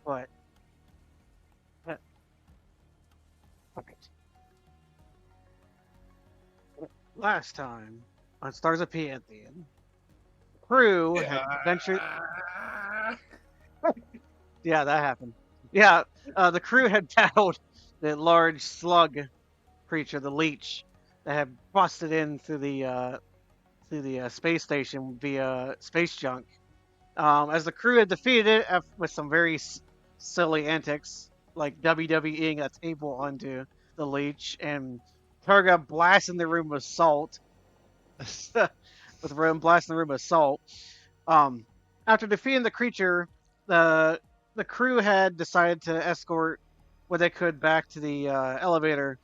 but okay. Last time on Stars of Piianthian, crew had ventured. Yeah, that happened. Yeah, the crew had battled the large slug creature, the leech, that had busted in through the space station via space junk. As the crew had defeated it with some very silly antics, like WWEing a table onto the leech and Targa blasting the room with salt, with Roem blasting the room with salt. Um, After defeating the creature, the the crew had decided to escort what they could back to the elevator,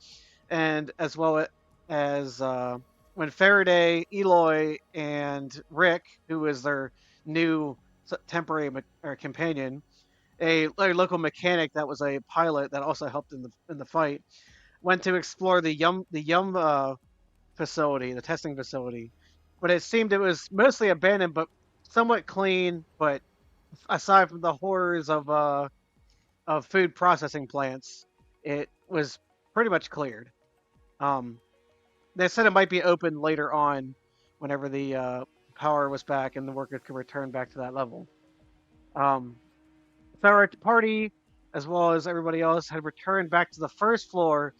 and as well as when Faraday, Eloy, and Rick, who is their new temporary companion, a local mechanic that was a pilot that also helped in the fight, went to explore the Yum facility, the testing facility. But it seemed it was mostly abandoned, but somewhat clean. But aside from the horrors of food processing plants, it was pretty much cleared. Um, they said it might be open later on, whenever the power was back and the workers could return back to that level. Um, so our party, as well as everybody else, had returned back to the first floor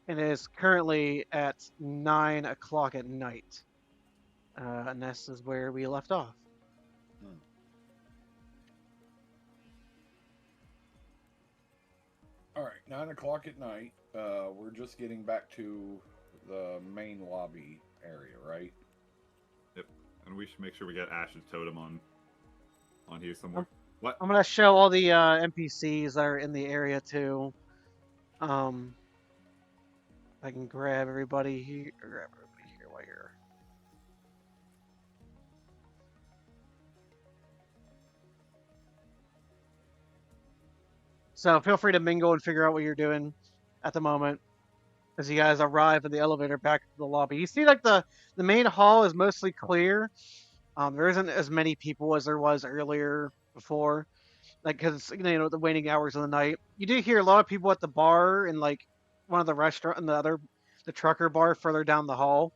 and is currently at 9 o'clock at night. And this is where we left off. All right, 9 o'clock at night. We're just getting back to the main lobby area, right? Yep. And we should make sure we get Ash's totem on here somewhere. What? I'm gonna show all the NPCs that are in the area too. I can grab everybody here. While you're. So feel free to mingle and figure out what you're doing at the moment as you guys arrive at the elevator back to the lobby. You see, like the main hall is mostly clear. There isn't as many people as there was earlier before, like because the waning hours of the night. You do hear a lot of people at the bar and like one of the restaurant and the trucker bar further down the hall.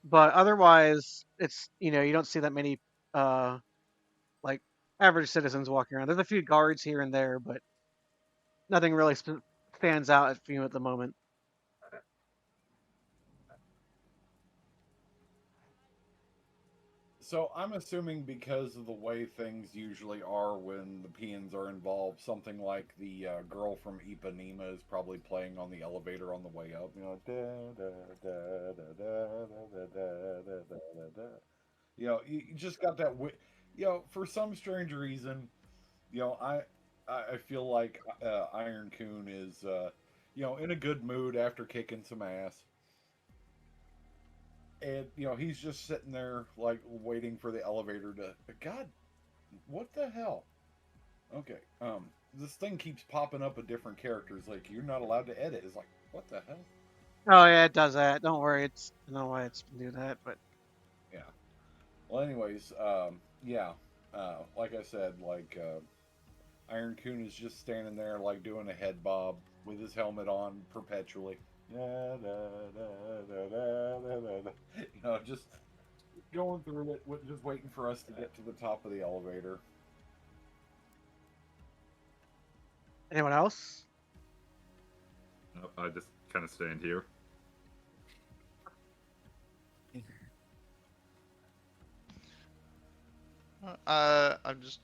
But otherwise, it's you don't see that many like average citizens walking around. There's a few guards here and there, but nothing really stands out for you at the moment. So I'm assuming because of the way things usually are when the peons are involved, something like the girl from Ipanema is probably playing on the elevator on the way up. You just got that. For some strange reason, I feel like Iron Coon is in a good mood after kicking some ass. And he's just sitting there like waiting for the elevator to God, what the hell? Okay. This thing keeps popping up with different characters, like you're not allowed to edit. It's like, what the hell? Oh yeah, it does that. Don't worry, I don't know why it's do that, but yeah. Well, anyways, yeah. Like I said, Iron Coon is just standing there like doing a head bob with his helmet on perpetually. Just going through it, just waiting for us to get to the top of the elevator. Anyone else? No, I just kind of stand here. I'm just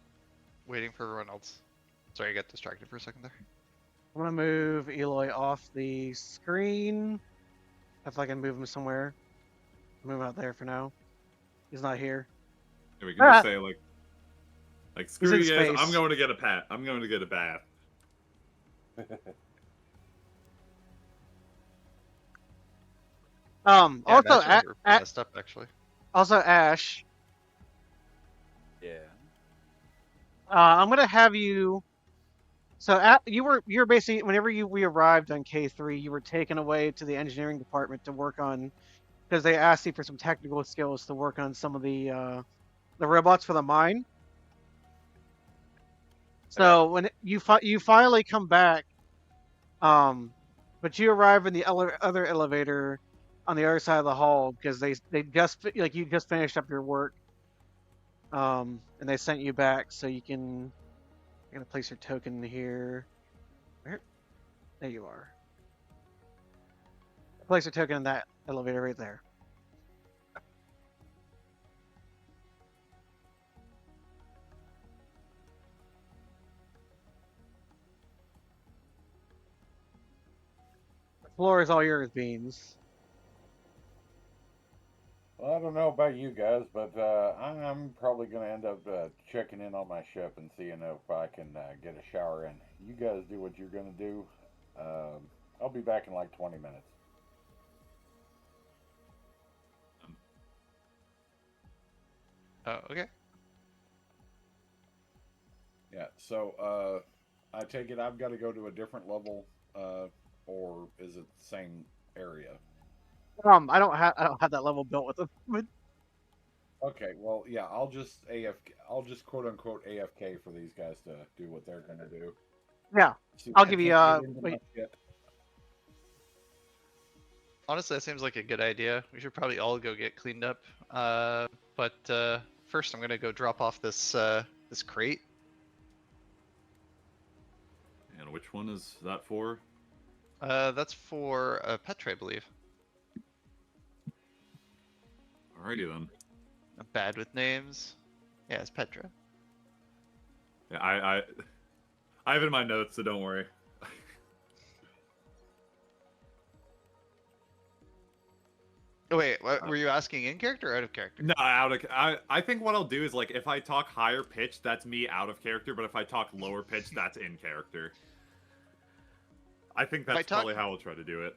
waiting for everyone else. Sorry, I got distracted for a second there. I'm gonna move Eloy off the screen. If I can move him somewhere. Move out there for now. He's not here. And we can just say like screw you guys. Space. I'm going to get a pat. I'm going to get a bath. Also, messed up actually. Also, Ash. Yeah. I'm gonna have you. So you're basically whenever we arrived on K3, you were taken away to the engineering department to work on because they asked you for some technical skills to work on some of the robots for the mine. So when you finally come back, but you arrive in the other elevator on the other side of the hall because they just like you just finished up your work, and they sent you back so you can. I'm gonna place your token here. Where? There you are. Place your token in that elevator right there. The floor is all yours, Beans. Well, I don't know about you guys, but I'm probably going to end up checking in on my ship and seeing if I can get a shower in. You guys do what you're going to do. I'll be back in like 20 minutes. Oh, okay. Yeah, so I take it I've got to go to a different level, or is it the same area? I don't have that level built with them. Okay, well, yeah, I'll just AFK. I'll just quote unquote AFK for these guys to do what they're gonna do. Yeah, See, I'll I give you can't get into my wait. ship. Honestly, that seems like a good idea. We should probably all go get cleaned up. But first, I'm gonna go drop off this this crate. And which one is that for? That's for a pet tray, I believe. Alrighty then. I'm bad with names. Yeah, it's Petra. Yeah, I have it in my notes, so don't worry. Oh, wait, what, were you asking in character or out of character? No, I think what I'll do is like if I talk higher pitch, that's me out of character, but if I talk lower pitch, that's in character. I think that's probably how we'll try to do it.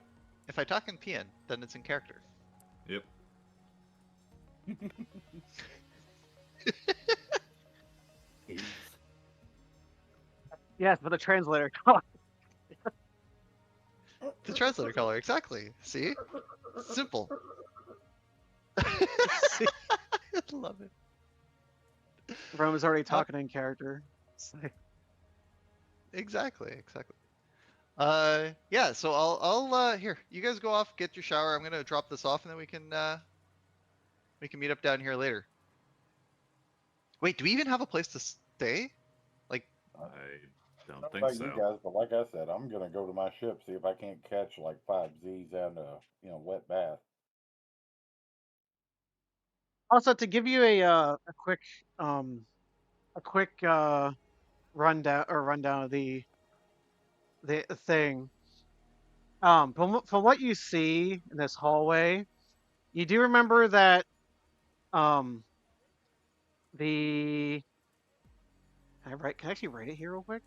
If I talk in Piian, then it's in character. Yep. Yes, but the translator. The translator color, exactly. See? Simple. Love it. Roem is already talking in character. Exactly. Yeah, so I'll here, you guys go off, get your shower. I'm gonna drop this off and then we can meet up down here later. Wait, do we even have a place to stay? Like, I don't Not think about so. you guys, but like I said, I'm gonna go to my ship, see if I can't catch like 5 Z's and wet bath. Also, to give you a quick rundown of the thing. From what you see in this hallway, you do remember that um the can I actually write it here real quick?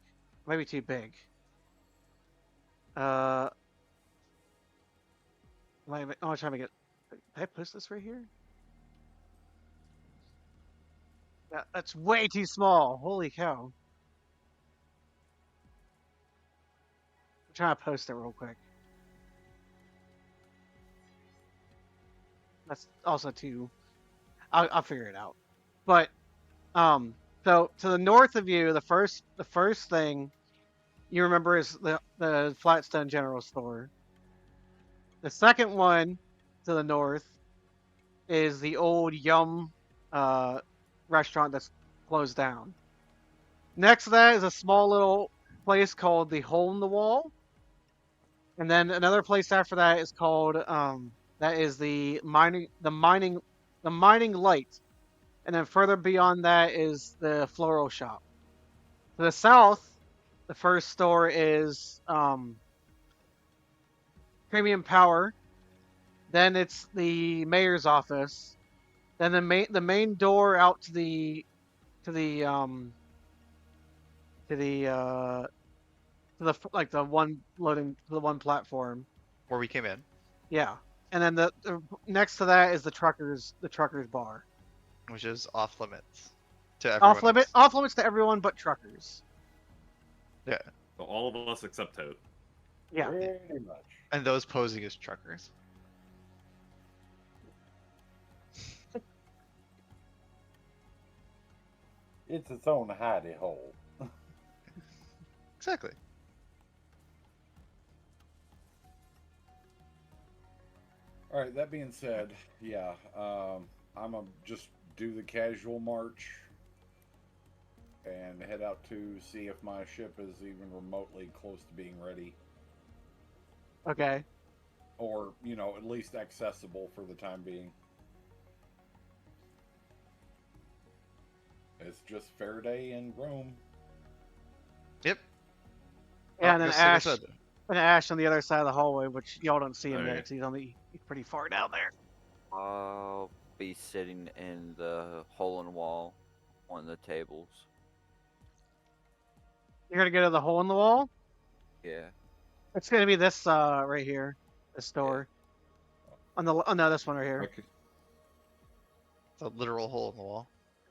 Might be too big. Uh, I'm trying to get. Did I post this right here? Yeah, that's way too small. Holy cow! I'm trying to post it real quick. That's also too. I'll figure it out. But so to the north of you, the first thing you remember is the Flatstone General Store. The second one to the north is the old Yum restaurant that's closed down. Next to that is a small little place called the Hole in the Wall, and then another place after that is called that is the mining light, and then further beyond that is the floral shop. To the south, the first store is Premium Power. Then it's the mayor's office. Then the main door out to the to the like the one loading the one platform. where we came in, Yeah, and then the next to that is the truckers bar. which is off limits to everyone else. Off limits to everyone but truckers. Yeah, So all of us except Toad. Yeah. Pretty much. and those posing as truckers. It's its own hidey hole. Exactly. All right. That being said, yeah, I'm gonna just do the casual march and head out to see if my ship is even remotely close to being ready, Okay. or at least accessible for the time being. It's just Faraday and Roem. Yep. Yeah, and then just like I Ash, said. and Ash on the other side of the hallway, which y'all don't see him Okay. yet. 'Cause he's pretty far down there. I'll be sitting in the hole in the wall on the tables. You're gonna go to the hole in the wall. Yeah. It's gonna be this right here, this door. On the no, this one right here. Okay. The literal hole in the wall.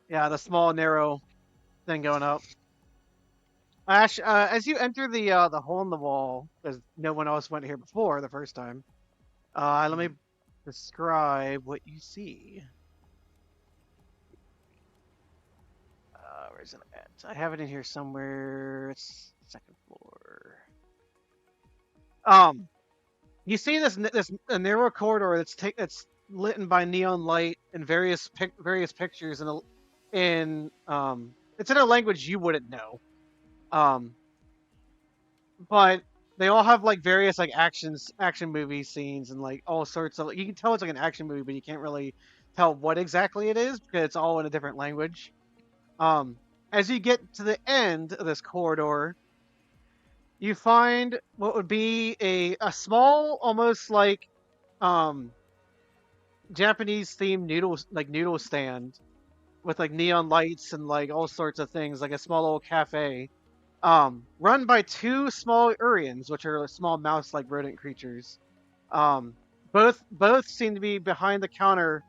Yeah, the small narrow thing going up. Ash, as you enter the hole in the wall, because no one else went here before the first time. Let me describe what you see. Where's it at? I have it in here somewhere. It's second floor. You see this a narrow corridor that's lit by neon light and various pictures in it's in a language you wouldn't know. But they all have like various like action movie scenes and like all sorts of, you can tell it's like an action movie, but you can't really tell what exactly it is because it's all in a different language. As you get to the end of this corridor, you find what would be a small, almost like Japanese themed noodle stand with like neon lights and like all sorts of things, like a small little cafe. Run by two small Urrians, which are small mouse-like rodent creatures. Both seem to be behind the counter,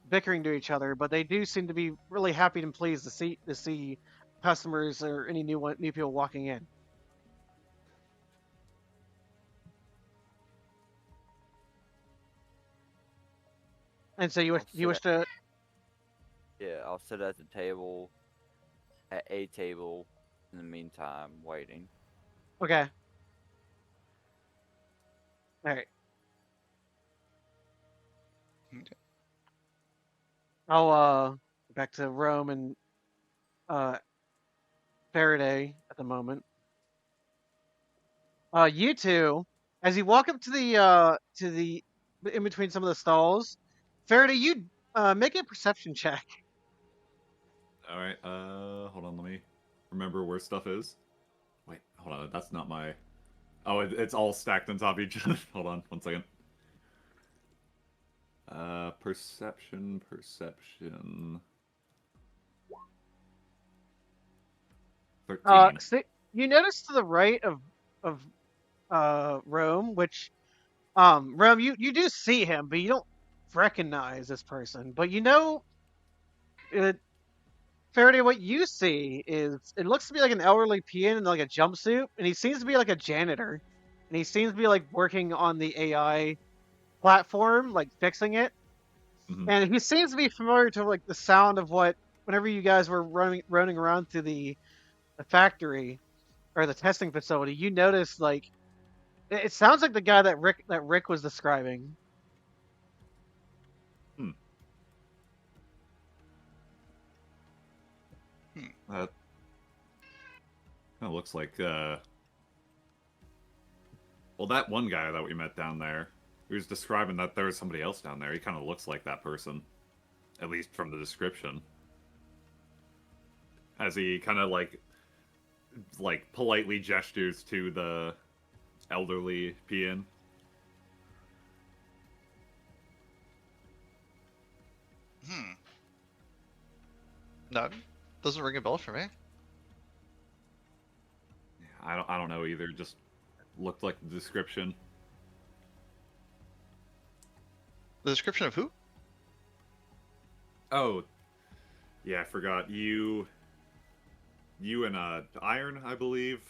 bickering to each other, but they do seem to be really happy and pleased to see customers or any new people walking in. And so you wish to. Yeah, I'll sit at the table, at a table, in the meantime, waiting. Okay. All right. Okay. I'll back to Rome and Faraday at the moment. You two, as you walk up to the in between some of the stalls, Faraday, you make a perception check. All right. Hold on. Let me remember where stuff is. Wait. Hold on. That's not my. Oh, it's all stacked on top of each other. Hold on. 1 second. Perception. 13. So you notice to the right of Rome, which Rome, you do see him, but you don't recognize this person. But Faraday, what you see is it looks to be like an elderly peon in like a jumpsuit, and he seems to be like a janitor, and he seems to be like working on the AI platform, like fixing it. Mhm. And he seems to be familiar to like the sound of whenever you guys were running around through the factory or the testing facility, you notice like it sounds like the guy that Rick was describing. That kind of looks like well, that one guy that we met down there, he was describing that there was somebody else down there. He kind of looks like that person, at least from the description. As he kind of like politely gestures to the elderly peon. No, doesn't ring a bell for me. I don't know either. Just looked like the description. The description of who? Oh, yeah, I forgot. You and Iron, I believe,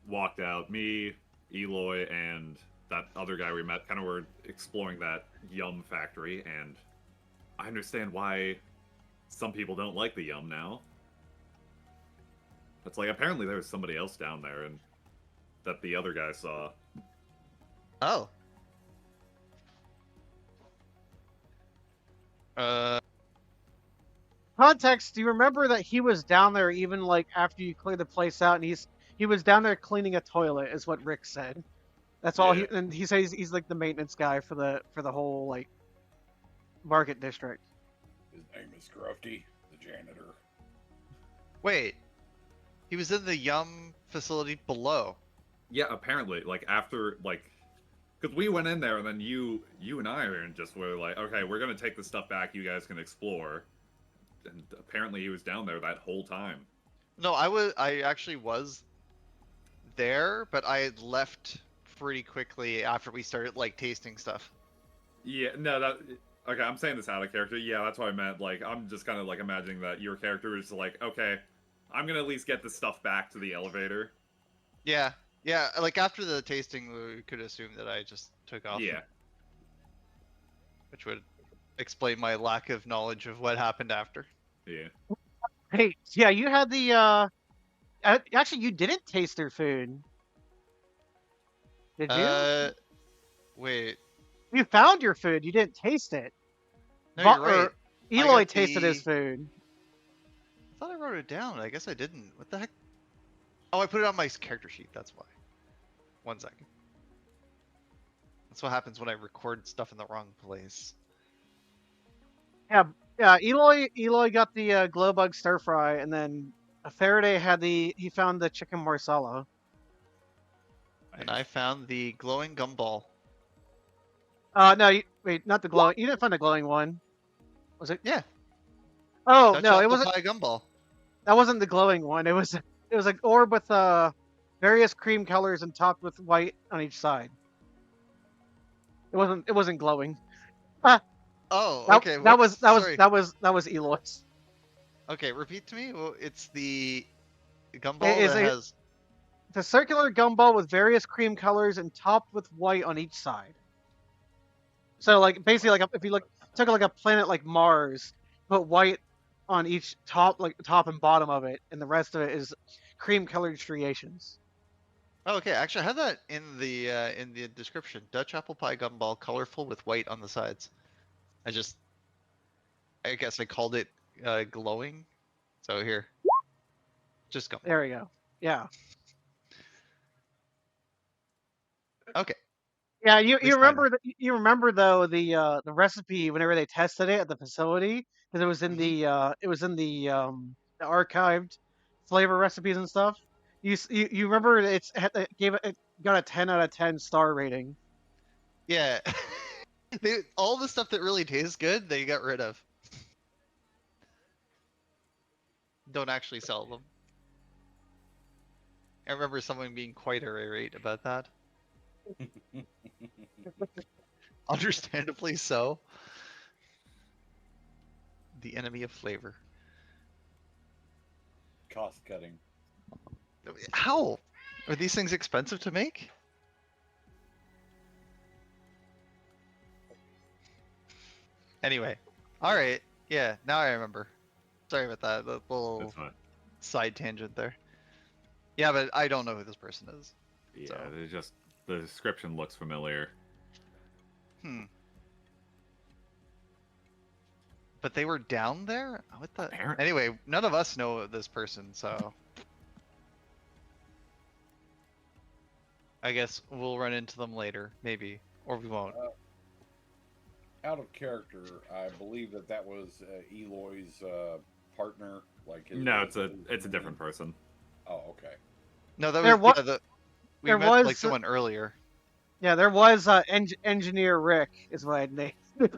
walked out. Me, Eloy, and that other guy we met kind of were exploring that Yum factory, and I understand why some people don't like the Yum now. It's like apparently there was somebody else down there, and that the other guy saw. Oh. Context, do you remember that he was down there even like after you cleared the place out, and he was down there cleaning a toilet, is what Rick said. That's all Yeah. and he says he's like the maintenance guy for the whole like market district. His name is Grufty, the janitor. Wait. He was in the Yum facility below. Yeah, apparently, like after because we went in there and then you and Iron just were like, okay, we're gonna take the stuff back. You guys can explore. And apparently he was down there that whole time. No, I actually was there, but I had left pretty quickly after we started like tasting stuff. Yeah, no, okay. I'm saying this out of character. Yeah, that's what I meant. Like, I'm just kind of like imagining that your character is like, okay, I'm gonna at least get the stuff back to the elevator. Yeah, yeah. Like after the tasting, we could assume that I just took off. Yeah. Which would explain my lack of knowledge of what happened after. Yeah. Hey, yeah, you had the actually you didn't taste their food. Did you? Wait. You found your food, you didn't taste it. No, you're right. Eloy got tasted his the- food. I thought I wrote it down. I guess I didn't. What the heck? Oh, I put it on my character sheet. That's why. 1 second. That's what happens when I record stuff in the wrong place. Yeah, Eloy got the glow bug stir fry, and then Faraday had he found the chicken marsala. And I found the glowing gumball. No, wait, not the glowing. You didn't find the glowing one, was it? Yeah. Oh Dutch no, it apple wasn't. pie gumball. That wasn't the glowing one. It was an orb with various cream colors and topped with white on each side. It wasn't glowing. Oh, That, okay. that what's- was sorry. that was Eloy's. Okay, repeat to me. Well, it's the gumball It- that it- has. It's a circular gumball with various cream colors and topped with white on each side. So like basically like if you took like a planet like Mars, put white on each top and bottom of it, and the rest of it is cream colored striations. Oh, okay. Actually, I had that in the description. Dutch apple pie gumball, colorful with white on the sides. I guess I called it glowing. So here, just gumball. There we go. Yeah. Okay. Yeah, you least I remember you remember though the recipe whenever they tested it at the facility, because it was in the archived flavor recipes and stuff. You remember it got a 10 out of 10 star rating. Yeah. All the stuff that really tastes good, they got rid of. Don't actually sell them. I remember someone being quite irate about that. Understandably so. The enemy of flavor. Cost cutting. How? Are these things expensive to make? Anyway. Alright. Yeah, now I remember. Sorry about that. The little That's fine. side tangent there. Yeah, but I don't know who this person is. Yeah, So- there's just the description looks familiar. But they were down there? What the? Apparent- Anyway, none of us know this person, so. I guess we'll run into them later, maybe. Or we won't. Out of character, I believe that was Eloy's partner. Like his, No, it's a different person. Oh, okay. No, that There was. wa- We there met was- like someone earlier. Yeah, there was Engineer Rick is what I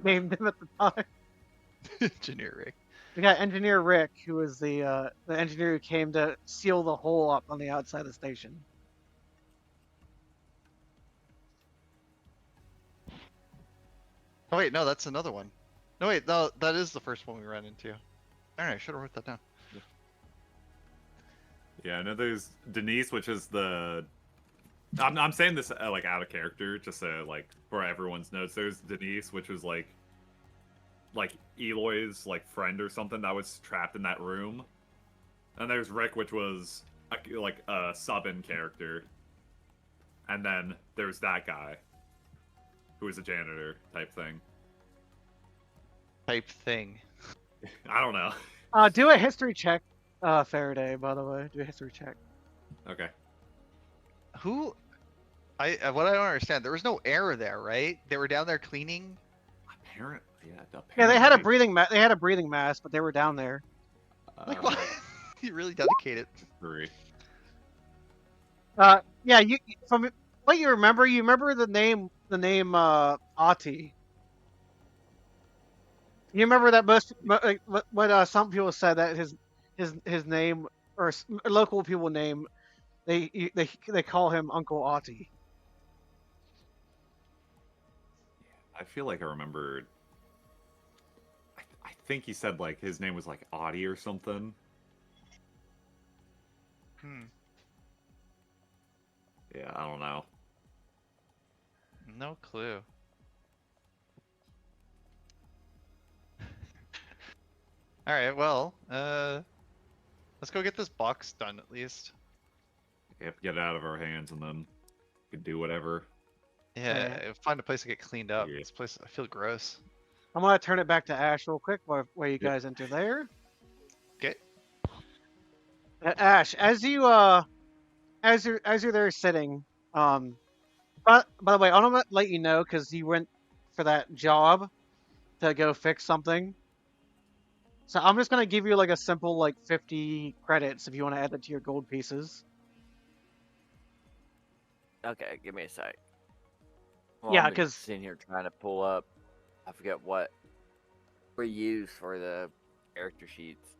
named him at the time. Generic. We got Engineer Rick, who was the engineer who came to seal the hole up on the outside of the station. Oh wait, no, that's another one. No wait, no, that is the first one we ran into. Alright, I should have wrote that down. Yeah, I know there's Denise, which is the. I'm saying this like out of character, just so like for everyone's notes. There's Denise, which was like Eloy's like friend or something that was trapped in that room, and there's Rick, which was like a sub-in character, and then there's that guy who is a janitor type thing. Type thing. I don't know. Do a history check, Faraday. By the way, do a history check. Okay. Who? What I don't understand. There was no air there, right? They were down there cleaning. Apparently, yeah. Yeah, they had a apparently, they had a breathing mask, but they were down there. Like what? You really dedicated. Three. Yeah, you from what you remember the name Ati. You remember that like, what some people said that his name or local people name they call him Uncle Ati. I feel like I remembered. I think he said like his name was like Audie or something. Yeah, I don't know. No clue. All right, well, let's go get this box done at least. We have to get it out of our hands and then we can do whatever. Yeah, find a place to get cleaned up. Yeah. This place, I feel gross. I'm gonna turn it back to Ash real quick while you Yep. guys enter there. Okay. Ash, as you're there sitting, by the way, I want to let you know because you went for that job to go fix something. So I'm just gonna give you like a simple like 50 credits if you want to add that to your gold pieces. Okay, give me a sec. Well, Yeah, I'm 'cause- sitting here trying to pull up. I forget what we use for the character sheets.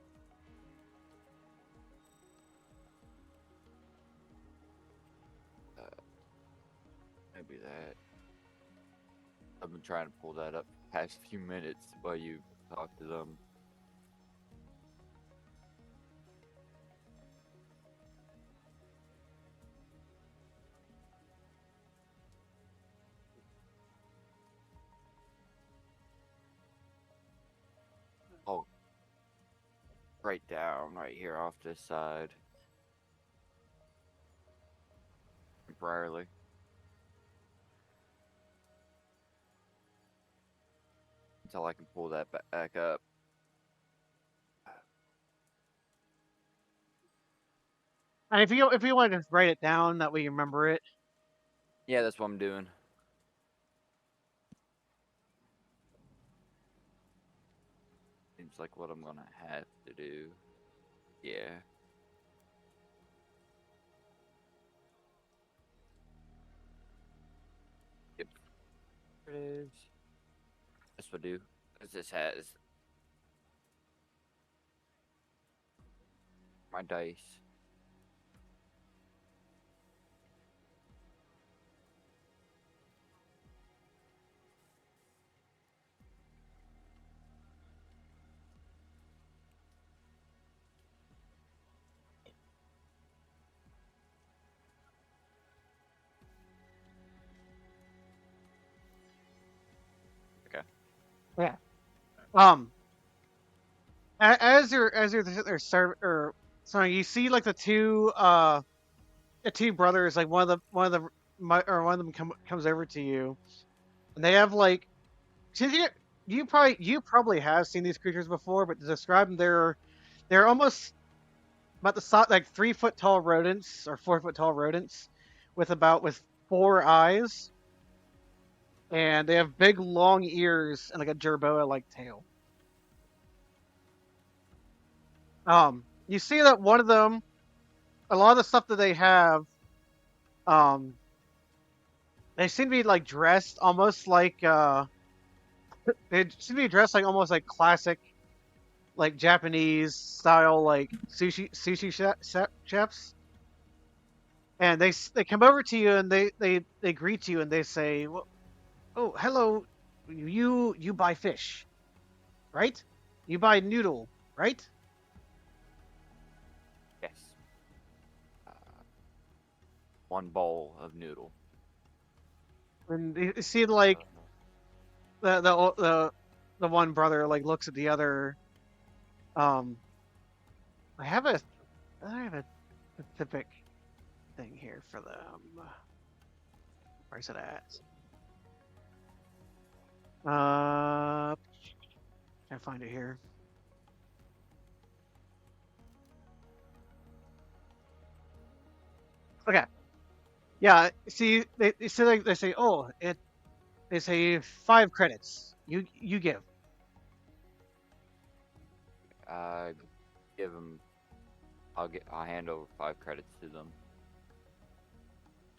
Maybe that. I've been trying to pull that up the past few minutes while you talk to them. Oh, right down, right here off this side. Temporarily. Until I can pull that back up. And if you want to just write it down, that way you remember it. Yeah, that's what I'm doing. Seems like what I'm gonna have to do. Yeah. Yep. There it is. That's what I do. As this has my dice. Yeah. As you're so you see like the two brothers, like one of them comes over to you, and they have like, since you probably have seen these creatures before, but to describe them, they're almost about the size, like 3 foot tall rodents or 4 foot tall rodents with 4 eyes, and they have big long ears and like a jerboa like tail. You see that one of them, a lot of the stuff that they have, they seem to be like dressed almost like they seem to be dressed like almost like classic, like Japanese style, like sushi chefs. And they come over to you and they greet you and they say, well, "Oh, hello, you buy fish, right? You buy noodle, right?" Yes. One bowl of noodle. And you see like the one brother like looks at the other. I have a specific thing here for them. Where's it at? Can't find it here. Okay. Yeah. See, they say, oh, they say 5 credits. You give. Give them. I'll hand over 5 credits to them.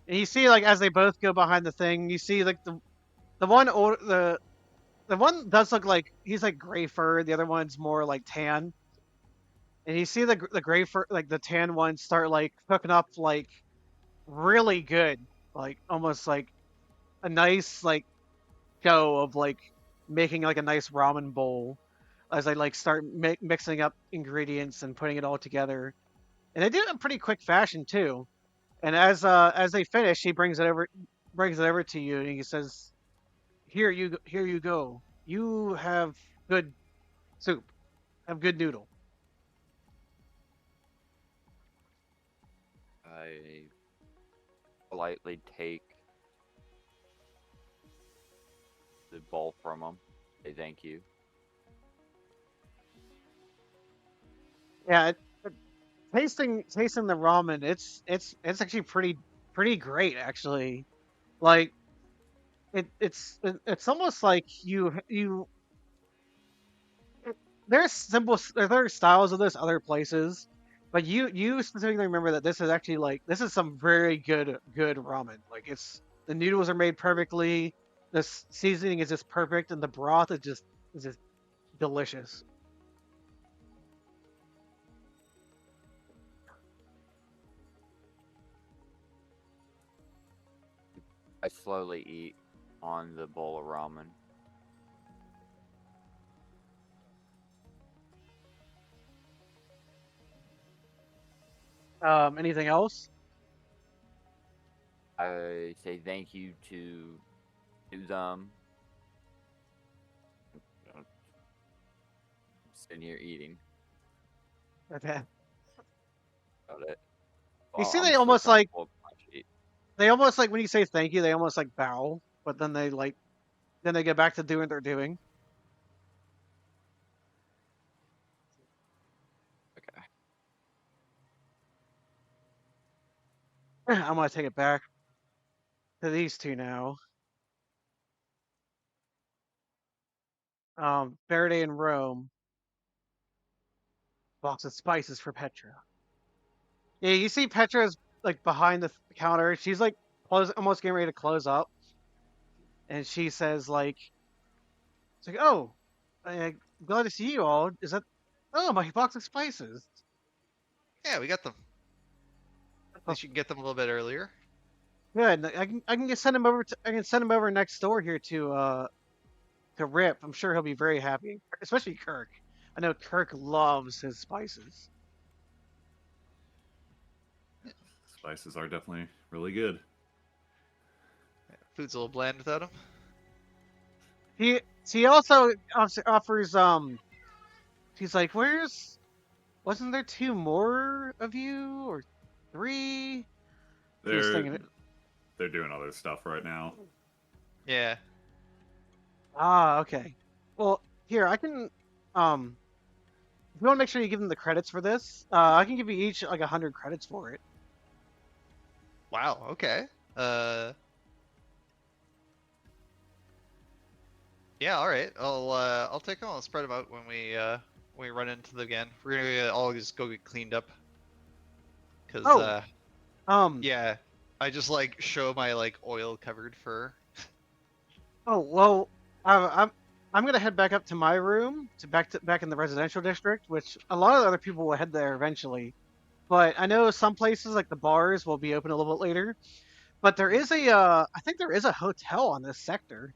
And you see, like, as they both go behind the thing, you see, like, the one the one does look like he's like gray fur. The other one's more like tan. And you see the gray fur, like the tan one, start like cooking up like really good, like almost like a nice like show of like making like a nice ramen bowl as I like start mixing up ingredients and putting it all together. And they do it in pretty quick fashion too. And as they finish, he brings it over to you, and he says, here you go. You have good soup. Have good noodle." I politely take the bowl from them. Say thank you. Yeah, tasting the ramen, it's actually pretty great actually. Like it's almost like there's styles of this other places, but you specifically remember that this is actually like this is some very good ramen. Like the noodles are made perfectly, the seasoning is just perfect, and the broth is just delicious. I slowly eat on the bowl of ramen. Anything else? I say thank you to them. I'm sitting here eating. Okay. About it. You see, I'm they still almost trying to like pull up my sheet. when you say thank you, they almost like bow, but then they get back to doing what they're doing. Okay. I'm gonna take it back to these two now. Faraday and Roem. Box of spices for Petra. Yeah, you see Petra's like behind the counter. She's like almost getting ready to close up, and she says like, "It's like, oh, I'm glad to see you all. Is that? Oh, my box of spices. Yeah, we got them. At least you can get them a little bit earlier. Good. I can just send him over I can send him over next door here to Rip. I'm sure he'll be very happy, especially Kirk. I know Kirk loves his spices. Spices are definitely really good. Food's a little bland without them. He also offers he's like, wasn't there 2 more of you or 3? He's thinking They're doing other stuff right now. Yeah. Okay. Well, here I can if you want to make sure you give them the credits for this, I can give you each like 100 credits for it. Wow. Okay. Yeah. All right. I'll take them. I'll spread them out when we run into them again. We're gonna all just go get cleaned up. Cause yeah, I just like show my like oil covered fur. Oh well, I'm gonna head back up to my room back in the residential district, which a lot of other people will head there eventually. But I know some places like the bars will be open a little bit later. But there is I think there is a hotel on this sector,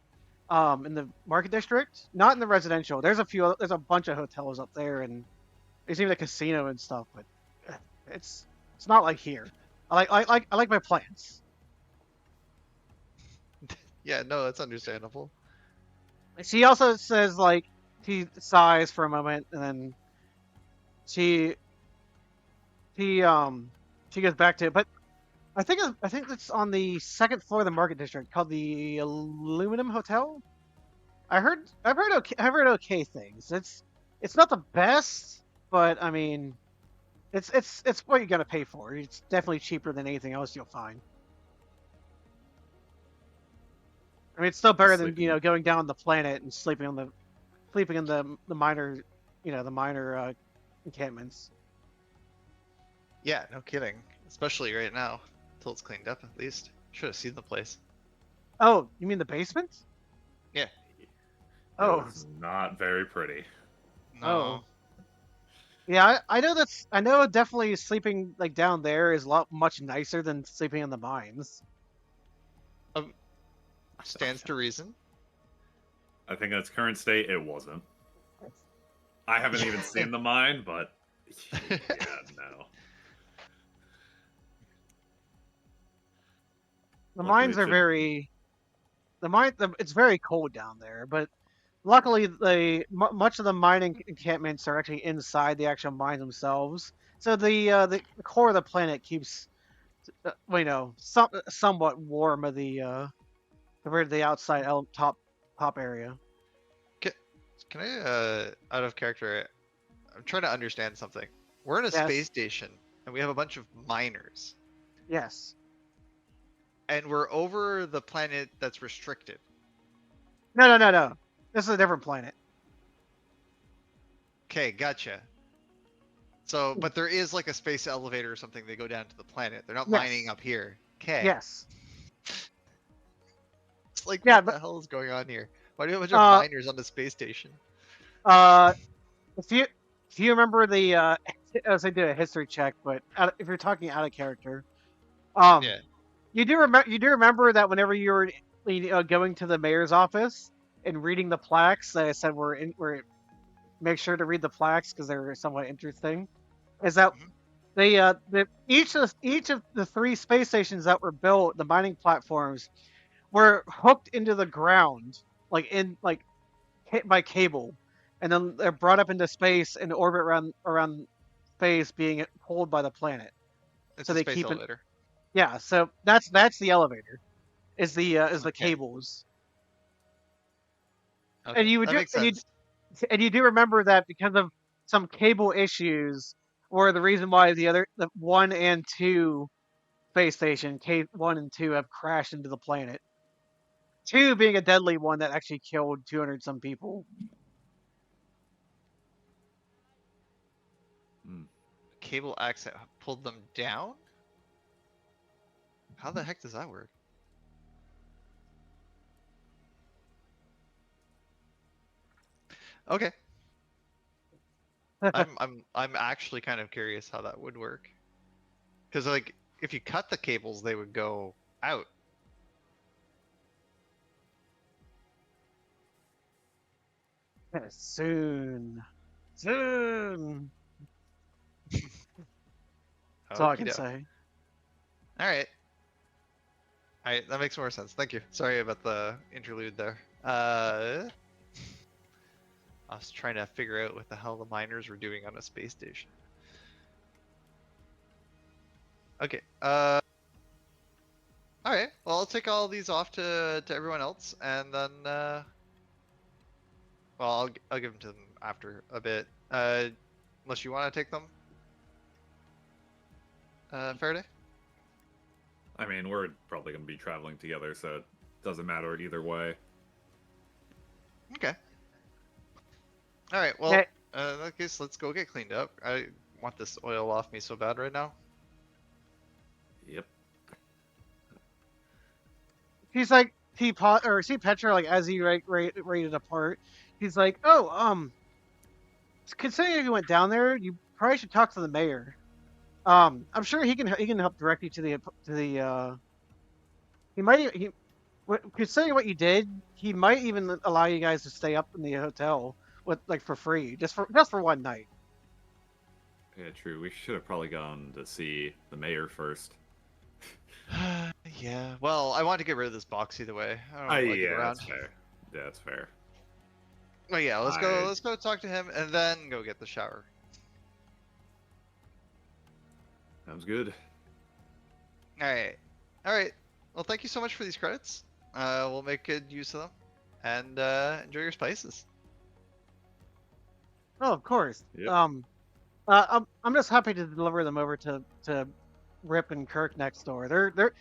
in the market district, not in the residential. There's a bunch of hotels up there, and there's even a casino and stuff. But it's not like here. I like my plants. Yeah. No, that's understandable. She also says like she sighs for a moment, and then she she goes back to it. But I think it's on the second floor of the market district called the Aluminum Hotel. I've heard okay things. It's not the best, but I mean, it's what you're gonna pay for. It's definitely cheaper than anything else you'll find. I mean, it's still better than Sleeping. going down the planet and sleeping in the minor, the minor encampments. Yeah, no kidding. Especially right now, until it's cleaned up at least. Should have seen the place. Oh, you mean the basement? Yeah. Oh, It was not very pretty. No. Oh. Yeah, I know definitely sleeping like down there is a lot much nicer than sleeping in the mines. Stands to reason. I think in its current state, it wasn't. I haven't even seen the mine, but yeah, no. The Luckily, mines it are should- very it's very cold down there, but luckily much of the mining encampments are actually inside the actual mines themselves. So the core of the planet keeps somewhat warm of the compared to the outside top area. Can I, out of character, I'm trying to understand something. We're in a Yes. space station, and we have a bunch of miners, Yes. and we're over the planet that's restricted. No. This is a different planet. Okay, gotcha. So, but there is like a space elevator or something. They go down to the planet. They're not Yes. mining up here. Okay. Yes. It's like, Yeah, what but- the hell is going on here? Why do you have a bunch of miners on the space station? If you remember the as I did a history check, but if you're talking out of character, Yeah. you do remember that whenever you were going to the mayor's office and reading the plaques that I said were make sure to read the plaques because they're somewhat interesting. Is that each of the three space stations that were built, the mining platforms, were hooked into the ground by cable, and then they're brought up into space and orbit around space, being pulled by the planet. It's So a they space keep it- elevator. Yeah, so that's the elevator, is the Okay. cables, Okay, and you that makes sense. and you do remember that because of some cable issues, were the reason why the 1 and 2 space station, K1 and 2, have crashed into the planet. 2 being a deadly one that actually killed 200 some people. Cable access pulled them down? How the heck does that work? Okay. I'm actually kind of curious how that would work. Because like if you cut the cables, they would go out. Soon. That's all I can Okey-doke. say. All right. All right, that makes more sense. Thank you. Sorry about the interlude there. I was trying to figure out what the hell the miners were doing on a space station. Okay. All right. Well, I'll take all these off to everyone else, and then well, I'll give them to them after a bit. Unless you want to take them, Faraday. I mean, we're probably going to be traveling together, so it doesn't matter either way. Okay. All right. Well, Okay. in that case, let's go get cleaned up. I want this oil off me so bad right now. Yep. He's like, see Petra, like, as he rated apart, he's like, oh, considering you went down there, you probably should talk to the mayor. I'm sure he can help direct you to the considering what you did, he might even allow you guys to stay up in the hotel for free, just for one night. Yeah, true. We should have probably gone to see the mayor first. Yeah. Well, I want to get rid of this box either way. I don't like it Yeah, around. that's fair. Yeah, that's fair. Well, yeah. Let's go talk to him and then go get the shower. Sounds good. All right. Well, thank you so much for these credits. We'll make good use of them, and enjoy your spices. Oh, of course. Yep. I'm just happy to deliver them over to Rip and Kirk next door. They're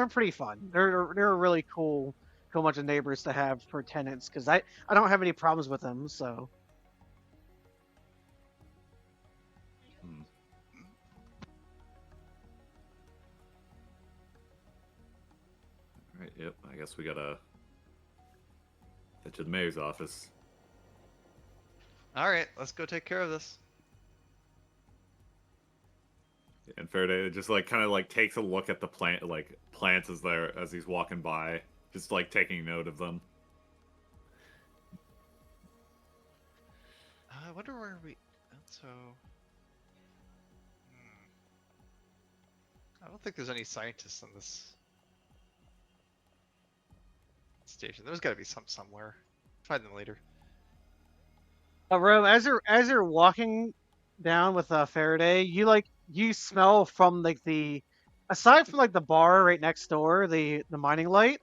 pretty fun. They're a really cool bunch of neighbors to have for tenants because I don't have any problems with them. So Hmm. All right. Yep. I guess we gotta head to the mayor's office. All right, let's go take care of this. And Faraday just like kind of like takes a look at the plants as they're as he's walking by, just like taking note of them. I wonder where we. So. I don't think there's any scientists on this station. There's got to be some somewhere. Find them later. Roem, as you're walking down with Faraday, you smell from like the aside from like the bar right next door, the mining light,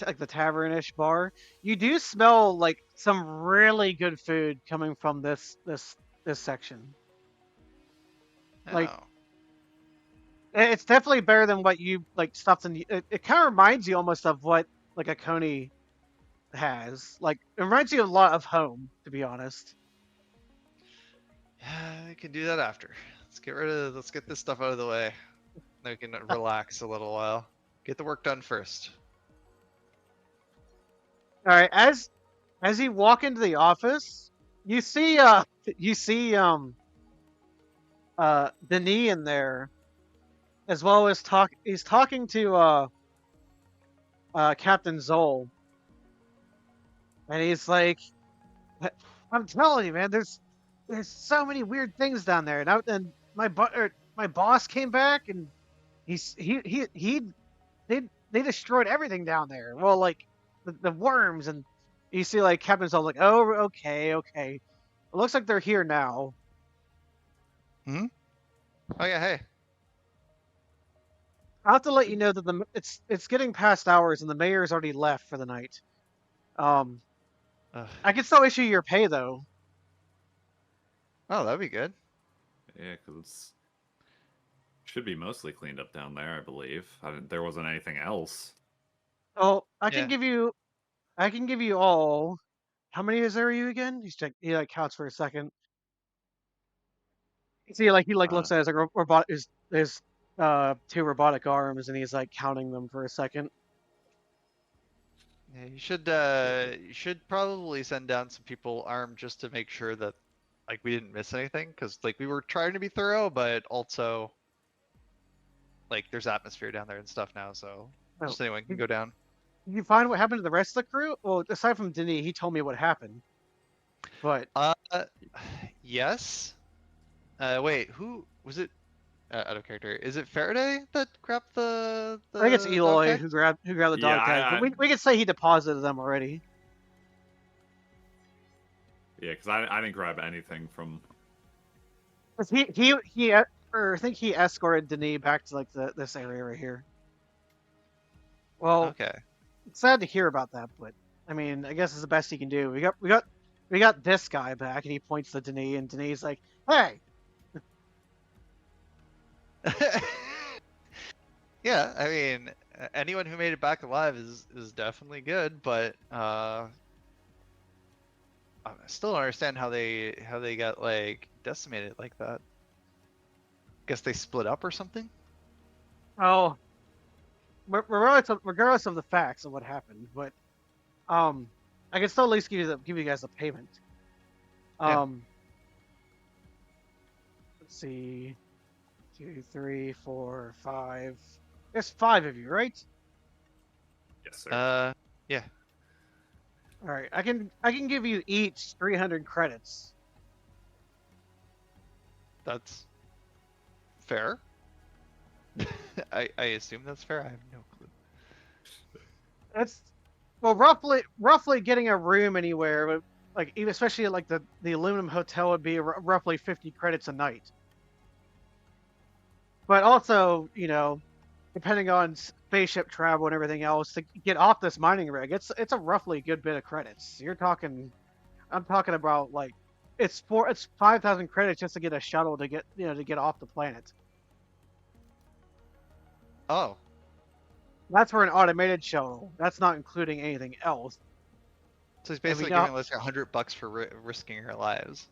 like the tavernish bar, you do smell like some really good food coming from this section. Like Oh. it's definitely better than what you like stuff in. It kind of reminds you almost of what like a Coney has. Like it reminds you a lot of home, to be honest. Yeah, we can do that after. Let's get this stuff out of the way. Then we can relax a little while. Get the work done first. All right, as you walk into the office, you see Denis in there, as well as he's talking to Captain Zoll, and he's like, I'm telling you, man, there's so many weird things down there. And my boss came back, and they destroyed everything down there. Well, like the worms, and you see like Captain Zoll like, oh, okay. It looks like they're here now. Oh yeah, hey. I have to let you know that it's getting past hours, and the mayor's already left for the night. Ugh. I can still issue your pay though. Oh, that'd be good. Yeah, because it's should be mostly cleaned up down there, I believe. There wasn't anything else. Oh, I Yeah. can give you all. How many is there of you again? He like counts for a second. See, like he like Uh, looks at his like robot his two robotic arms, and he's like counting them for a second. Yeah, you should probably send down some people armed just to make sure that like we didn't miss anything, because like we were trying to be thorough, but also like there's atmosphere down there and stuff now, so Oh, just anyone can did, go down. did you find what happened to the rest of the crew? Well, aside from Denis, he told me what happened. But Yes. Wait, who was it? Out of character, is it Faraday that grabbed the I think it's dog Eloy tag? who grabbed the Yeah, dog tag. But we could say he deposited them already. yeah, because I didn't grab anything from. 'Cause or I think he escorted Denis back to like this area right here. Well, Okay. it's sad to hear about that, but I mean, I guess it's the best he can do. We got this guy back, and he points to Denis, and Denis like, "Hey, Yeah, I mean, anyone who made it back alive is definitely good, but I still don't understand how they got like decimated like that. Guess they split up or something. oh, regardless of the facts of what happened, but I can still at least give you guys a payment. Yeah. Let's see, 2, 3, 4, 5. There's 5 of you, right? Yes, sir. Yeah. All right, I can give you each 300 credits. That's fair. I assume that's fair. I have no clue. That's well, roughly getting a room anywhere, but like even especially at, like the aluminum hotel would be roughly 50 credits a night. But also, depending on spaceship travel and everything else, to get off this mining rig, it's a roughly good bit of credits. I'm talking about like it's 5,000 credits just to get a shuttle to get off the planet. Oh, That's for an automated shuttle. That's not including anything else. so he's And we basically got giving us $100 for risking our lives.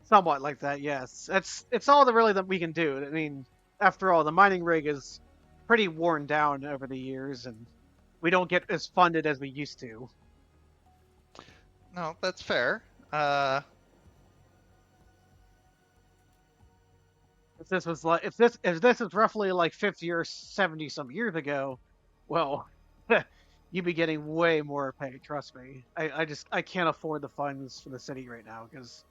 somewhat like that. Yes, it's all that we can do. I mean, after all, the mining rig is pretty worn down over the years, and we don't get as funded as we used to. No, that's fair. If this is roughly like 50 or 70 some years ago, well, you'd be getting way more pay. Trust me. I can't afford the funds for the city right now because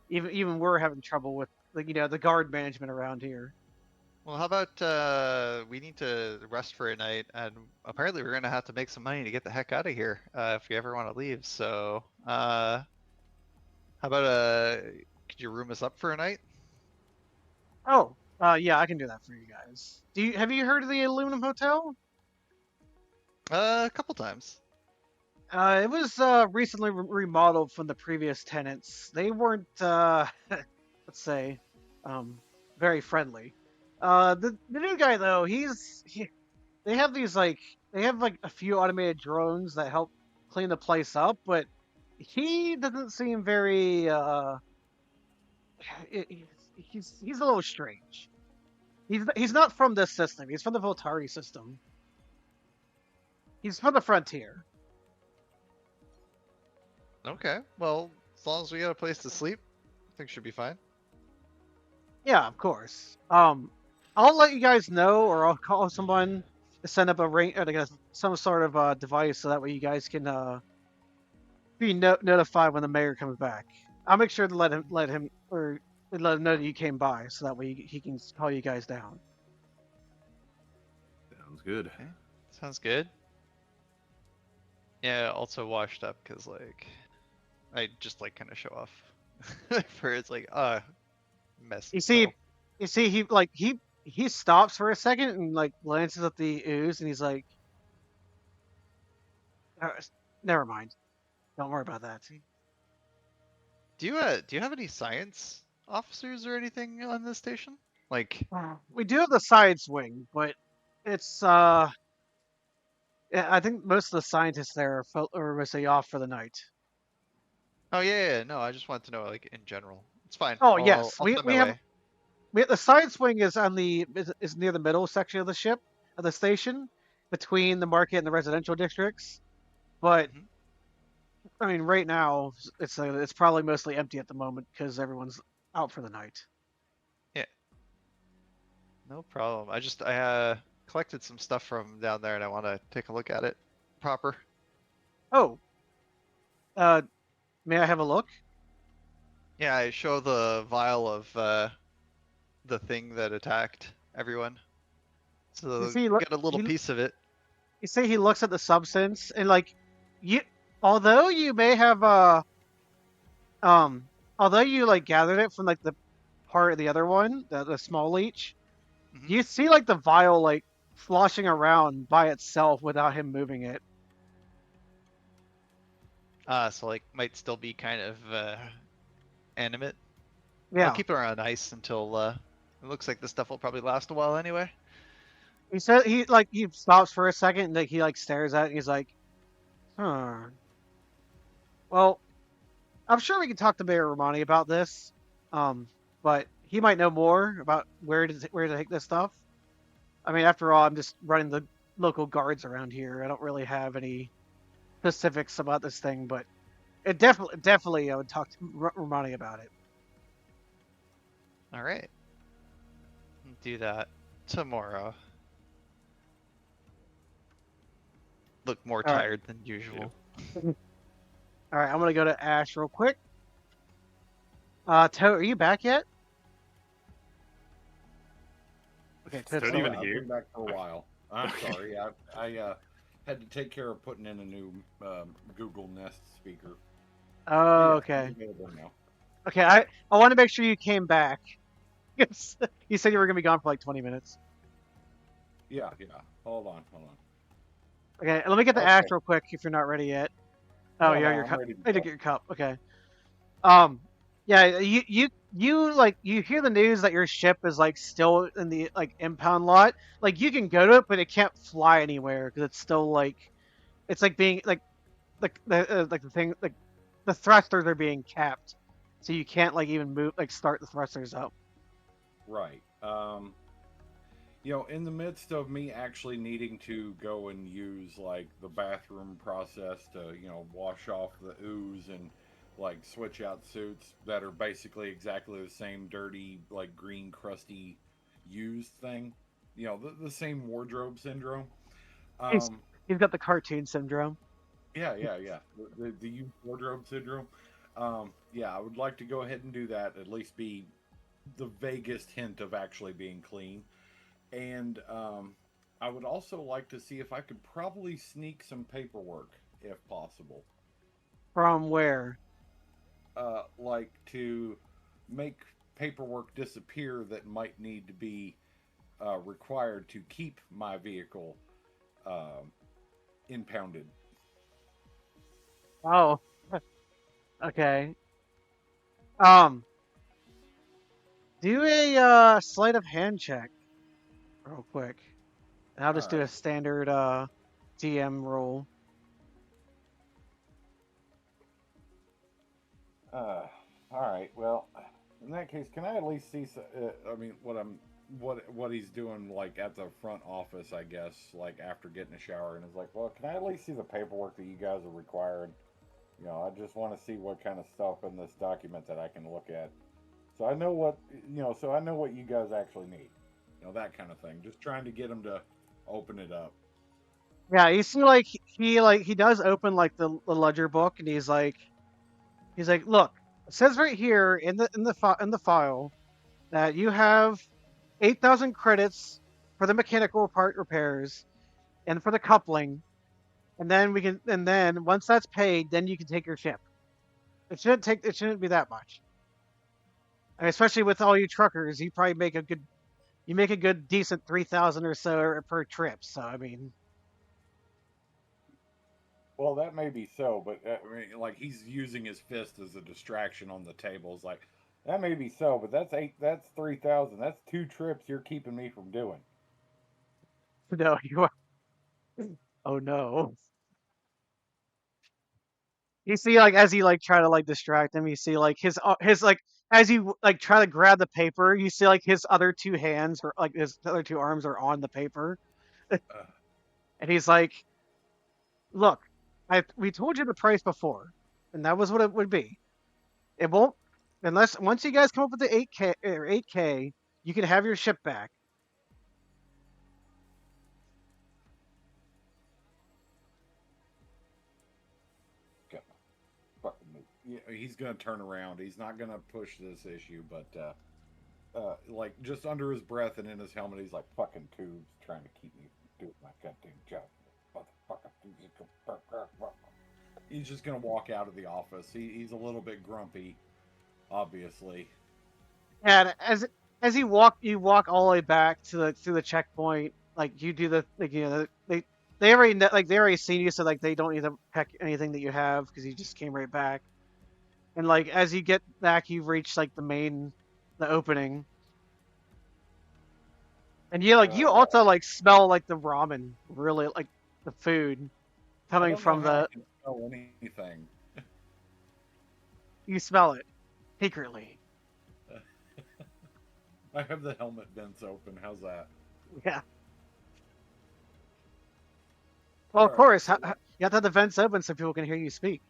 even we're having trouble with the guard management around here. Well, how about we need to rest for a night, and apparently we're gonna have to make some money to get the heck out of here if we ever want to leave. So, how about could you room us up for a night? Oh, yeah, I can do that for you guys. Have you heard of the Aluminum Hotel? A couple times. It was recently remodeled from the previous tenants. They weren't, let's say, very friendly. The new guy though, they have like a few automated drones that help clean the place up, but he doesn't seem very he's a little strange. He's not from this system. He's from the Voltari system. He's from the frontier. Okay. Well, as long as we got a place to sleep, I think should be fine. Yeah, of course. I'll let you guys know, or I'll call someone to send up a ring, some sort of device, so that way you guys can be notified when the mayor comes back. I'll make sure to let him know that you came by, so that way he can call you guys down. Sounds good. Okay. Sounds good. Yeah, also washed up because like I just like kind of show off for it's like mess. You see, he stops for a second and like glances at the ooze, and he's like, "Never mind. Don't worry about that." Do you have any science officers or anything on this station? Like, We do have the science wing, but it's yeah, I think most of the scientists there are mostly off for the night. oh yeah, no, I just wanted to know like in general. It's fine. Oh I'll, yes, I'll we send we my have way. the science wing is is near the middle section of the ship of the station, between the market and the residential districts. But Mhm. I mean, right now it's probably mostly empty at the moment because everyone's out for the night. Yeah, no problem. I collected some stuff from down there and I want to take a look at it proper. Oh, uh, may I have a look? Yeah, I show the vial of the thing that attacked everyone. You So see, get a little he piece of it. you see he looks at the substance and like you, although you may have um although you like gathered it from like the part of the other one, the small leech, Mhm. you see like the vial like sloshing around by itself without him moving it. So like might still be kind of animate. I'll Yeah. keep it on ice until it looks like this stuff will probably last a while anyway. He said he stops for a second and like he like stares at it and he's like, huh. Well, I'm sure we can talk to Mayor Romani about this. But he might know more about where to take this stuff. I mean, after all, I'm just running the local guards around here. I don't really have any specifics about this thing, but it definitely I would talk to Romani about it. All right. Do that tomorrow. Look more All right. tired than usual. All right, I'm gonna go to Ash real quick. Toad, are you back yet? Okay, Toad's Toad still even out. I've here? been back for a while. I'm Okay. sorry. I had to take care of putting in a new Google Nest speaker. Oh, Yeah, okay. it's available now. Okay, I want to make sure you came back. Yes, you said you were gonna be gone for like 20 minutes. Yeah, yeah. Hold on, hold on. Okay, let me get the Okay. axe real quick if you're not ready yet. Oh, No, yeah, no, your I'm cup. ready to I did go. get your cup. Okay. Um, yeah, you like you hear the news that your ship is like still in the like impound lot. Like you can go to it, but it can't fly anywhere because it's still like it's like being like the thing like the thrusters are being capped, so you can't like even move like start the thrusters up. Right. In the midst of me actually needing to go and use like the bathroom process to, wash off the ooze and like switch out suits that are basically exactly the same dirty, like green, crusty, used thing. The same wardrobe syndrome. He's Um, he's got the cartoon syndrome. yeah, yeah, yeah. The used wardrobe syndrome. Yeah, I would like to go ahead and do that. At least be the vaguest hint of actually being clean. And I would also like to see if I could probably sneak some paperwork, if possible. From where? Like to make paperwork disappear that might need to be required to keep my vehicle um impounded. Oh, okay. Um, do a sleight of hand check real quick, and I'll All just do right. a standard DM roll. Uh, all right. Well, in that case, can I at least see? I mean, what he's doing, like at the front office, I guess, like after getting a shower, and is like, well, can I at least see the paperwork that you guys are requiring? I just want to see what kind of stuff in this document that I can look at, so I know what so I know what you guys actually need. That kind of thing. Just trying to get him to open it up. Yeah, you see, like he does open like the ledger book, and he's like, look, it says right here in the file that you have 8,000 credits for the mechanical part repairs and for the coupling, and then once that's paid, then you can take your ship. It shouldn't be that much. And especially with all you truckers, you make a good decent 3,000 or so per trip. So I mean, Well, that may be so, but I mean, like he's using his fist as a distraction on the table. It's like that may be so, but that's eight. That's 3,000. That's two trips you're keeping me from doing. no, you are. Oh no. You see, like as he like try to like distract him, you see like his like as you like try to grab the paper, you see like his other two hands or like his other two arms are on the paper, Uh, and he's like, "Look, we told you the price before, and that was what it would be. It won't unless once you guys come up with the 8K, you can have your ship back." God, fucking move. Yeah, he's gonna turn around. He's not gonna push this issue, but like just under his breath and in his helmet, he's like fucking tubes trying to keep me from doing my goddamn job. Motherfucker. He's just gonna walk out of the office. He's a little bit grumpy, obviously. And as you walk all the way back to the through the checkpoint. Like you do the like they already like they already seen you, so like they don't need to check anything that you have because you just came right back. And like as you get back, you've reached like the opening, and you Uh, also like smell like the ramen, really like the food I coming don't know from how I the. can smell anything. You smell it secretly. I have the helmet vents open. How's that? Yeah. Well, All of right. course, you have to have the vents open so people can hear you speak.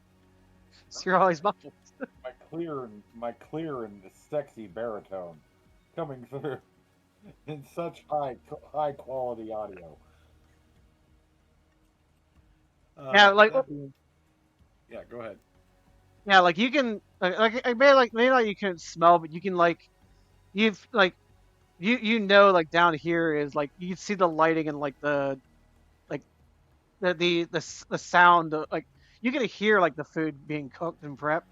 So you're always muffled. My clear and sexy baritone coming through in such high quality audio. Yeah, like Yeah. Go ahead. yeah, like you can maybe like you can't smell, but you can like you've like like down here is like you see the lighting and like like the sound like you can hear like the food being cooked and prepped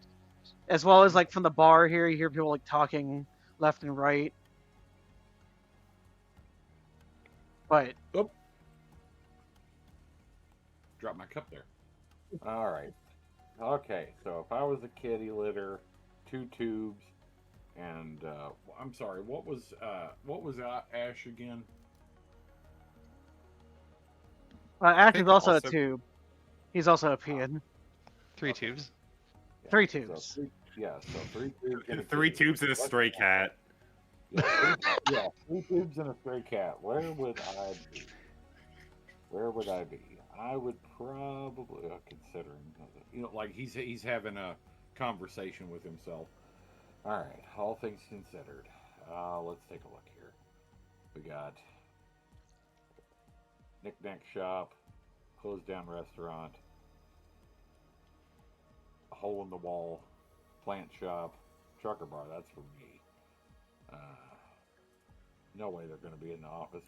as well as like from the bar here you hear people like talking left and right. But Oop. Drop my cup there. All right. Okay, so if I was a kitty litter, 2 tubes, and I'm sorry. What was Ash again? Ash is think also a also- tube. He's also a peon. 3 Okay. tubes. yeah, 3 so tubes. so 3 tubes. And a 3 kitty tubes and a litter. stray cat. Yeah, 3 tubes and a stray cat. Where would I be? Where would I be? I would probably, considering, Like he's having a conversation with himself. all right, all things considered. Let's take a look here. We got knick-knack shop, closed down restaurant, a hole in the wall, plant shop, trucker bar. That's for me. No way they're going to be in the office.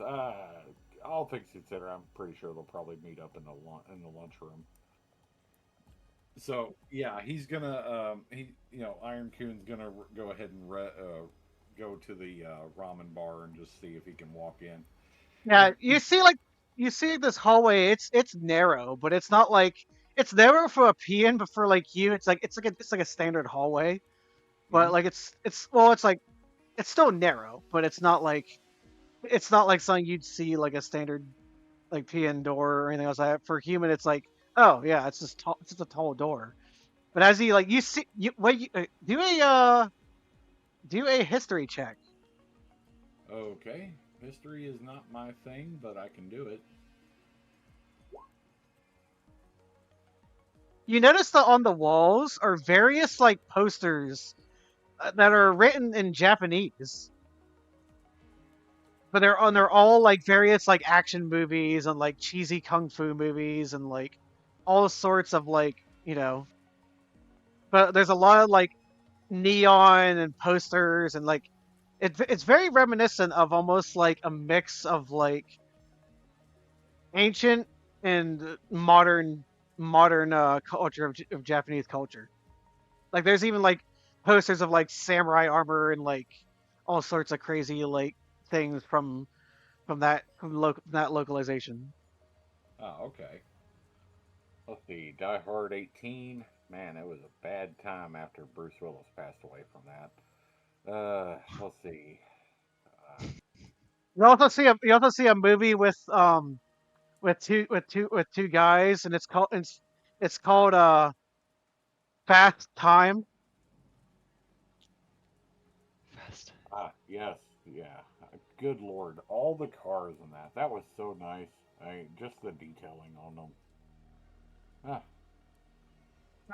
All things considered, I'm pretty sure they'll probably meet up in the lunchroom. So yeah, he's gonna Iron Coon's gonna go ahead and go to the ramen bar and just see if he can walk in. Yeah, you see this hallway. It's narrow, but it's not like it's narrow for a peon, but for like you, it's like a standard hallway. But Mhm. like it's still narrow, but it's not like something you'd see like a standard like peon door or anything else like that. For human, it's like, oh yeah, it's just a tall door. But as you like you see do a history check. Okay, history is not my thing, but I can do it. You notice that on the walls are various like posters that are written in Japanese, but they're all like various like action movies and like cheesy kung fu movies and like all sorts of like But there's a lot of like neon and posters and like it's very reminiscent of almost like a mix of like ancient and modern culture of Japanese culture. Like there's even like posters of like samurai armor and like all sorts of crazy like things from that localization. Oh, okay. Let's see. Die Hard 18. Man, it was a bad time after Bruce Willis passed away from that. Let's see. You also see a movie with two guys, and it's called Fast Time. Fast. Yes, yeah. Good lord, all the cars in that was so nice. Just the detailing on them.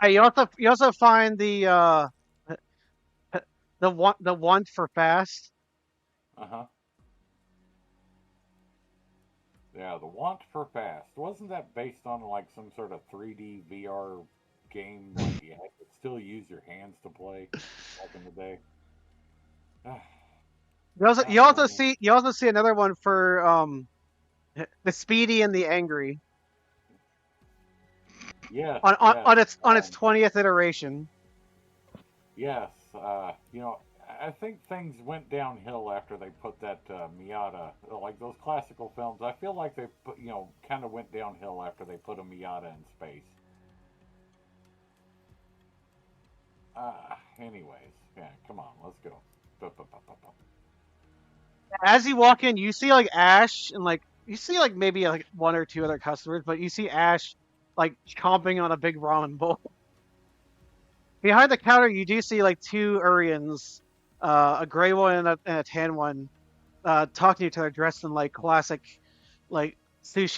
Ah, You also find the one for Fast. uh-huh. Yeah, the Want for Fast. Wasn't that based on like some sort of 3D VR game? Like you had to still use your hands to play back in the day. Ah, You also see another one for the Speedy and the Angry yes, on yes. on its 20th iteration. Yes, I think things went downhill after they put that Miata, like those classical films. I feel like they put, kind of went downhill after they put a Miata in space. Anyways, yeah, come on, let's go. Ba-ba-ba-ba-ba. As you walk in, you see like Ash and like you see like maybe like one or two other customers, but you see Ash like chomping on a big ramen bowl. Behind the counter, you do see like two Urrians, a gray one and a tan one, talking to each other, dressed in like classic, like sous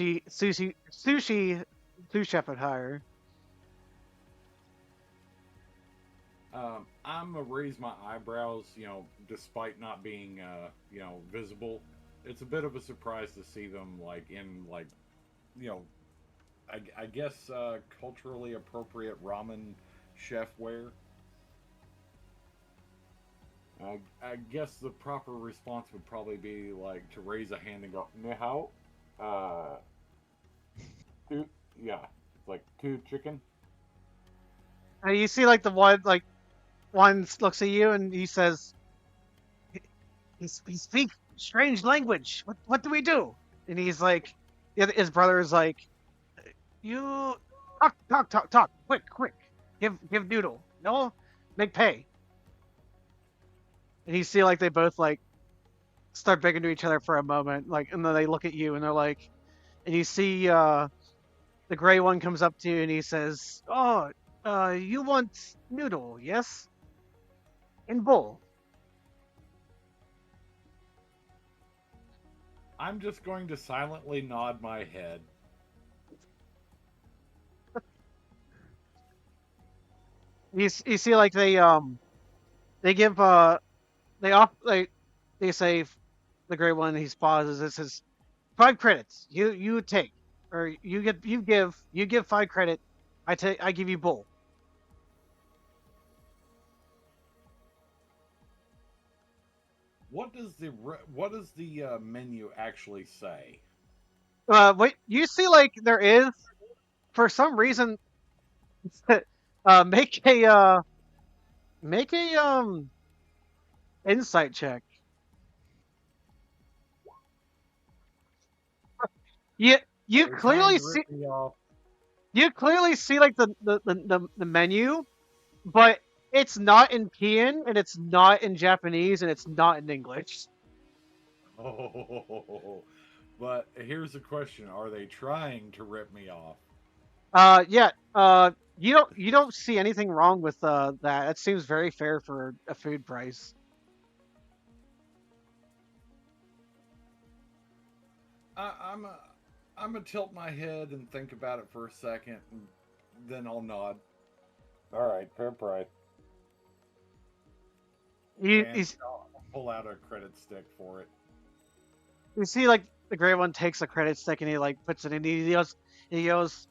chef attire. I'm gonna raise my eyebrows, despite not being, visible. It's a bit of a surprise to see them like in like, you know, I guess culturally appropriate ramen chef wear. I guess the proper response would probably be like to raise a hand and go, Ni hao. Two, yeah, it's like two chicken. And you see like one looks at you and he says, he speaks strange language. What do we do? and he's like, his brother is like, you talk, quick, give noodle, no, make pay. And you see like they both like start begging to each other for a moment, like, and then they look at you and they're like, and you see the gray one comes up to you and he says, "Oh, you want noodle, yes? In bowl." I'm just going to silently nod my head. You see like they give they say the gray one, he pauses, it says 5 credits. You take, or you give 5 credit. I give you bowl. What does the menu actually say? Wait, you see like there is, for some reason, make a make a insight check. You you Are they trying clearly to see rip me off? you clearly see like the menu, but it's not in Piian and it's not in Japanese and it's not in English. Oh, but here's the question: are they trying to rip me off? Yeah. You don't see anything wrong with that. It seems very fair for a food price. I'm a, I'm gonna tilt my head and think about it for a second, and then I'll nod. All right, fair price. You And you, I'll pull out a credit stick for it. you see like the gray one takes a credit stick and he like puts it in. He yells he yells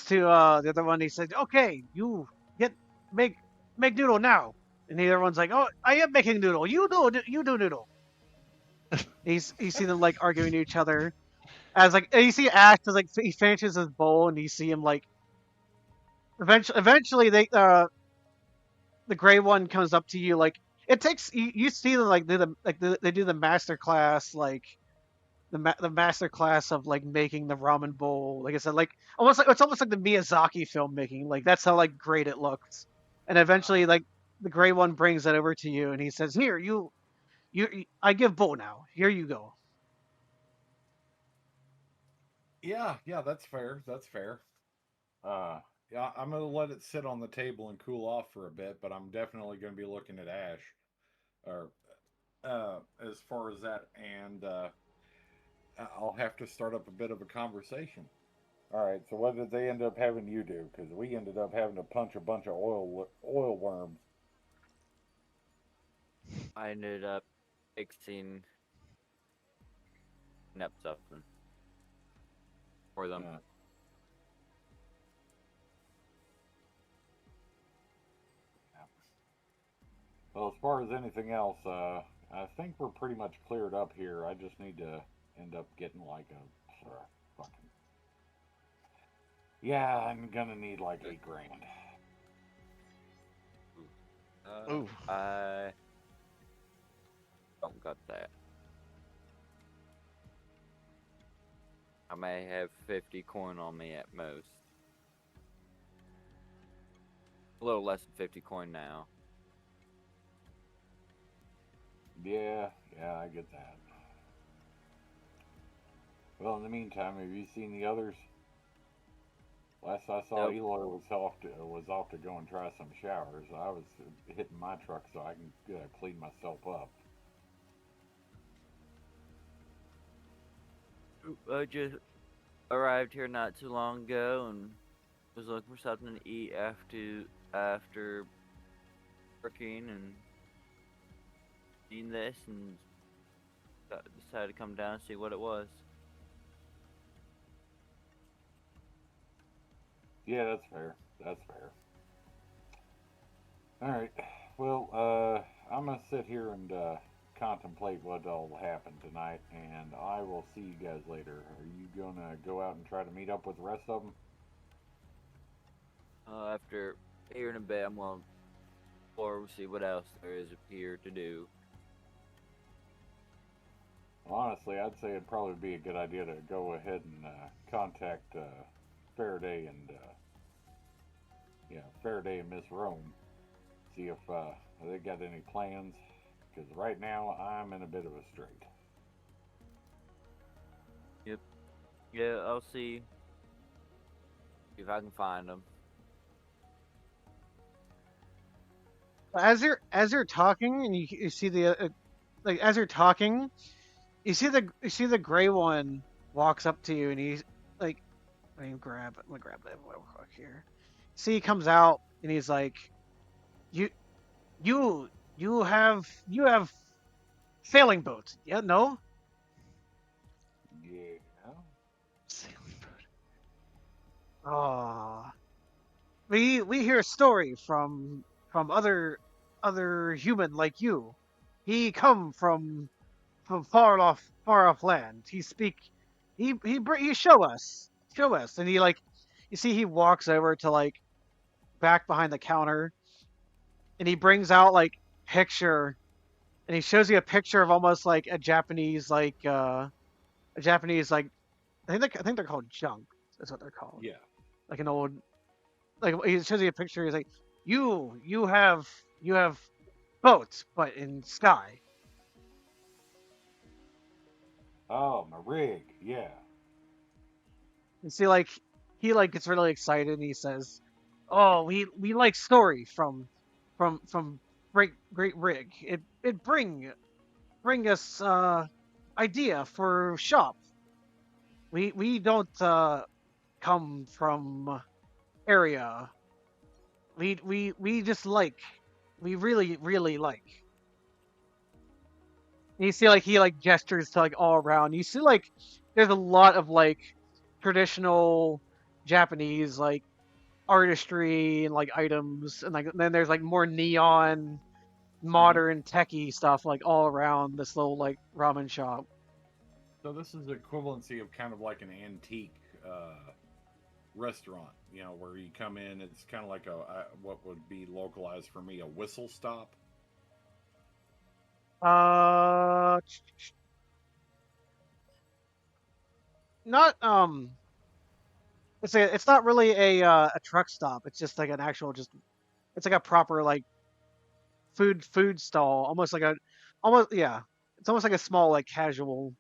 to the other one. He says, "Okay, you get make make noodle now." And the other one's like, "Oh, I am making noodle. You do noodle." You see them like arguing to each other as like, and you see Ash as like he finishes his bowl and you see him like eventually they the gray one comes up to you like it takes you see them like they do the master class like the master class of like making the ramen bowl, like I said, like almost like it's almost like the Miyazaki filmmaking, like that's how like great it looks. And eventually like the gray one brings it over to you and he says, "Here, I give bowl now, here you go." Yeah, yeah, that's fair. That's fair. Uh, yeah, I'm gonna let it sit on the table and cool off for a bit, but I'm definitely gonna be looking at Ash, or as far as that, and I'll have to start up a bit of a conversation. All right. So what did they end up having you do? Because we ended up having to punch a bunch of oil worms. I ended up fixing up something for them. Uh, well, as far as anything else, I think we're pretty much cleared up here. I just need to end up getting like a fucking. Yeah, I'm gonna need like 8 grand. Ooh. I don't got that. I may have 50 coin on me at most. A little less than 50 coin now. Yeah, I get that. Well, in the meantime, have you seen the others? Last I saw, Nope. Eloy was off to go and try some showers. I was hitting my truck so I can clean myself up. I just arrived here not too long ago and was looking for something to eat after working and eating this, and decided to come down and see what it was. Yeah, that's fair. That's fair. All right. Well, I'm gonna sit here and contemplate what all happened tonight, and I will see you guys later. Are you gonna go out and try to meet up with the rest of them? After here in a bit, I'm gonna explore, see what else there is up here to do. Honestly, I'd say it'd probably be a good idea to go ahead and contact Faraday and Faraday and Miss Roem. See if they got any plans. Because right now I'm in a bit of a strait. Yep. Yeah, I'll see if I can find them. As you're talking, and you see the like as you're talking, you see the gray one walks up to you, and he's like, I'm gonna grab that real quick here. See, he comes out, and he's like, you you have sailing boats. Yeah, no. Yeah. Sailing boat. Ah, we hear a story from other human like you. He come from far off land. He speak. He show us, and he like, you see he walks over to like back behind the counter, and he brings out like picture, and he shows you a picture of almost like a Japanese like, I think they're called junk. That's what they're called. Yeah. Like an old, like he shows you a picture. He's like, you have boats, but in sky. Oh, my rig. Yeah. You see, like he like gets really excited, and he says, "Oh, we like story from great rig. It bring us idea for shop. We don't come from area. We just like, we really like." And you see, like he like gestures to like all around. You see, like there's a lot of like traditional Japanese like artistry and like items, and like then there's like more neon, modern techie stuff like all around this little like ramen shop. So this is the equivalency of kind of like an antique restaurant, where you come in. It's kind of like what would be localized for me, a whistle stop. Uh, not it's not really a truck stop. It's just like an actual just, it's like a proper like food stall, almost like a, almost, yeah. It's almost like a small casual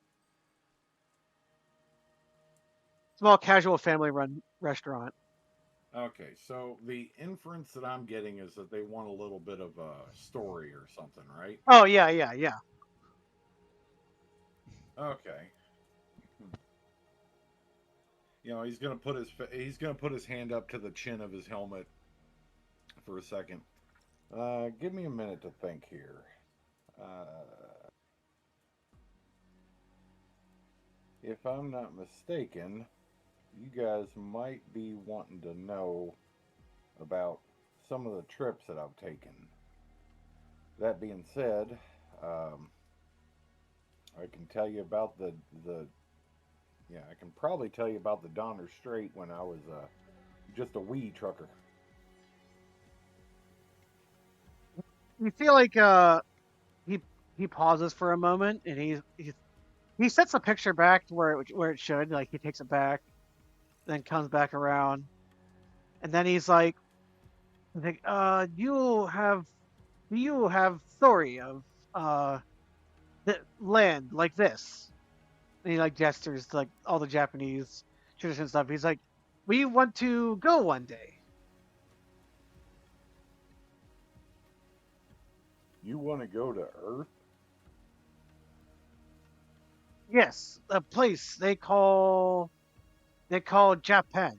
family run restaurant. Okay, so the inference that I'm getting is that they want a little bit of a story or something, right? Oh yeah. Okay. He's gonna put his hand up to the chin of his helmet for a second. Give me a minute to think here. If I'm not mistaken, you guys might be wanting to know about some of the trips that I've taken. That being said, I can tell you about I can probably tell you about the Donner Strait when I was just a wee trucker. You feel like he pauses for a moment, and he sets the picture back to where it should. Like he takes it back, then comes back around, and then he's like, do you have story of the land like this?" And he like gestures to like all the Japanese tradition stuff. He's like, "We want to go one day." You want to go to Earth? Yes, a place they call Japan.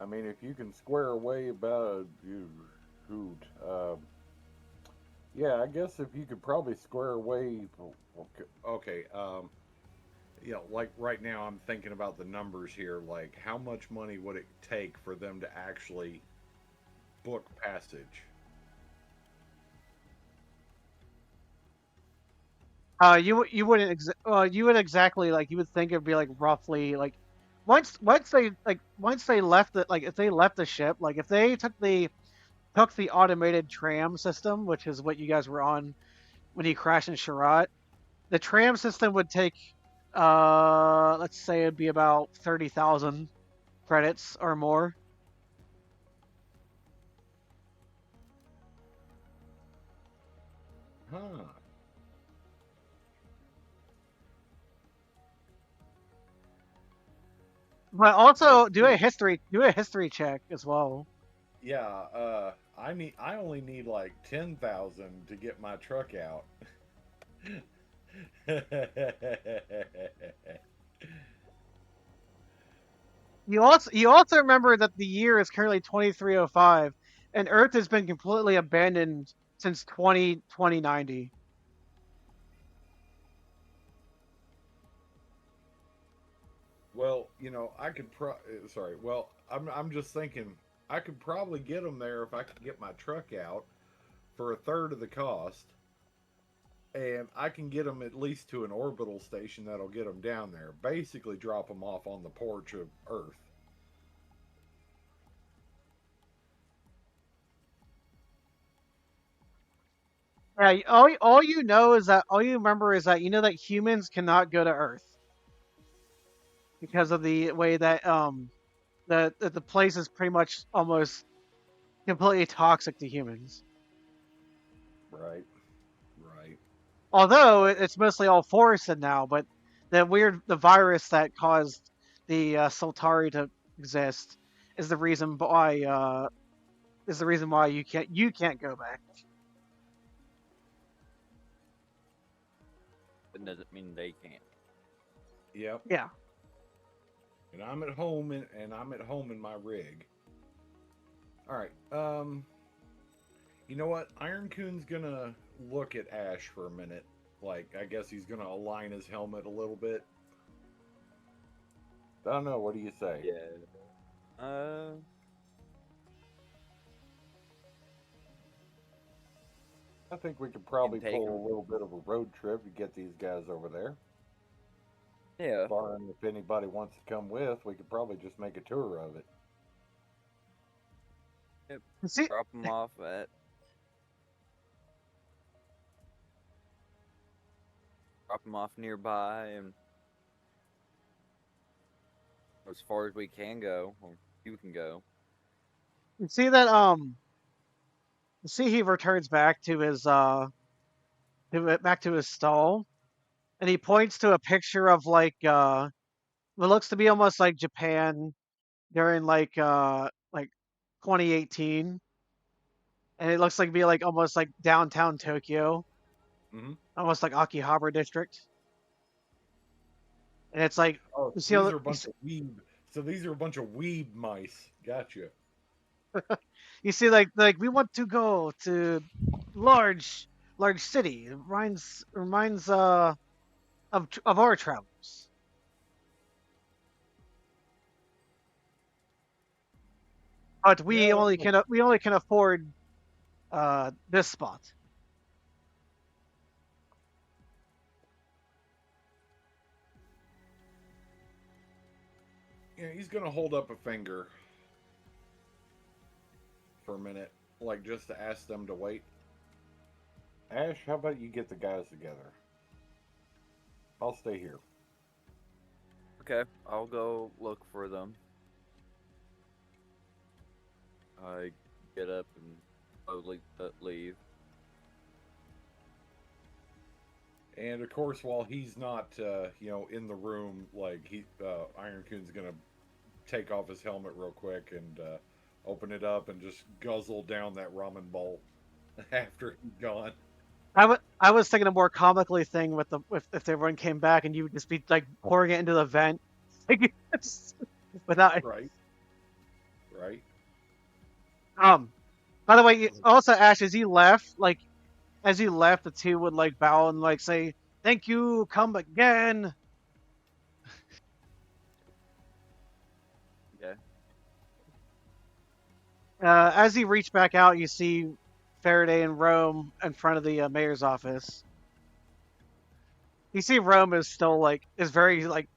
I mean, if you can square away about shoot, yeah, I guess if you could probably square away. Okay. Like right now, I'm thinking about the numbers here. Like, how much money would it take for them to actually book passage? You would exactly like, you would think it'd be like roughly like, once they left the, like if they left the ship, like if they took took the automated tram system, which is what you guys were on when you crashed in Sherrod, the tram system would take, let's say it'd be about 30,000 credits or more. Huh. But also do a history check as well. Yeah, I only need like 10,000 to get my truck out. You also remember that the year is currently 2305, and Earth has been completely abandoned since 2090. Well, I could sorry. Well, I'm just thinking I could probably get them there if I could get my truck out for a third of the cost, and I can get them at least to an orbital station that'll get them down there. Basically, drop them off on the porch of Earth. Yeah, all you remember is that you know that humans cannot go to Earth because of the way that the place is pretty much almost completely toxic to humans. Right. Right. Although it's mostly all forested now, but the virus that caused the Sultari to exist is the reason why you can't go back. It doesn't mean they can't. Yep. Yeah. And I'm at home in my rig. All right. You know what? Iron Coon's gonna look at Ash for a minute. Like, I guess he's gonna align his helmet a little bit. I don't know. What do you say? Yeah. I think we could probably take pull 'em. a little bit of a road trip to get these guys over there. Yeah. Barring if anybody wants to come with, we could probably just make a tour of it. Yep. See, Drop them off at. Drop them off nearby and as far as we can go, or you can go. you see that he returns back to his back to his stall, and he points to a picture of like what looks to be almost like Japan during like 2018, and it looks like be like almost like downtown Tokyo, Mm-hmm. almost like Akihabara district. And it's like Oh, you so see all these are a bunch of weeb. So these are a bunch of weeb mice. Gotcha. you see like we want to go to large city. It reminds of our travels. But Yeah. we only can afford this spot. Yeah, he's gonna hold up a finger for a minute, like just to ask them to wait. Ash, how about you get the guys together? I'll stay here. Okay, I'll go look for them. I get up and slowly leave. And of course, while he's not, in the room, like Iron Coon's gonna take off his helmet real quick and open it up and just guzzle down that ramen bowl after he's gone. I was thinking a more comically thing with if everyone came back and you would just be like pouring it into the vent, like, without Right. Right. By the way, also Ash, as you left, the two would like bow and like say, "Thank you, come again." Okay. As you reach back out, you see Faraday and Roem in front of the mayor's office. You see Roem is very like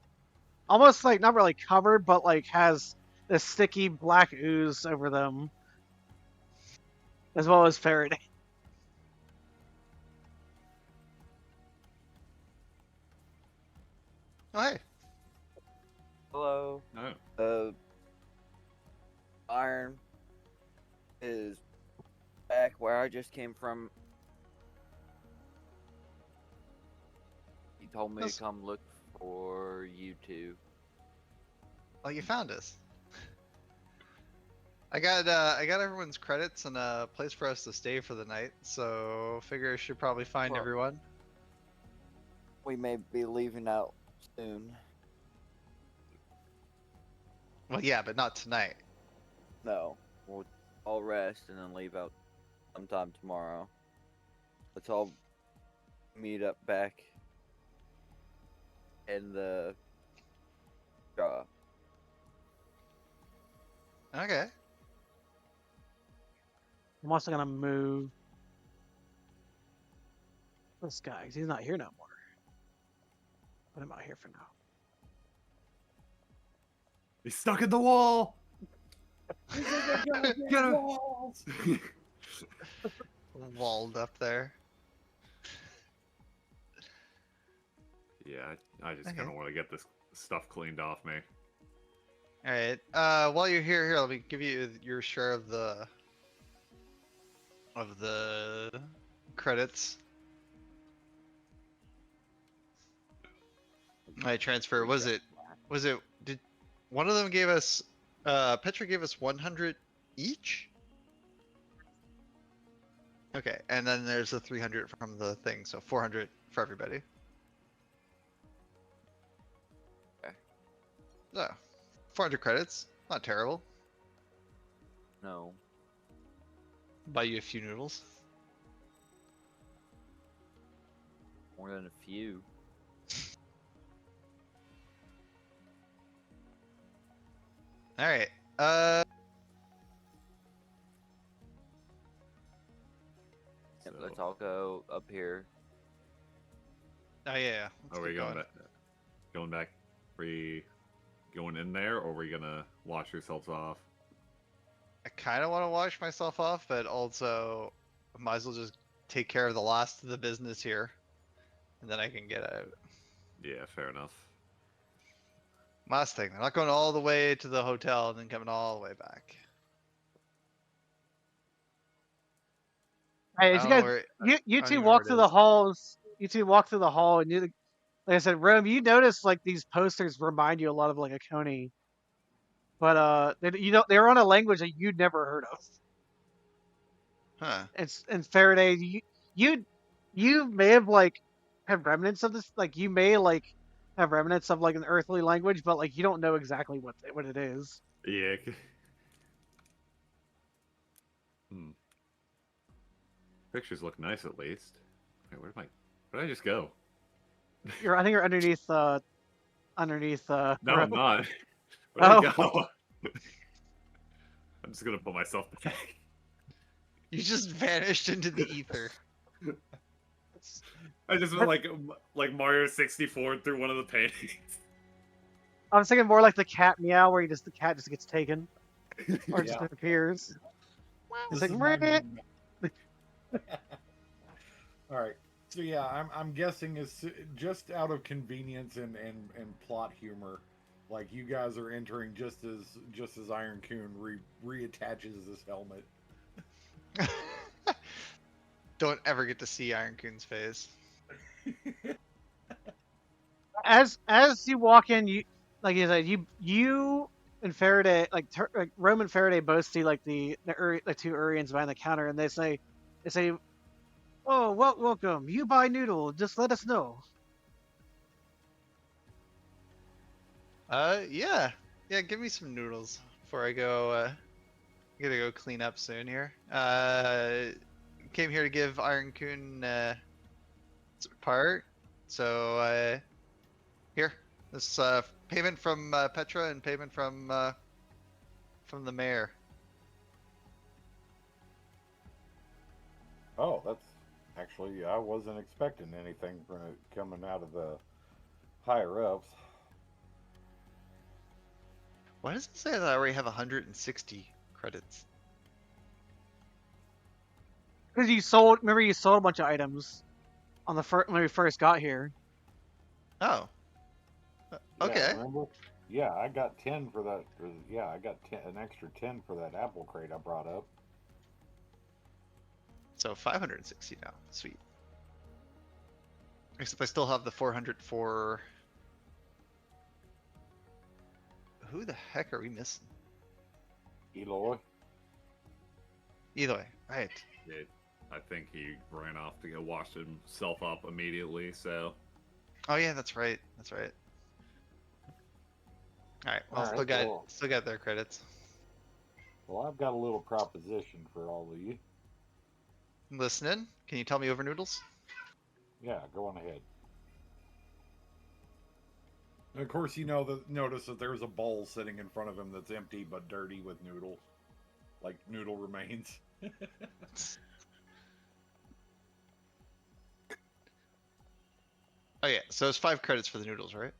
almost like not really covered, but like has this sticky black ooze over them. as well as Faraday. Oh, hey. Hello. Oh. Iron is back where I just came from. He told me That's- to come look for you two. Oh, you found us. I got everyone's credits and a place for us to stay for the night, so figure I should probably find Well- everyone. We may be leaving out soon. Well, yeah, but not tonight. No, we'll all rest and then leave out sometime tomorrow. Let's all meet up back in the Okay. I'm also gonna move this guy 'cause he's not here no more. Put him out here for now. He's stuck in the wall. Get walls. Walled up there. Yeah, I just Okay. kind of want to get this stuff cleaned off me. All right. While you're here, let me give you your share of the credits. I transfer. Did one of them gave us? Petra gave us 100 each. Okay, and then there's the 300 from the thing, so 400 for everybody. Okay. So, 400 credits. Not terrible. No. Buy you a few noodles. More than a few. All right. Yep, So, let's all go up here. Oh yeah. Let's are we keep going back? Going back? We going in there, or are we gonna wash yourselves off? I kind of want to wash myself off, but also I might as well just take care of the last of the business here, and then I can get out. Yeah, fair enough. Last thing, I'm not going all the way to the hotel and then coming all the way back. Hey, I as you don't know guys, where- you I don't two even know where walk it through the is. halls. You two walk through the hall, and like I said, Rome, you notice like these posters remind you a lot of like a Coney, but they're on a language that you'd never heard of. Huh. And Faraday, you may have like have remnants of this, like you may like have remnants of like an earthly language, but like you don't know exactly what it is. Yeah. Pictures look nice at least. Wait, where did I just go? I think you're underneath No, Rome. I'm not. Where'd I Oh. go? I'm just gonna put myself back. You just vanished into the ether. I just went like Mario 64 through one of the paintings. I was thinking more like the cat meow, where the cat just gets taken or just Yeah. disappears. It's This like is my "Meh." main- All right. So yeah, I'm guessing it's just out of convenience and plot humor. Like you guys are entering just as Iron Coon reattaches his helmet. Don't ever get to see Iron Coon's face. As you walk in, you like you said, you and Faraday, like Roem and Faraday both see like the two Urrians behind the counter, and they say, "Oh, welcome. You buy noodle. Just let us know." Yeah. Yeah, give me some noodles before I go, I gotta go clean up soon here. Came here to give Iron Coon, part. So, here. This, payment from, Petra and payment from the mayor. Oh, that's actually I wasn't expecting anything from it coming out of the higher ups. Why does it say that I already have 160 credits? Because you sold. Remember, you sold a bunch of items on the when we first got here. Oh. Yeah, Okay. remember? Yeah, I got 10 for that. Yeah, I got an extra 10 for that apple crate I brought up. So 560 now. Sweet. Except I still have the 400 for. Who the heck are we missing? Eloy. Either way, right. I think he ran off to go wash himself up immediately. So Oh yeah, that's right. That's right. All right. Well, All right, cool. still got their credits. Well, I've got a little proposition for all of you. Listening. Can you tell me over noodles? Yeah, go on ahead. And of course, notice that there's a bowl sitting in front of him that's empty but dirty with noodle, like noodle remains. Oh yeah. So it's 5 credits for the noodles, right?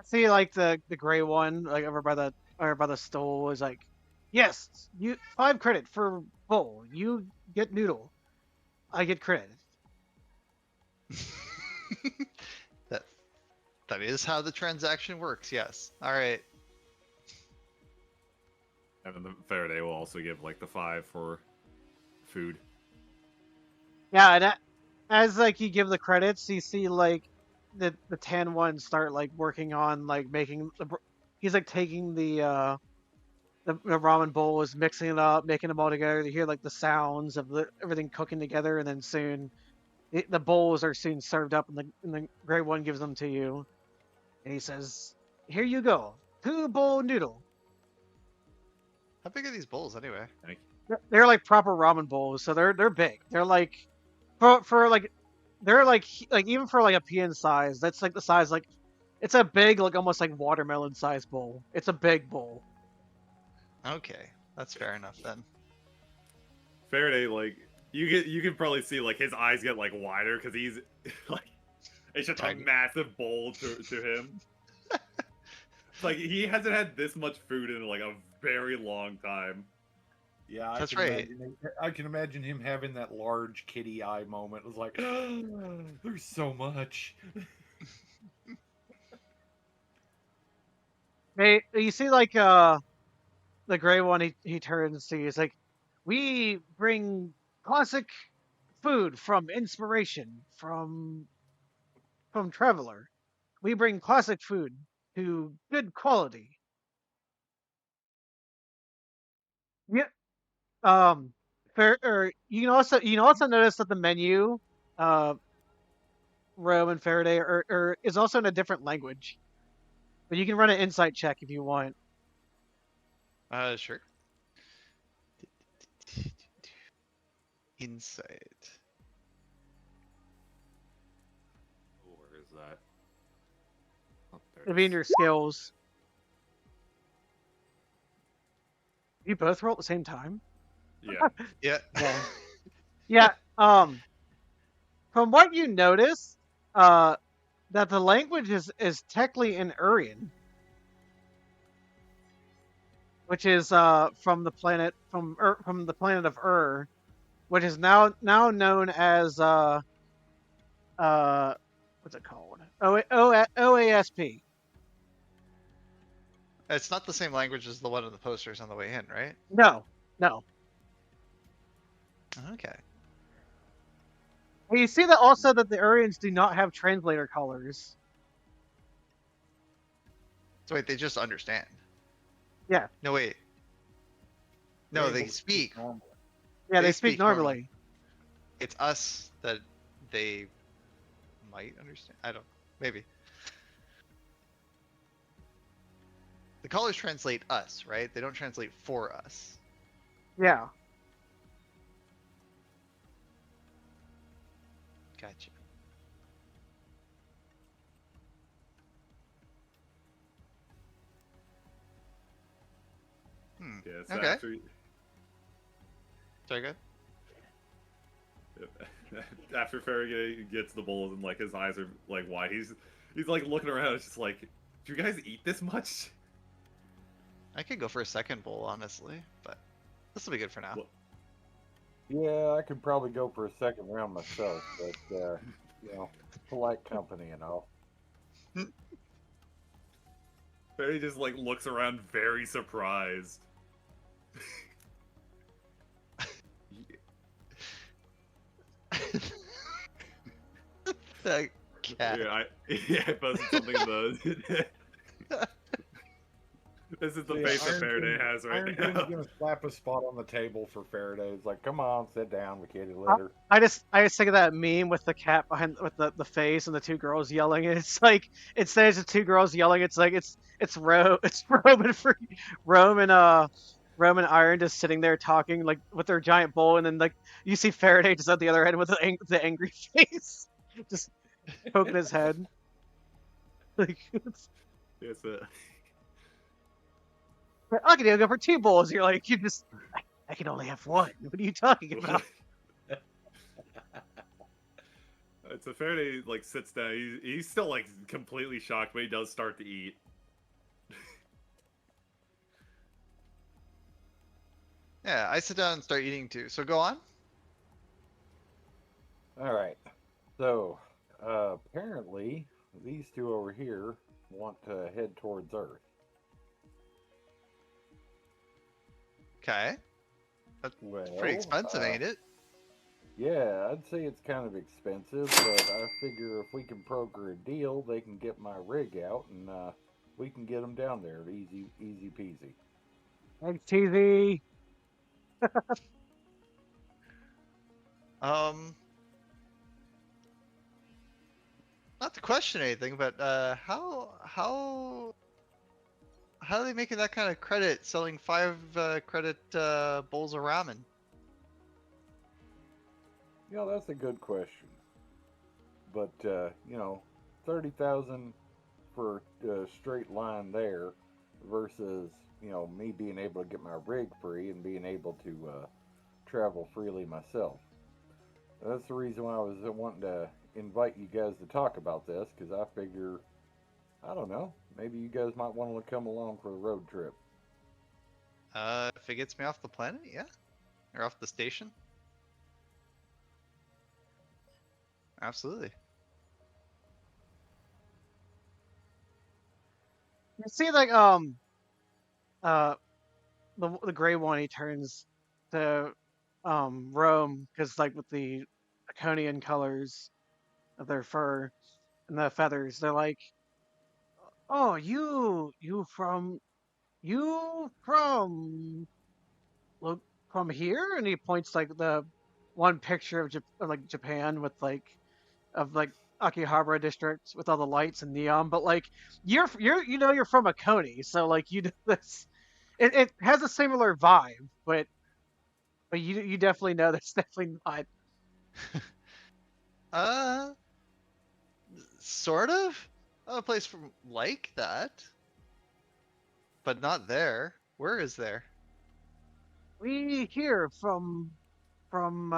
See, like the gray one, like over by the stove, is like, yes, you 5 credit for bowl. You get noodle. I get credit. That is how the transaction works. Yes. All right. and then the Faraday will also give like the 5 for food. Yeah, and as like you give the credits, you see like the tan one start like working on like making he's like taking the ramen bowl, is mixing it up, making them all together. You hear like the sounds of everything cooking together, and then soon the bowls are soon served up, and the gray one gives them to you, and he says, "Here you go, 2 bowl noodle." How big are these bowls anyway? They're like proper ramen bowls, so they're big. They're like for like they're like even for like a peon size, that's like the size like it's a big like almost like watermelon size bowl. It's a big bowl. Okay, that's fair enough then. Faraday, like you can probably see like his eyes get like wider because he's like it's just Tiny. a massive bowl to him. Like he hasn't had this much food in like a very long time. Yeah, That's right. I can imagine him having that large kitty eye moment. It was like, there's so much. Hey, you see like the gray one, he turns to you. He's like, "We bring classic food from inspiration from Traveler. We bring classic food to good quality." Yeah. You can also notice that the menu, uh, Roem and Faraday is also in a different language. But you can run an insight check if you want. Sure. Insight. Where is that? Oh, there It'll it be is. in your skills. You both roll at the same time? Yeah. Yeah. Yeah. Yeah. From what you notice, that the language is technically in Urrian, which is from the planet from the planet of which is now known as what's it called? OASP. It's not the same language as the one in the posters on the way in, right? No. Okay. And you see that also that the Urrians do not have translator colors. So wait, they just understand. Yeah. No, wait. No, They're they able to speak. normally. Yeah, They they speak speak normally. normally. It's us that they might understand. I don't. Maybe. The colors translate us, right? They don't translate for us. Yeah. Gotcha. Yeah, so Okay. Sorry, good. After Faraday gets the bowls and like his eyes are like wide, he's like looking around. It's just like, do you guys eat this much? I could go for a second bowl, honestly, but this will be good for now. Well, Yeah, I could probably go for a second round myself, but you know, polite company and all. Faraday just like looks around very surprised. That cat. Yeah, I posted something in the. This is the See, face that Faraday has right Iron now. Coon's gonna slap a spot on the table for Faraday. It's like, come on, sit down, the kitty I, litter. I just think of that meme with the cat behind with the face and the two girls yelling. And it's like instead of the two girls yelling, it's like it's it's Roman for Roman Iron just sitting there talking like with their giant bowl, and then like you see Faraday just at the other end with the angry face, just poking his head. Like Yes, I can go for two bowls. You're like I can only have one. What are you talking about? So Faraday like sits down. He's still like completely shocked, but he does start to eat. Yeah, I sit down and start eating too. So go on. All right. So apparently, these two over here want to head towards Earth. Okay. That's Well, pretty expensive, ain't it? Yeah, I'd say it's kind of expensive, but I figure if we can broker a deal, they can get my rig out, and we can get them down there. Easy, easy peasy. Thanks, TV. Not to question anything, but how are they making that kind of credit selling 5 credit bowls of ramen? You know, that's a good question. But you know, 30,000 for a straight line there versus me being able to get my rig free and being able to travel freely myself. That's the reason why I was wanting to invite you guys to talk about this, because I figure, I don't know, maybe you guys might want to come along for the road trip. If it gets me off the planet, yeah, or off the station, absolutely. You see, like uh, the gray one, he turns to Rome because like with the Iconian colors of their fur and the feathers, they're like, oh, you from look from here, and he points like the one picture of like Japan with like of like Akihabara district with all the lights and neon, but like you're from Akoni, so like you do this. It has a similar vibe, but you definitely know that's definitely not. Uh, sort of. A place from like that, but not there. Where is there? We hear from from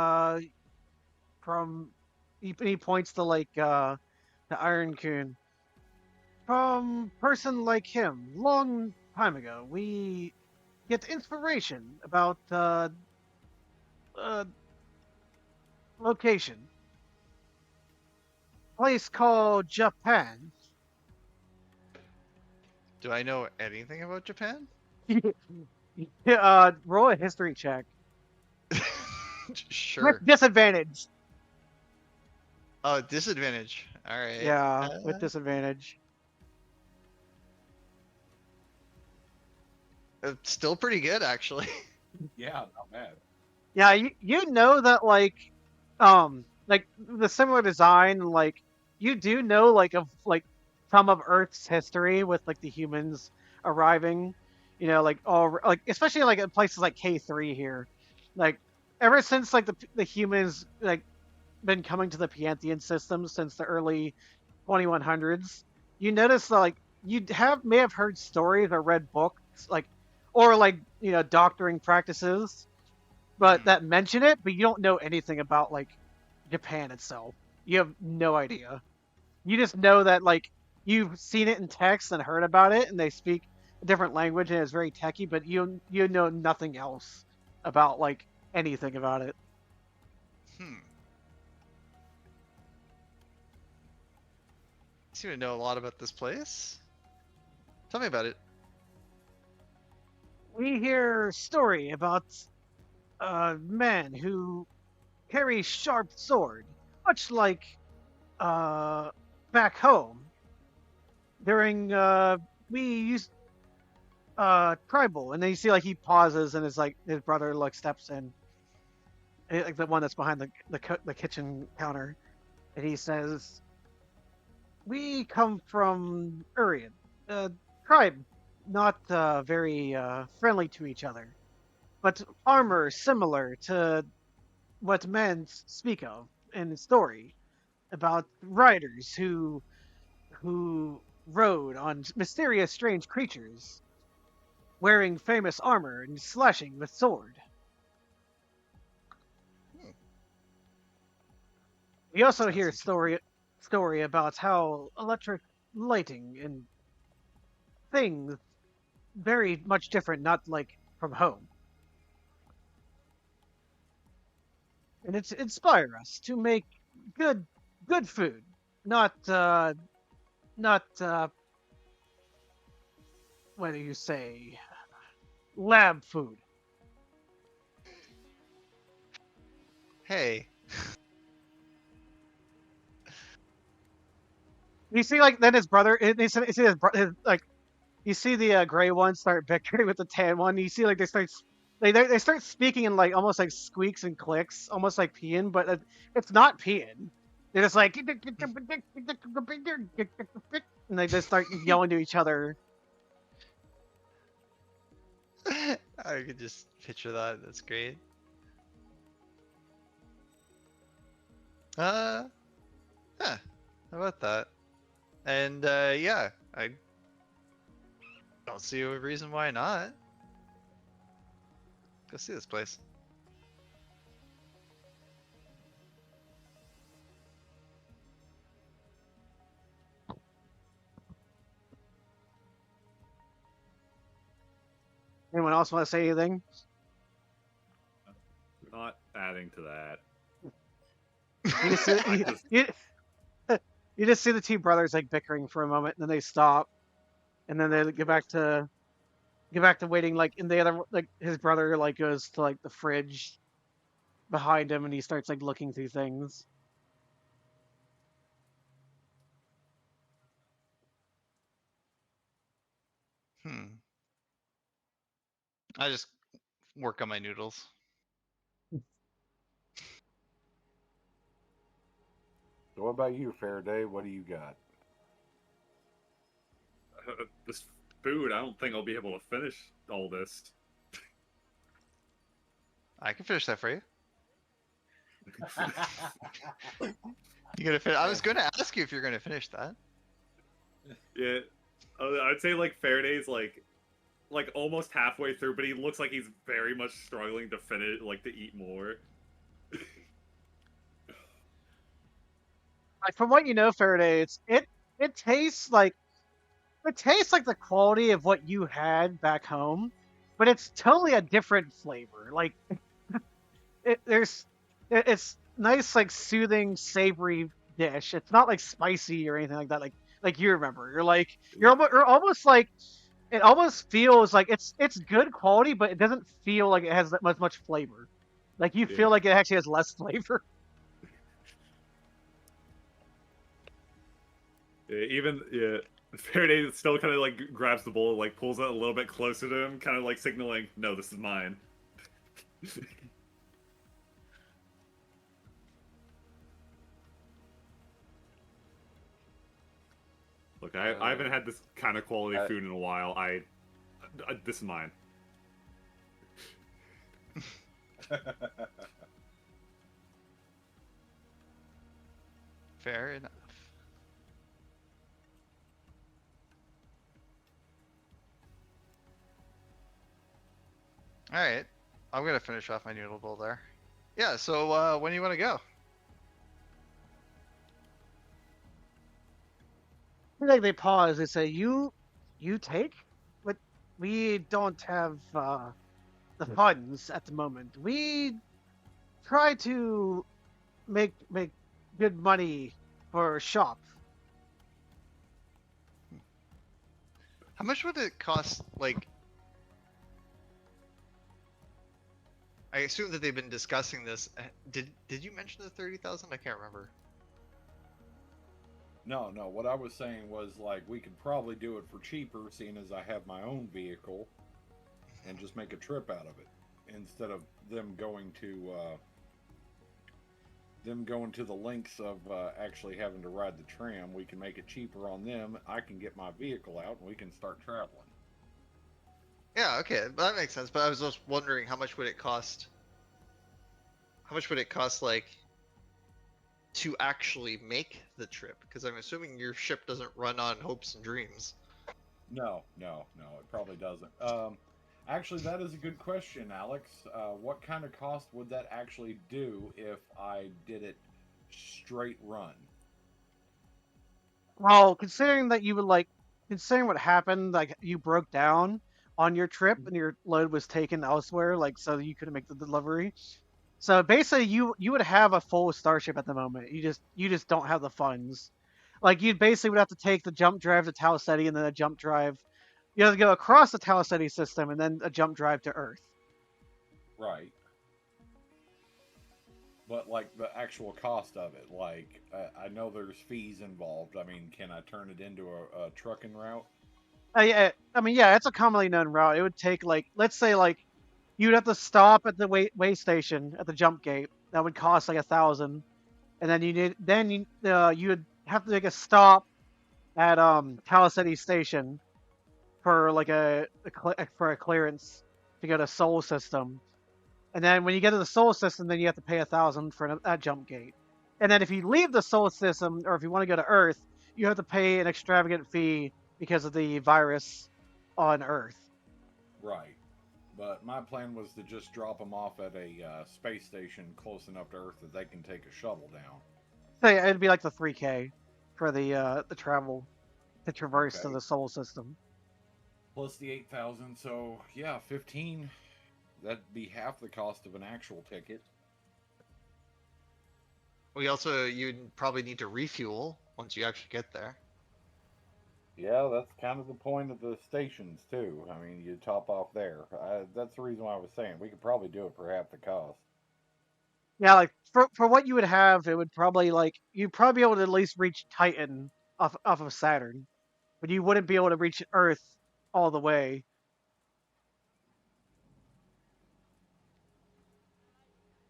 he points to like the Iron Coon. From person like him, long time ago, we get inspiration about uh location. Place called Japan. Do I know anything about Japan? Roll a history check. Sure. With disadvantage. Oh, disadvantage. All right. Yeah, with disadvantage. Still pretty good, actually. Yeah, not bad. Yeah, you know that like the similar design, like you do know like of like some of Earth's history with like the humans arriving, like all like especially like in places like K3 here, like ever since like the humans like been coming to the Piianthian system since the early 2100s. You notice that, like you may have heard stories or read books like or like doctoring practices but that mention it, but you don't know anything about like Japan itself. You have no idea. You just know that like you've seen it in text and heard about it, and they speak a different language and it's very techy, but you know nothing else about like anything about it. Hmm. You seem to know a lot about this place. Tell me about it. We hear a story about a man who carries sharp sword, much like back home during we used tribal, and then you see like he pauses and his brother like steps in, like the one that's behind the kitchen counter, and he says, "We come from Urrian, a tribe not very friendly to each other, but armor similar to what men speak of in the story about riders who rode on mysterious strange creatures, wearing famous armor and slashing with sword." Hmm. We also Sounds hear interesting. story about how electric lighting and things very much different, not like from home. And it's inspire us to make good good food, not not what do you say, lab food. Hey. You see, like then his brother, you see his like you see the gray one start bickering with the tan one. You see like they start speaking in like almost like squeaks and clicks, almost like peeing, but it's not peeing. They're just like and they just start yelling to each other. I could just picture that. That's great. Uh, huh. How about that? And yeah, I don't see a reason why not. Go see this place. Anyone else want to say anything? Not adding to that. You just see, I just you just see the two brothers like bickering for a moment, and then they stop, and then they get back to waiting. Like in the other, like his brother like goes to like the fridge behind him, and he starts like looking through things. Hmm. I just work on my noodles. So what about you, Faraday? What do you got? this food. I don't think I'll be able to finish all this. I can finish that for you. You gonna finish? I was gonna ask you if you're gonna finish that. Yeah, I'd say like Faraday's like almost halfway through, but he looks like he's very much struggling to finish, like to eat more. Like from what you know, Faraday, it tastes like the quality of what you had back home, but it's totally a different flavor. Like it's nice, like soothing, savory dish. It's not like spicy or anything like that. Like you remember, you're almost like it almost feels like it's good quality, but it doesn't feel like it has that much flavor. Like you Yeah. feel like it actually has less flavor. Yeah, Faraday still kind of like grabs the bowl, like pulls it a little bit closer to him, kind of like signaling, "No, this is mine." Look, I haven't had this kind of quality food in a while. This is mine. Fair enough. All right, I'm gonna finish off my noodle bowl there. Yeah. So when do you want to go? Like they pause, they say, you take, but we don't have the funds at the moment. We try to make good money for a shop. How much would it cost? Like, I assume that they've been discussing this. Did you mention the 30,000? I can't remember. No, no. What I was saying was like we could probably do it for cheaper, seeing as I have my own vehicle, and just make a trip out of it instead of them going to the lengths of actually having to ride the tram. We can make it cheaper on them. I can get my vehicle out, and we can start traveling. Yeah, okay, that makes sense. But I was just wondering how much would it cost? How much would it cost, like, to actually make the trip? Because I'm assuming your ship doesn't run on hopes and dreams. No, no, no. It probably doesn't. Actually, that is a good question, Alex. What kind of cost would that actually do if I did it straight run? Well, considering that you would like, considering what happened, like you broke down on your trip and your load was taken elsewhere, like so you couldn't make the delivery. So basically, you would have a full starship at the moment. You just don't have the funds. Like you basically would have to take the jump drive to Tau Ceti and then a jump drive. You have to go across the Tau Ceti system and then a jump drive to Earth. Right. But like the actual cost of it, like I know there's fees involved. I mean, can I turn it into a trucking route? Yeah, I mean, yeah, it's a commonly known route. It would take like, let's say like you'd have to stop at the way station at the jump gate. That would cost like 1,000, and you would have to make a stop at City Station for like for a clearance to go to Soul System. And then when you get to the Soul System, then you have to pay 1,000 for that jump gate. And then if you leave the Soul System, or if you want to go to Earth, you have to pay an extravagant fee because of the virus on Earth. Right. But my plan was to just drop them off at a space station close enough to Earth that they can take a shuttle down. So yeah, it'd be like the 3K for the travel to traverse to Okay. the Soul System. Plus the 8,000, so yeah, 15. That'd be half the cost of an actual ticket. You'd probably need to refuel once you actually get there. Yeah, that's kind of the point of the stations too. I mean, you top off there. That's the reason why I was saying we could probably do it for half the cost. Yeah, like for what you would have, it would probably like you'd probably be able to at least reach Titan off of Saturn, but you wouldn't be able to reach Earth all the way.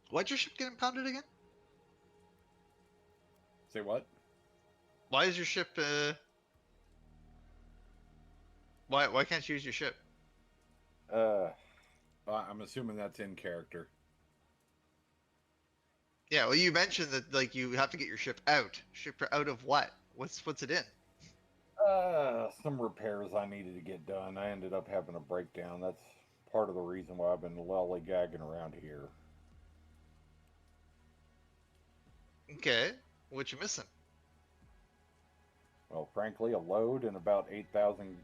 Why'd your ship get impounded again? Say what? Why is your ship? Why can't you use your ship? I'm assuming that's in character. Yeah, well, you mentioned that like you have to get your ship out. Ship out of what? What's it in? Some repairs I needed to get done. I ended up having a breakdown. That's part of the reason why I've been lollygagging around here. Okay, what you missing? Well, frankly, a load and about 8,000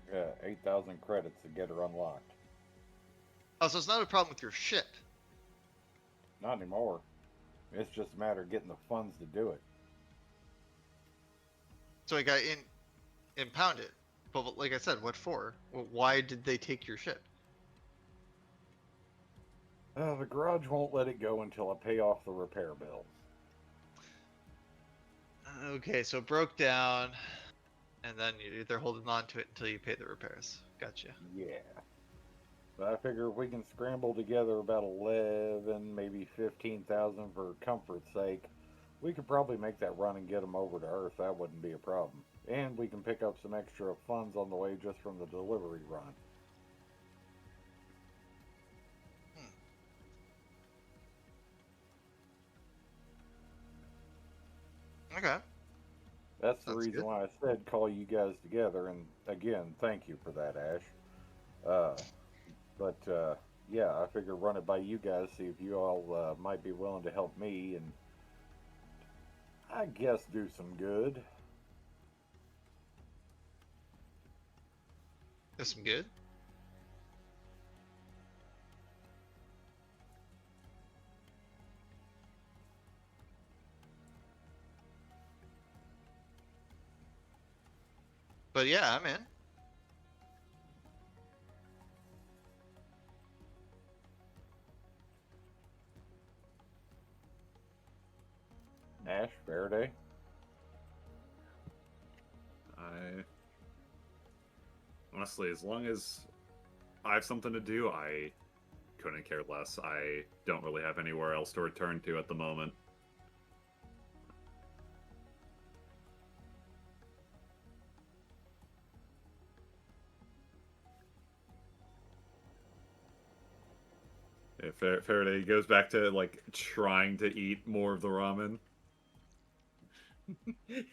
credits to get her unlocked. Oh, so it's not a problem with your ship. Not anymore. It's just a matter of getting the funds to do it. So I got impounded. But like I said, what for? Why did they take your ship? The garage won't let it go until I pay off the repair bill. Okay, so it broke down, and then they're holding on to it until you pay the repairs. Gotcha. Yeah. But I figure if we can scramble together about 11, maybe 15,000 for comfort's sake, we could probably make that run and get them over to Earth. That wouldn't be a problem. And we can pick up some extra funds on the way just from the delivery run. Okay. That's the Sounds reason good. why I said call you guys together. And again, thank you for that, Ash. Yeah, I figure run it by you guys, see if you all might be willing to help me and I guess do some good. That's some good. But yeah, I'm in. Ash, Faraday. I honestly, as long as I have something to do, I couldn't care less. I don't really have anywhere else to return to at the moment. Yeah, Faraday goes back to like trying to eat more of the ramen.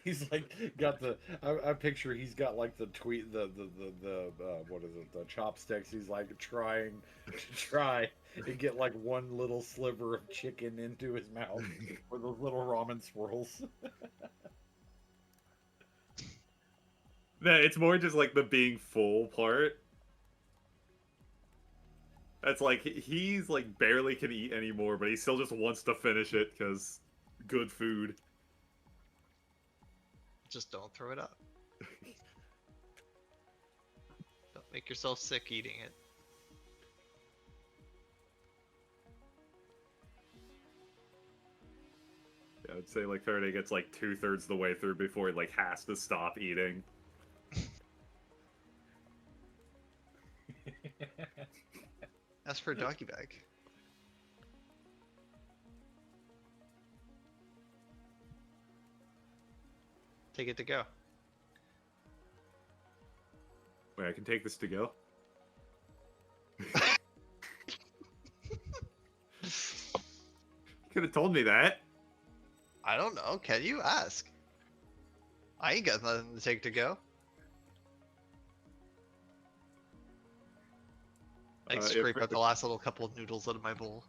He's like got the. I picture he's got like the what is it? The chopsticks. He's like trying to try and get like one little sliver of chicken into his mouth with those little ramen swirls. No, it's more just like the being full part. That's like he's like barely can eat anymore, but he still just wants to finish it because good food. Just don't throw it up. Don't make yourself sick eating it. Yeah, I'd say like Faraday gets like 2/3 the way through before he like has to stop eating. Ask for a doggy bag. Take it to go. Wait, I can take this to go? You could have told me that. I don't know. Can you ask? I ain't got nothing to take to go. I scrape out the last little couple of noodles out of my bowl.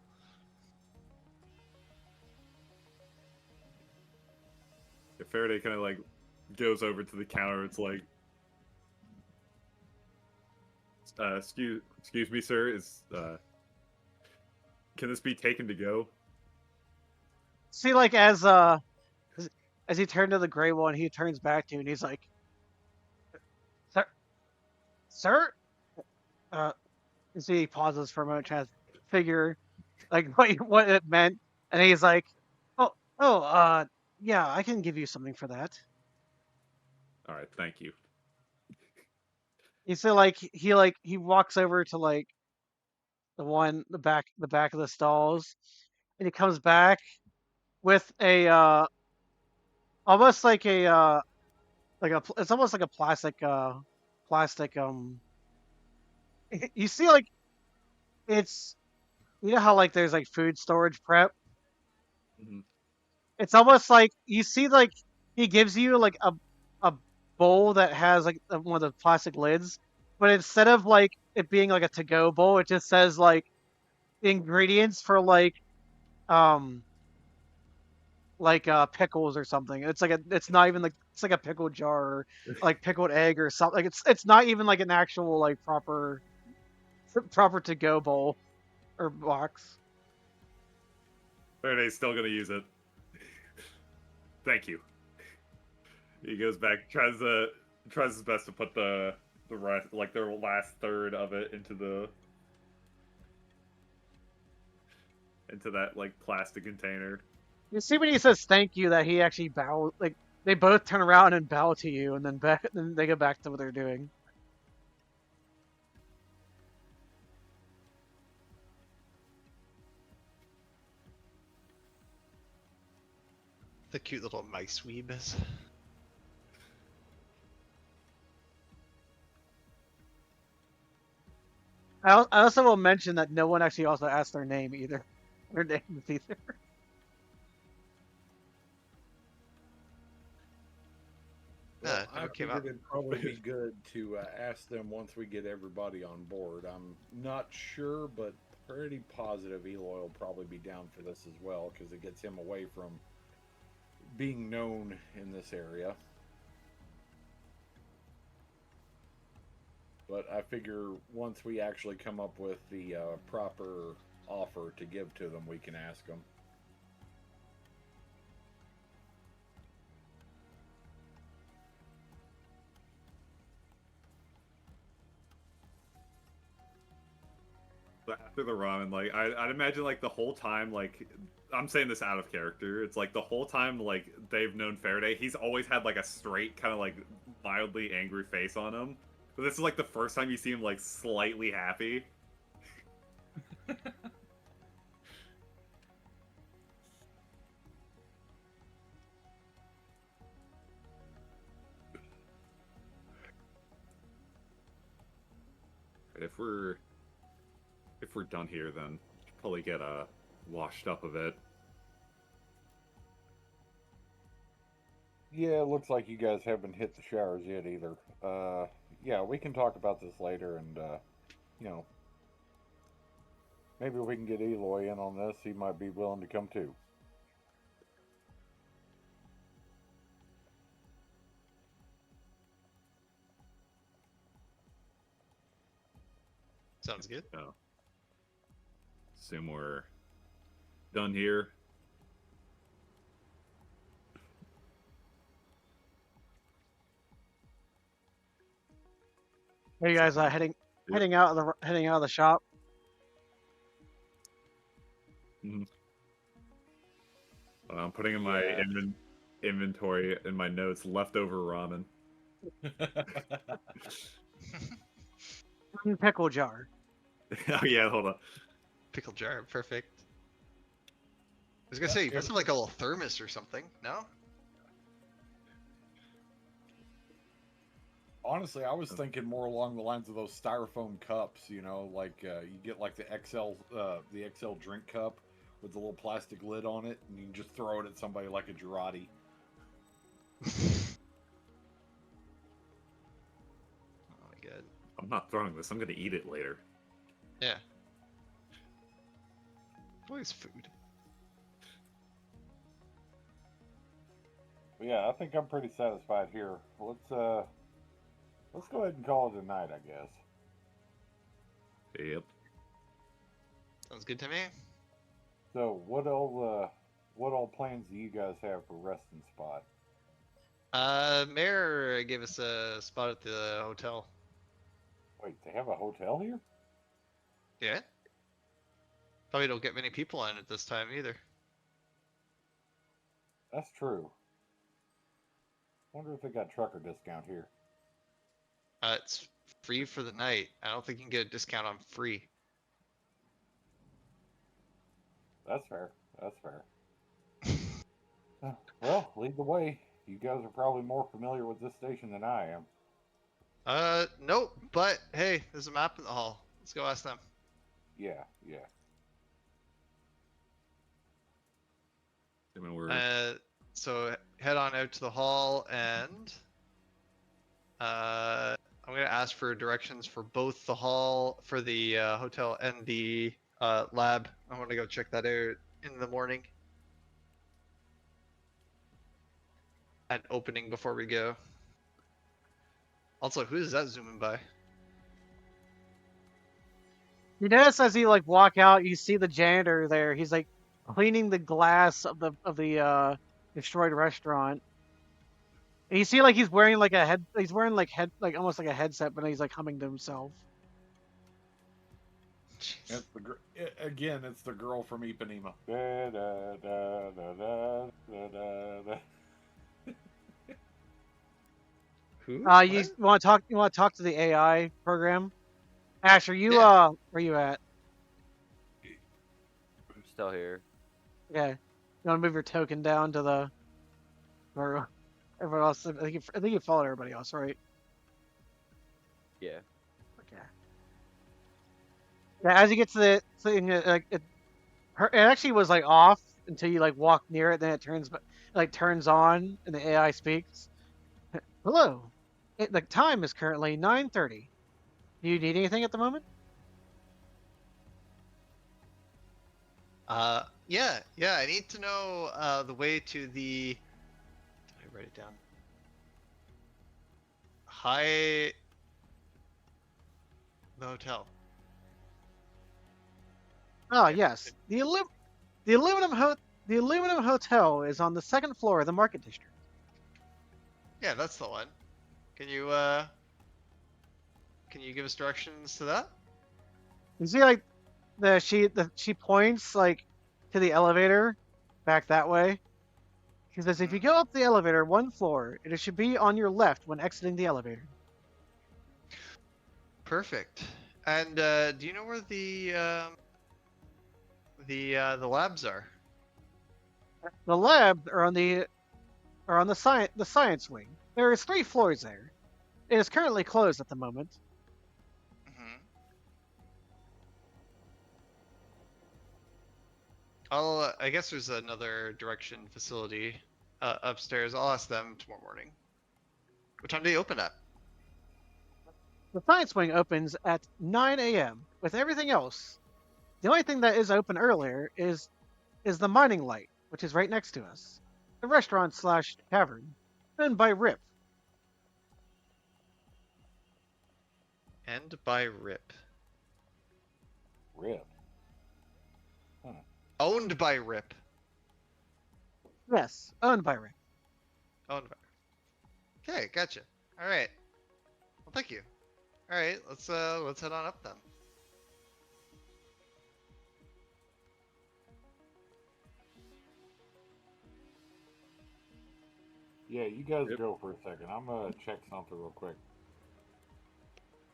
If Faraday kind of like goes over to the counter, it's like, excuse me, sir. Can this be taken to go? See, like as he turned to the gray one, he turns back to you and he's like, "Sir." And so he pauses for a moment, trying to figure like what it meant, and he's like, yeah, I can give you something for that." All right, thank you. You see, like he walks over to like the back of the stalls, and he comes back with a almost like a it's almost like a plastic you see like it's you know how like there's like food storage prep. Mm-hmm. It's almost like you see like he gives you like a bowl that has like one of the plastic lids, but instead of like it being like a to go bowl, it just says like the ingredients for um pickles or something. It's not even like it's like a pickle jar or like pickled egg or something. Like it's not even like an actual like proper to go bowl or box. Faraday's still gonna use it. Thank you. He goes back, tries his best to put the rest, like their last third of it into that like plastic container. You see when he says thank you that he actually bow like they both turn around and bow to you and then they go back to what they're doing. The cute little mice weebs. I also will mention that no one actually also asked their name either. Their names either. Well, Never I came figured out. it'd probably be good to ask them once we get everybody on board. I'm not sure, but pretty positive Eloy will probably be down for this as well because it gets him away from being known in this area. But I figure once we actually come up with the proper offer to give to them, we can ask them. after the ramen, like I'd imagine like the whole time, like I'm saying this out of character. It's like the whole time like they've known Faraday, he's always had like a straight kind of like mildly angry face on him. But this is like the first time you see him like slightly happy. If we're done here, then should probably get washed up a bit. Yeah, it looks like you guys haven't hit the showers yet either. Yeah, we can talk about this later, and you know, maybe we can get Eloy in on this. He might be willing to come too. Sounds good. So, assume we're done here. Are you guys heading out of the shop? I'm putting in my inventory in my notes leftover ramen. Pickle jar. Oh yeah, hold on. Pickle jar, perfect. I was gonna say, you must have like a little thermos or something, no? Honestly, I was thinking more along the lines of those styrofoam cups. You know, like you get like the XL drink cup with the little plastic lid on it, and you can just throw it at somebody like a Girardi. Oh my god. I'm not throwing this. I'm gonna eat it later. Yeah. Always food. But yeah, I think I'm pretty satisfied here. Let's go ahead and call it a night, I guess. Yep. Sounds good to me. So, what all plans do you guys have for resting spot? Mayor gave us a spot at the hotel. Wait, they have a hotel here? Yeah? Probably don't get many people in at this time either. That's true. Wonder if they got trucker discount here. It's free for the night. I don't think you can get a discount on free. That's fair. That's fair. Well, lead the way. You guys are probably more familiar with this station than I am. Nope. But hey, there's a map in the hall. Let's go ask them. Yeah, yeah. I mean, we're So head on out to the hall, and I'm gonna ask for directions for both the hall, for the hotel, and the lab. I want to go check that out in the morning. At opening before we go. Also, who is that zooming by? You notice as you like walk out, you see the janitor there. He's like cleaning the glass of the destroyed restaurant. And you see like he's wearing like a head. He's wearing like almost like a headset, but he's like humming to himself. It's again, it's the girl from Ipanema. Da, da, da, da, da, da, da. Who? You want to talk? You want to talk to the AI program? Ash, are you where you at? I'm still here. Okay, you want to move your token down to the or everyone else? I think you followed everybody else, right? Yeah. Okay. Yeah, as you get to the thing, it actually was like off until you like walk near it. Then it turns on, and the AI speaks. Hello, the time is currently 9:30. Do you need anything at the moment? Yeah. I need to know the way to the. Did I write it down? The hotel. Oh yes, the aluminum hotel is on the second floor of the market district. Yeah, that's the one. Can you give us directions to that? You see, like, she points like to the elevator back that way. She says, if you go up the elevator one floor, it should be on your left when exiting the elevator. Perfect. And do you know where the labs are? The labs are on the science wing. There is 3 floors there. It is currently closed at the moment. Mm-hmm. I guess there's another direction facility upstairs. I'll ask them tomorrow morning. What time do they open at? The science wing opens at 9 a.m. With everything else, the only thing that is open earlier is the mining light, which is right next to us. The restaurant / tavern, owned by Rip. And by Rip. Rip. Owned by Rip. Yes, owned by Rip. Owned by Rip. Okay, gotcha. All right. Well, thank you. All right, let's head on up then. Yeah, you guys go for a second. I'm gonna check something real quick.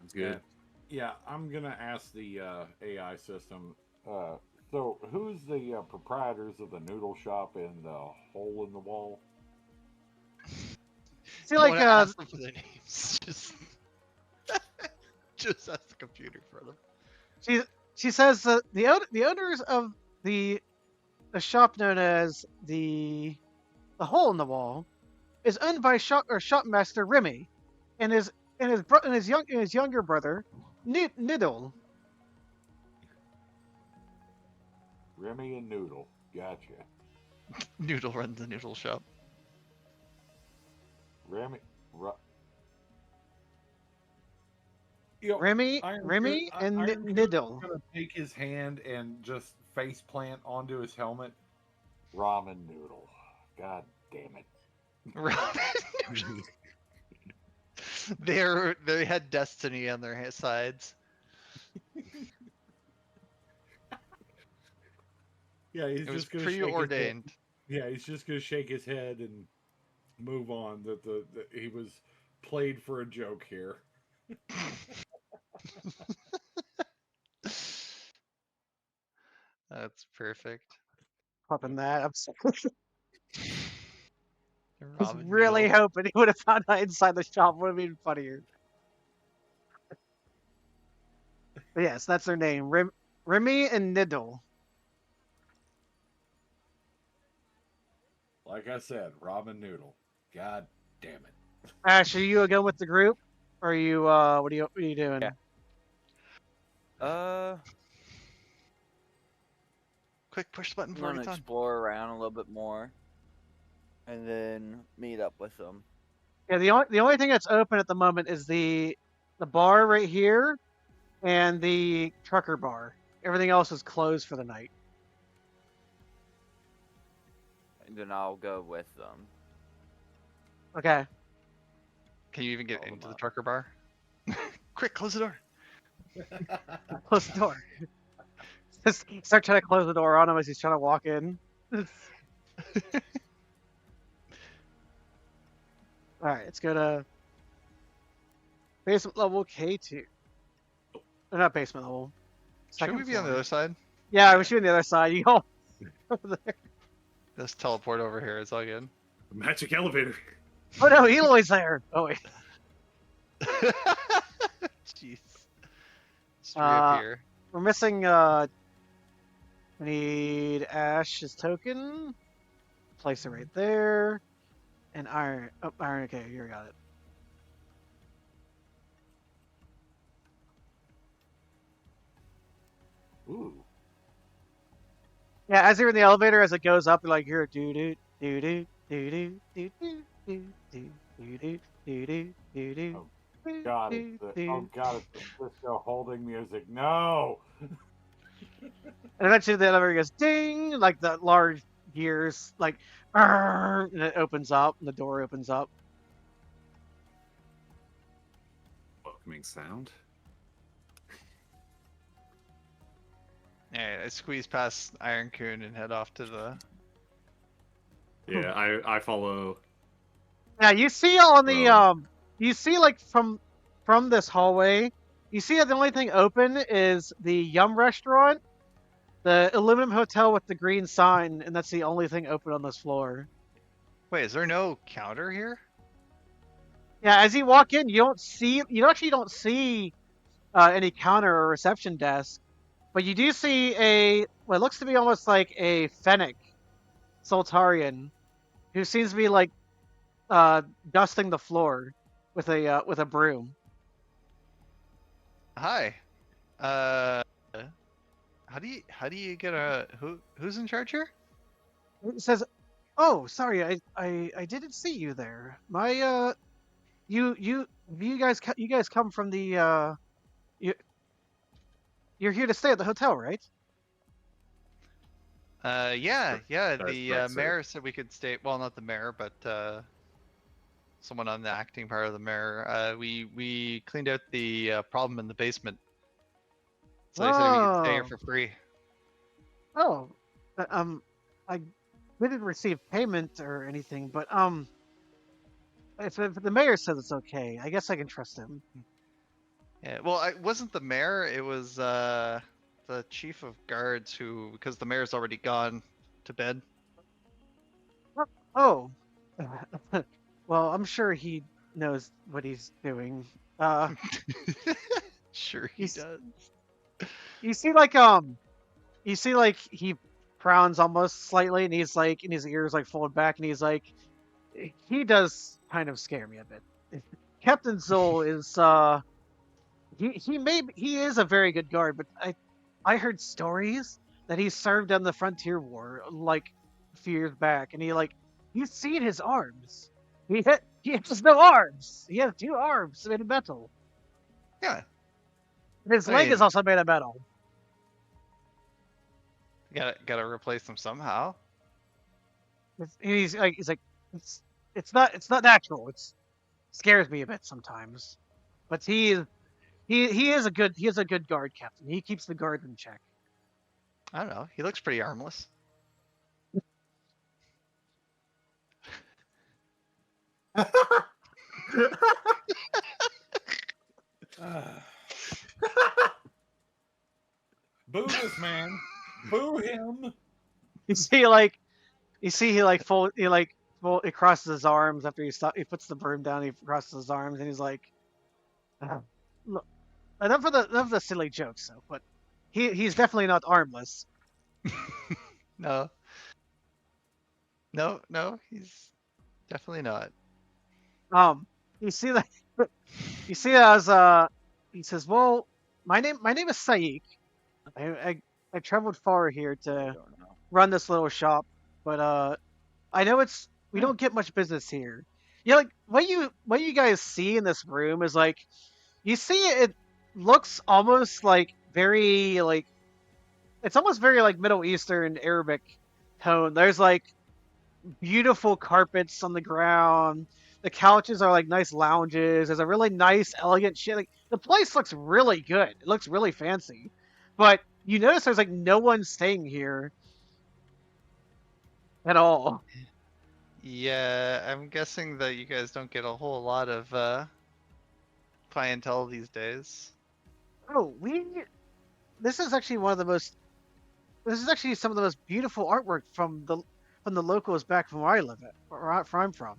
That's good. Yeah, I'm gonna ask the AI system. So, who's the proprietors of the noodle shop in the hole in the wall? See, like, ask them for their names. Just ask the computer for them. she says that the owners of the shop known as the hole in the wall is owned by shopmaster Riimi and his younger brother Niidil. Riimi and Noodle. Gotcha. Noodle runs the noodle shop. Riimi. Riimi and Niidil. Gonna take his hand and just face plant onto his helmet. Ramen noodle. God damn it. Ramen they had destiny on their sides. Yeah, It was preordained. Yeah, he's just gonna shake his head and move on. That he was played for a joke here. That's perfect. Popping that. I'm sorry. I was Ramen really noodle. hoping he would have found out inside the shop. Would have been funnier. But yes, that's their name. Riimi and Niidil. Like I said, ramen noodle. God damn it. Ash, are you going with the group? Or are you what are you doing? Yeah. Quick push the button I'm before gonna it's on. explore around a little bit more, and then meet up with them. Yeah, the only thing that's open at the moment is the bar right here and the trucker bar. Everything else is closed for the night. And then I'll go with them. Okay. Can you even get Call them into the up. trucker bar? Quick, close the door. Close the door. Just start trying to close the door on him as he's trying to walk in. Alright, let's go to basement level K2. Or not basement level. Should we be on the floor. other side? Yeah, we should be on the other side. You go over there. Let's teleport over here. It's all good. Magic elevator. Oh no, Eloy's there. Oh wait. Jeez. Just reappear. We're missing we need Ash's token. Place it right there. And iron. Oh, iron. Okay, here we got it. Ooh. Yeah, as you're in the elevator, as it goes up, you're like, here, doo doo doo doo doo doo doo doo doo doo doo doo doo doo doo. God, it's the Cisco holding music. No! And eventually the elevator goes ding, like the large gears, like, and it opens up, and the door opens up. Welcoming sound. Alright, I squeeze past Iron Racoon and head off to the. Yeah, I follow. Yeah, you see on the Roem. you see like from this hallway, you see that the only thing open is the Yum restaurant, the aluminum hotel with the green sign, and that's the only thing open on this floor. Wait, is there no counter here? Yeah, as you walk in, you actually don't see any counter or reception desk, but you do see what looks to be almost like a Fennec Soltarian who seems to be like uh, dusting the floor with a broom. Hi. How do you get a who's in charge here? It says, "Oh, sorry, I didn't see you there. My you guys come from the you you're here to stay at the hotel, right?" Yeah. That's The correct, sir. mayor said we could stay. Well, not the mayor, but someone on the acting part of the mayor. We cleaned out the problem in the basement, so they said we could stay here Oh, for free. oh, I didn't receive payment or anything, but if the mayor says it's okay, I guess I can trust him. Yeah. Well, it wasn't the mayor. It was the chief of guards who, because the mayor's already gone to bed. Oh, well, I'm sure he knows what he's doing. Sure, he He's does. you see you see like he frowns almost slightly, and he's like, and his ears like fold back, and he's like, he does kind of scare me a bit. Captain Zoll is he is a very good guard, but I heard stories that he served on the Frontier War like a few years back, and you've seen his arms. He has no arms. He has two arms made of metal. Yeah. And his I leg is mean, also made of metal. gotta replace them somehow. He's like it's not natural. It's scares me a bit sometimes. But he is a good guard captain. He keeps the guard in check. I don't know. He looks pretty armless. Boo this man. Boo him. You see he like he crosses his arms after he puts the broom down. He crosses his arms and he's like, look, enough of the silly jokes though. But he's definitely not armless. No, no, he's definitely not. You see that you see as he says, well, my name is Saik. I traveled far here I to don't know. run this little shop, but I know we don't get much business here. Yeah, like what you guys see in this room is like you see it looks almost like very like it's almost very like Middle Eastern Arabic tone. There's like beautiful carpets on the ground. The couches are like nice lounges. There's a really nice, elegant shit. Like the place looks really good. It looks really fancy, but you notice there's like no one staying here at all. Yeah, I'm guessing that you guys don't get a whole lot of clientele these days. Oh, this is actually one of the most. This is actually some of the most beautiful artwork from the locals back from where I live at, where I'm from.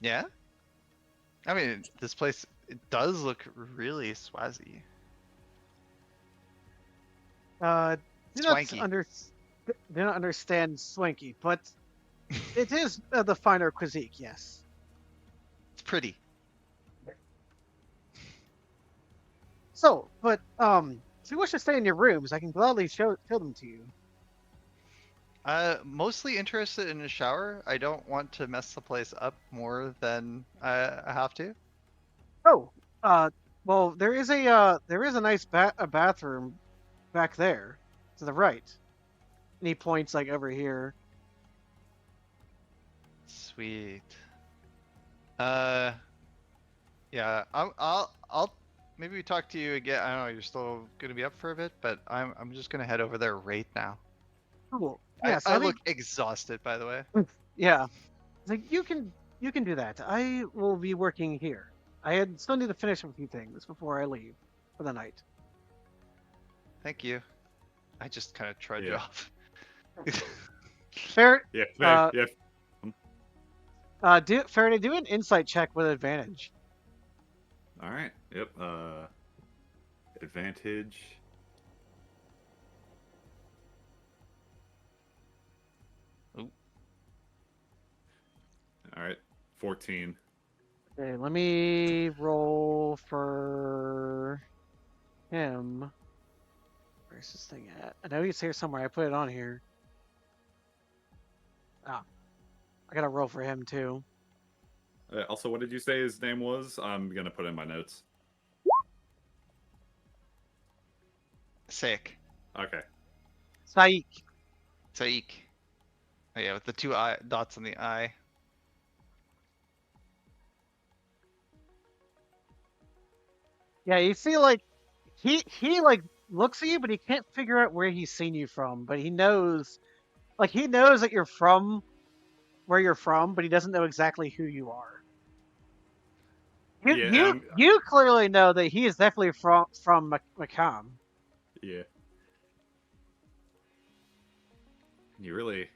Yeah? I mean, this place, it does look really swazzy. Uh, Swanky. Do not understand swanky, but it is the finer cuisine, yes. It's pretty. So, but if you wish to stay in your rooms, I can gladly show them to you. Mostly interested in a shower. I don't want to mess the place up more than I have to. Oh, well, there is a nice bathroom back there to the right, and he points like over here. Sweet. Yeah, I'll maybe we talk to you again. I don't know. You're still gonna be up for a bit, but I'm just gonna head over there right now. Cool. I, Yeah, so I I look think exhausted, by the way. yeah. It's like you can do that. I will be working here. Still need to finish a few things before I leave for the night. Thank you. I just kind of trudge Yeah. off. Fair. Yeah, Uh, yeah. Faraday, do an insight check with advantage. All right. Yep. Advantage. Ooh. All right. 14. Okay, let me roll for him. Where's this thing at? I know he's here somewhere. I put it on here. Ah, I gotta roll for him too. Also, what did you say his name was? I'm gonna put in my notes. Sick. Okay. Saik. Saik. Oh yeah, with the two dots on the eye. Yeah, you see, like he like looks at you, but he can't figure out where he's seen you from. But he knows that you're from where you're from, but he doesn't know exactly who you are. You clearly know that he is definitely from Macam. Yeah. You really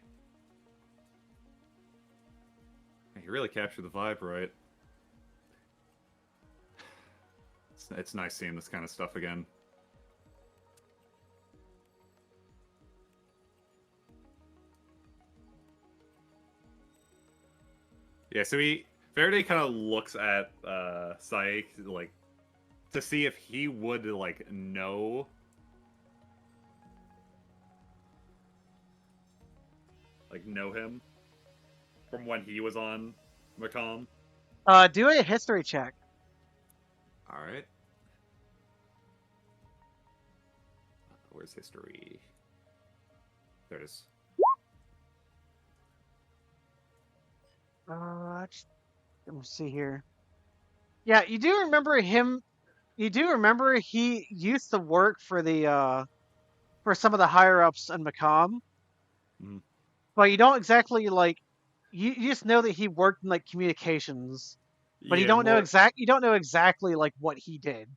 captured the vibe, right? It's nice seeing this kind of stuff again. Yeah, so Faraday kind of looks at Saik like to see if he would like know him from when he was on Macomb. Do a history check. All right. Where's history? There it is. Let me see here. Yeah, you do remember him. You do remember he used to work for for some of the higher ups in Macomb. Mhm. But you don't exactly like. You just know that he worked in like communications, but Yeah, more, you don't know exactly like what he did.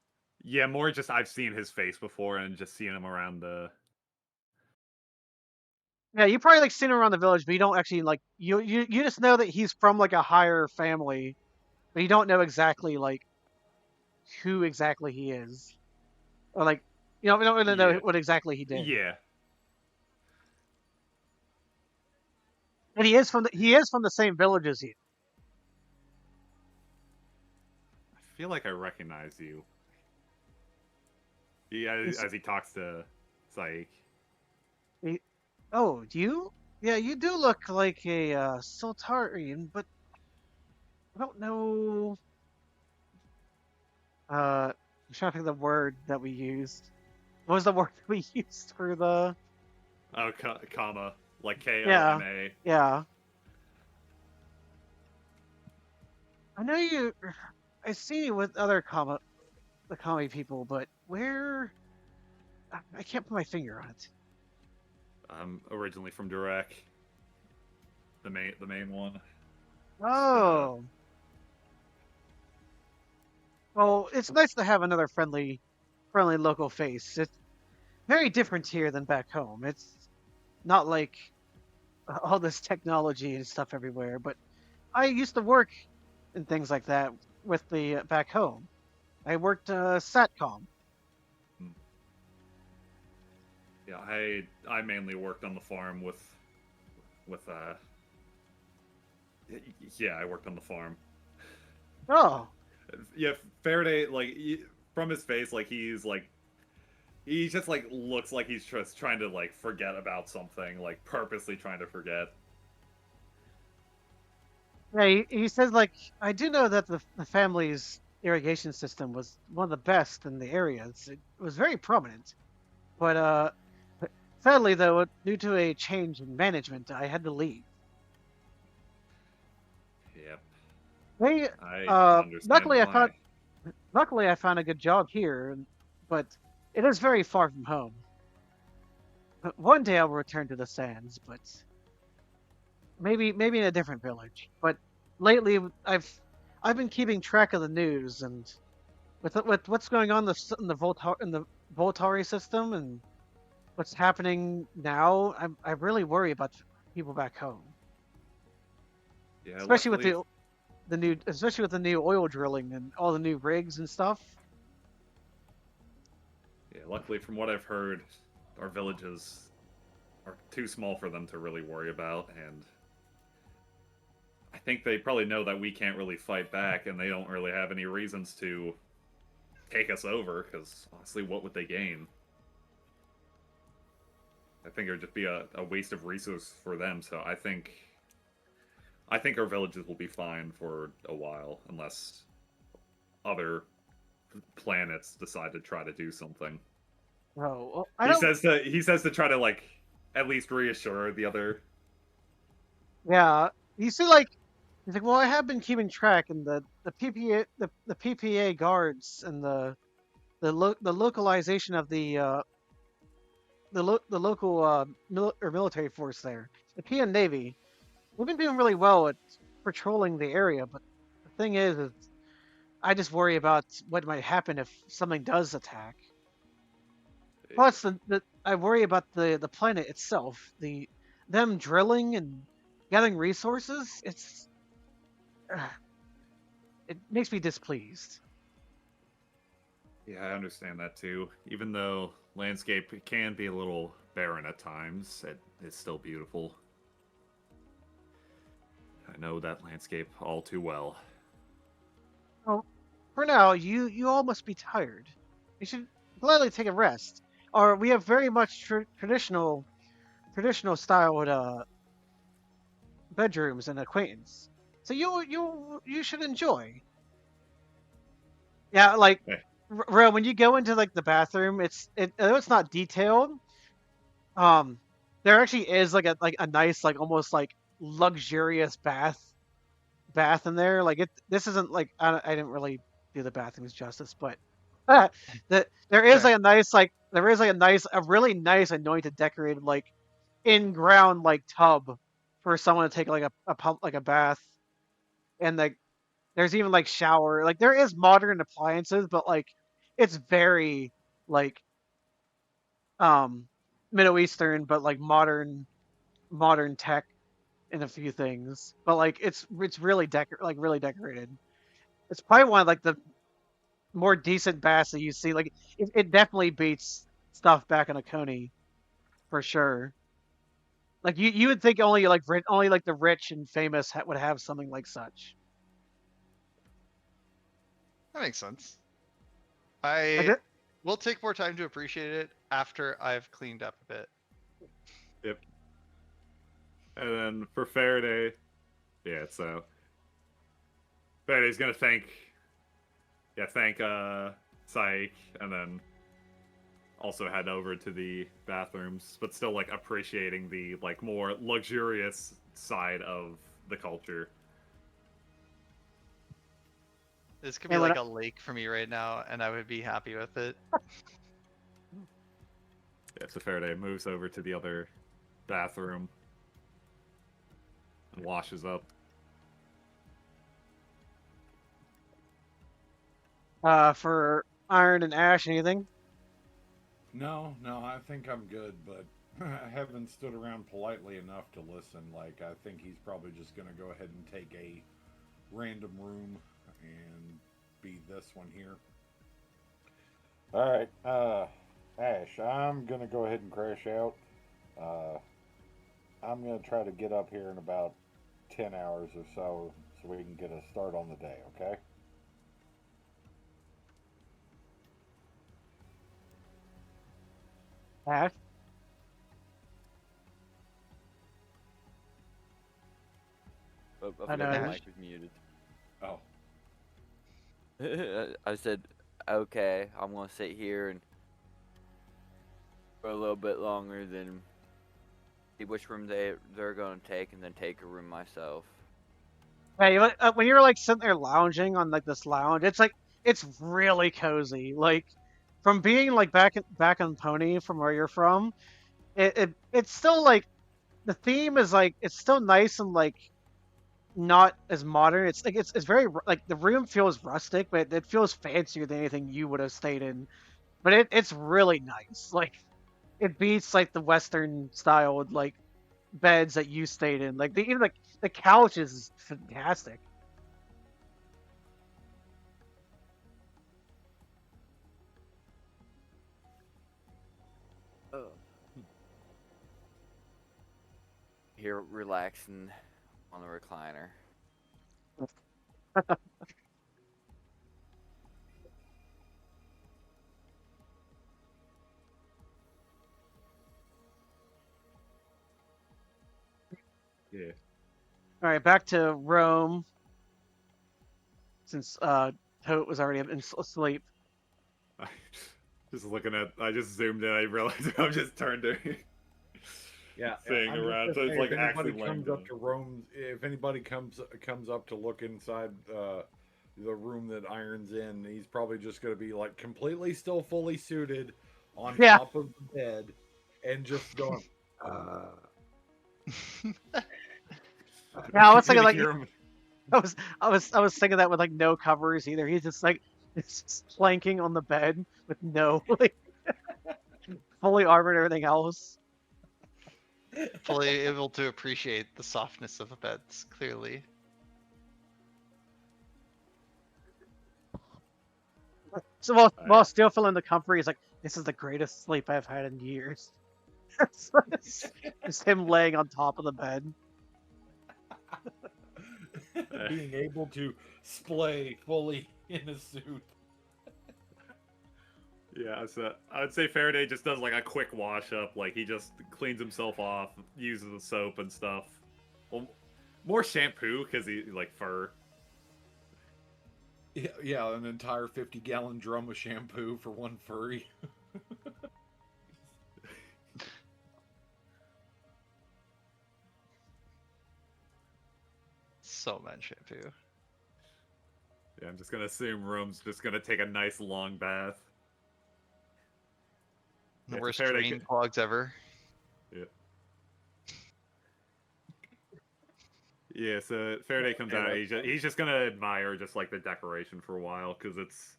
yeah, more just I've seen his face before and just seeing him around the. Yeah, you probably like seen him around the village, but you don't actually like you just know that he's from like a higher family, but you don't know exactly like who exactly he is, or like we don't really know Yeah. what exactly he did. Yeah. And he is from the same village as you. I feel like I recognize you. Yeah, It's- as he talks to Saik. Oh, do you? Yeah, you do look like a Sultarian, but I don't know. I'm trying to think of the word that we used. What was the word that we used for the? Oh, comma, like Yeah, Koma. yeah. I know you. I see you with other the comedy people, but where? I can't put my finger on it. I'm originally from Durek. The main one. Oh. Well, it's nice to have another friendly local face. It's very different here than back home. It's not like all this technology and stuff everywhere, but I used to work and things like that with the back home. I worked satcom. Yeah, I mainly worked on the farm with yeah, I worked on the farm. Oh, Yeah, Faraday, like from his face, like he just like looks like he's just trying to like forget about something, like purposely trying to forget. yeah. He says like I do know that the family's irrigation system was one of the best in the area. It was very prominent, but sadly though, due to a change in management, I had to leave. Yep, They I can understand luckily I why. found luckily I found a good job here, but it is very far from home. But one day I will return to the sands, but maybe in a different village. But lately I've been keeping track of the news and with what's going on in the Voltari system and what's happening now. I really worry about people back home, Yeah, especially with luckily, the new oil drilling and all the new rigs and stuff. yeah, luckily from what I've heard, our villages are too small for them to really worry about, and I think they probably know that we can't really fight back, and they don't really have any reasons to take us over. Because honestly, what would they gain? I think it would just be a waste of resource for them. So I think our villages will be fine for a while, unless other planets decide to try to do something. Oh, well, I don't. He says to try to like at least reassure the other. Yeah, you see, like he's like, well, I have been keeping track, and the PPA the PPA guards and the localization of the local military force there, the PN Navy. We've been doing really well at patrolling the area, but the thing is I just worry about what might happen if something does attack. Plus, I worry about the planet itself. Them drilling and gathering resources. It makes me displeased. Yeah, I understand that too. Even though landscape can be a little barren at times, it is still beautiful. I know that landscape all too well. Well, for now, you all must be tired. You should gladly take a rest. Or we have very much traditional styled bedrooms and acquaintance. So you should enjoy. Yeah, like Hey. When you go into like the bathroom, although it's not detailed. Um, there actually is like a nice like almost like luxurious bath in there. Like this isn't like I didn't really do the bathrooms justice, but that there is Okay. like a nice like there is like a really nice anointed decorated like in ground like tub for someone to take like a pump like a bath, and like there's even like shower, like there is modern appliances, but like it's very like um Middle Eastern, but like modern tech in a few things. But like it's really really decorated. It's probably one of like the more decent baths that you see. Like it definitely beats stuff back in Oconee for sure. Like you would think only like the rich and famous would have something like such. That makes sense. Like I will take more time to appreciate it after I've cleaned up a bit. Yep. And then for Faraday, yeah, so Faraday's gonna thank Syke, and then also head over to the bathrooms, but still like appreciating the like more luxurious side of the culture. This could be And like a lake for me right now, and I would be happy with it. Yeah, so Faraday moves over to the other bathroom and washes up. for Iron and Ash, anything? No, I think I'm good, but I haven't stood around politely enough to listen. Like, I think he's probably just going to go ahead and take a random room and be this one here. Alright, Ash, I'm going to go ahead and crash out. I'm going to try to get up here in about 10 hours or so we can get a start on the day, okay? Ash? I I forgot know. my Ash. mic was muted. Oh, I said, okay, I'm gonna sit here and for a little bit longer than see which room they're gonna take, and then take a room myself. Hey, when you're like sitting there lounging on like this lounge, it's like it's really cozy. Like from being like back on Pony from where you're from, it's still like the theme is like it's still nice and like not as modern. It's like it's very like the room feels rustic, but it feels fancier than anything you would have stayed in. But it's really nice. Like it beats like the Western styled like beds that you stayed in. Like even like the couch is fantastic. Oh. Here, relaxing on the recliner. Yeah. All right, back to Rome. Since Tote was already asleep. I just looking at. I just zoomed in. I realized I'm just turned to Yeah, thing I'm just around. gonna So it's say, like if actually anybody laying comes up down. to Rome, if anybody comes up to look inside the room that Iron's in, he's probably just gonna be like completely still fully suited on Yeah. top of the bed and just going. Yeah, I was thinking You like hear him- I was thinking that with like no covers either. He's just like it's just planking on the bed with no like fully armored and everything else. Fully able to appreciate the softness of beds, clearly. So while still feeling the comfort, he's like, "This is the greatest sleep I've had in years." Just him laying on top of the bed. Being able to splay fully in a suit. Yeah, so I would say Faraday just does like a quick wash up. Like he just cleans himself off, uses the soap and stuff. Well, more shampoo because he like fur. Yeah, an entire 50-gallon drum of shampoo for one furry. So much shampoo. Yeah, I'm just gonna assume Rome's just gonna take a nice long bath. The Yeah, worst Faraday drain could- clogs ever. Yeah. Yeah, so Faraday comes Yeah, out. that's He's just gonna admire just like the decoration for a while because it's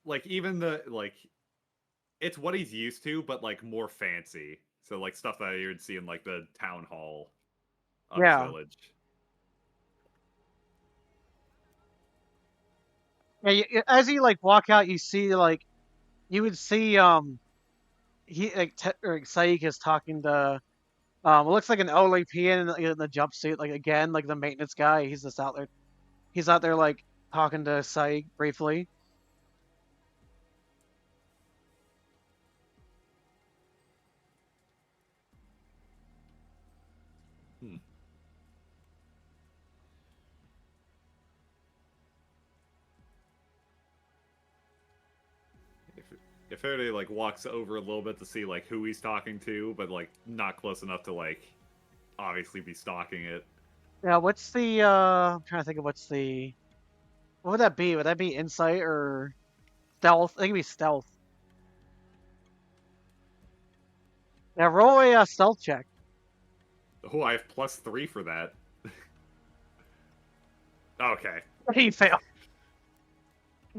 like even the like it's what he's used to, but like more fancy. So like stuff that you would see in like the town hall of his Yeah. village. Yeah, as you like walk out, you see like you would see he like or Saik is talking to it looks like an elderly peon in the jumpsuit like again like the maintenance guy. He's just out there. He's out there like talking to Saik briefly. If Faraday like walks over a little bit to see like who he's talking to, but like not close enough to like obviously be stalking it. Yeah, what's the I'm trying to think of what would that be? Would that be insight or stealth? I think it'd be stealth. Yeah, roll a stealth check. Oh, I have +3 for that. Okay. He failed.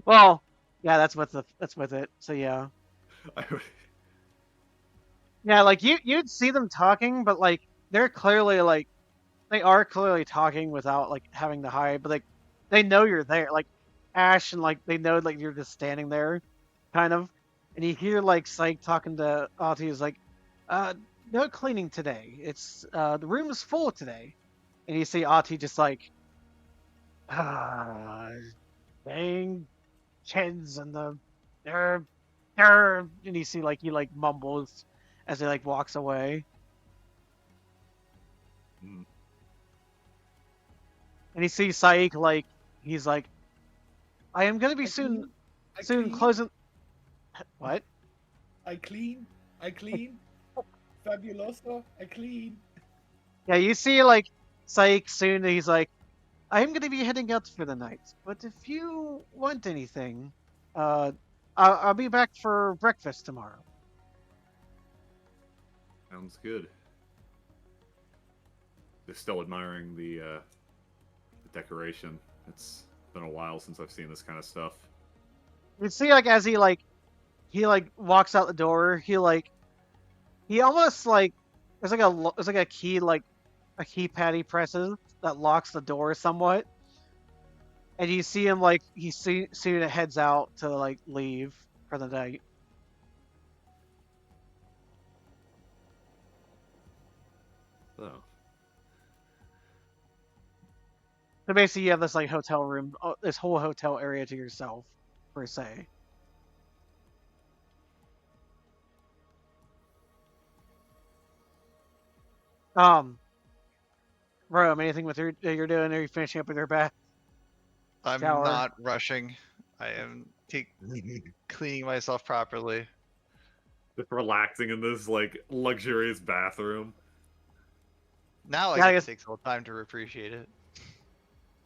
Well, yeah, that's with it. So yeah. Yeah, like you'd see them talking, but like they're clearly like they are clearly talking without like having to hide, but like they know you're there. Like Ash and like they know like you're just standing there, kind of. And you hear like Psych talking to Ati is like, no cleaning today. It's the room is full today. And you see Ati just like dang kids and the and you see like he like mumbles as he like walks away. Mm. And you see Saik like he's like, I am gonna be soon closing. What? I clean. Fabuloso. I clean. Yeah, you see like Saik soon. He's like, I'm going to be heading out for the night, but if you want anything, I'll be back for breakfast tomorrow. Sounds good. Just still admiring the decoration. It's been a while since I've seen this kind of stuff. You see, like as he walks out the door, he almost like there's like a key a keypad he presses that locks the door somewhat, and you see him like soon heads out to like leave for the night. So, So basically, you have this like hotel room, this whole hotel area to yourself, per se. Roem, anything with you're doing? Are you finishing up with your bath? I'm Shower. not rushing. I am cleaning myself properly. just relaxing in this like luxurious bathroom. Now I Yeah, I get guess- to take some time to appreciate it.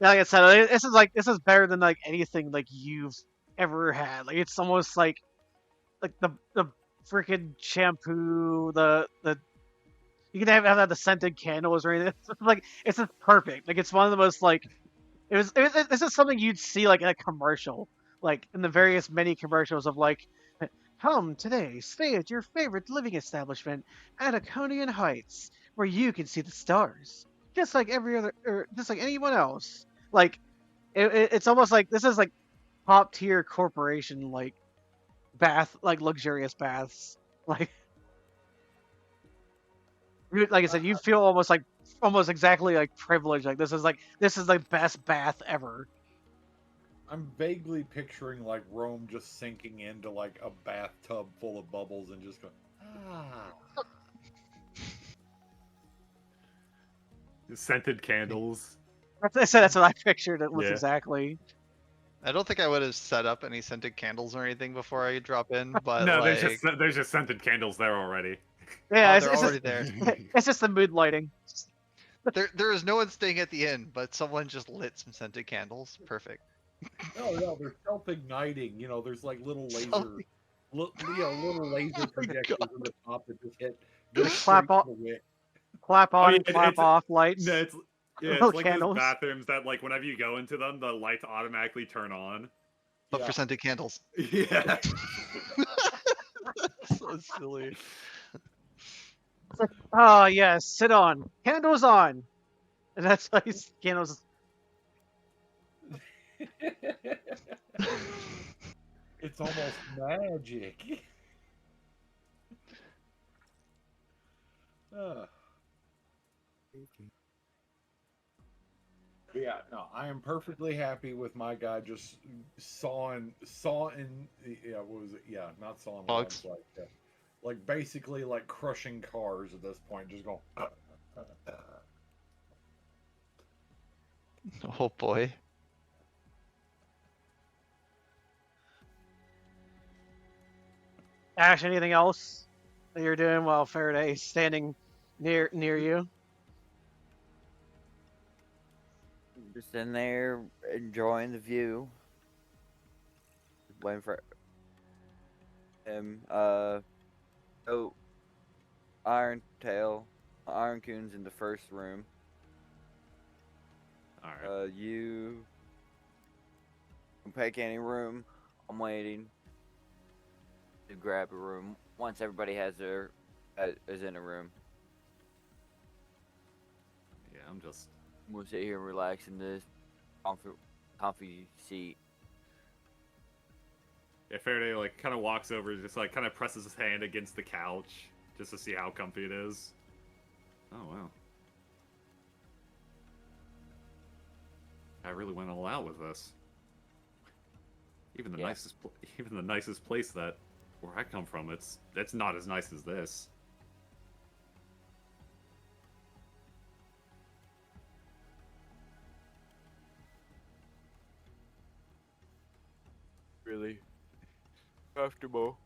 Yeah, like I said, this is better than like anything like you've ever had. Like it's almost like the freaking shampoo, the you can have the scented candles or anything. It's just perfect. Like it's one of the most like this is something you'd see like in a commercial, like in the various many commercials of like, come today, stay at your favorite living establishment at Aconian Heights, where you can see the stars, just like just like anyone else. Like it's almost like this is like top tier corporation like bath, like luxurious baths. Like like I said, you feel almost exactly like privileged. Like this is the best bath ever. I'm vaguely picturing like Rome just sinking into like a bathtub full of bubbles and just going, ah. Scented candles. That's what I pictured it was Yeah. exactly. I don't think I would have set up any scented candles or anything before I drop in, but No, like, there's just scented candles there already. Yeah, oh, it's, they're it's already just, there. it's just the mood lighting. There is no one staying at the inn, but someone just lit some scented candles. Perfect. No, they're self-igniting. You know, there's like little laser, Self- little laser projectors in the top that just hit Clap straight off. to the wick. Clap on, yeah, clap it's- off lights. No, it's Little like candles. those bathrooms that like whenever you go into them, the lights automatically turn on. But Yeah. for scented candles. Yeah. So silly. Oh yes, sit on. Candles on. And that's like candles. It's almost magic. But yeah, no, I am perfectly happy with my guy just sawing, yeah, what was it? Yeah, not sawing Logs. logs, like basically like crushing cars at this point, just going. Oh boy. Ash, anything else that you're doing while Faraday's standing near you? Just in there enjoying the view. Just waiting for him. Oh, Iron Coon's in the first room. All right. You can pick any room. I'm waiting to grab a room once everybody is in a room. Yeah, I'm just. We'll sit here and relax in this comfy seat. Yeah, Faraday like kind of walks over, just like kind of presses his hand against the couch just to see how comfy it is. Oh wow. I really went all out with this. Even the Yeah. nicest place that where I come from, it's not as nice as this. Really comfortable.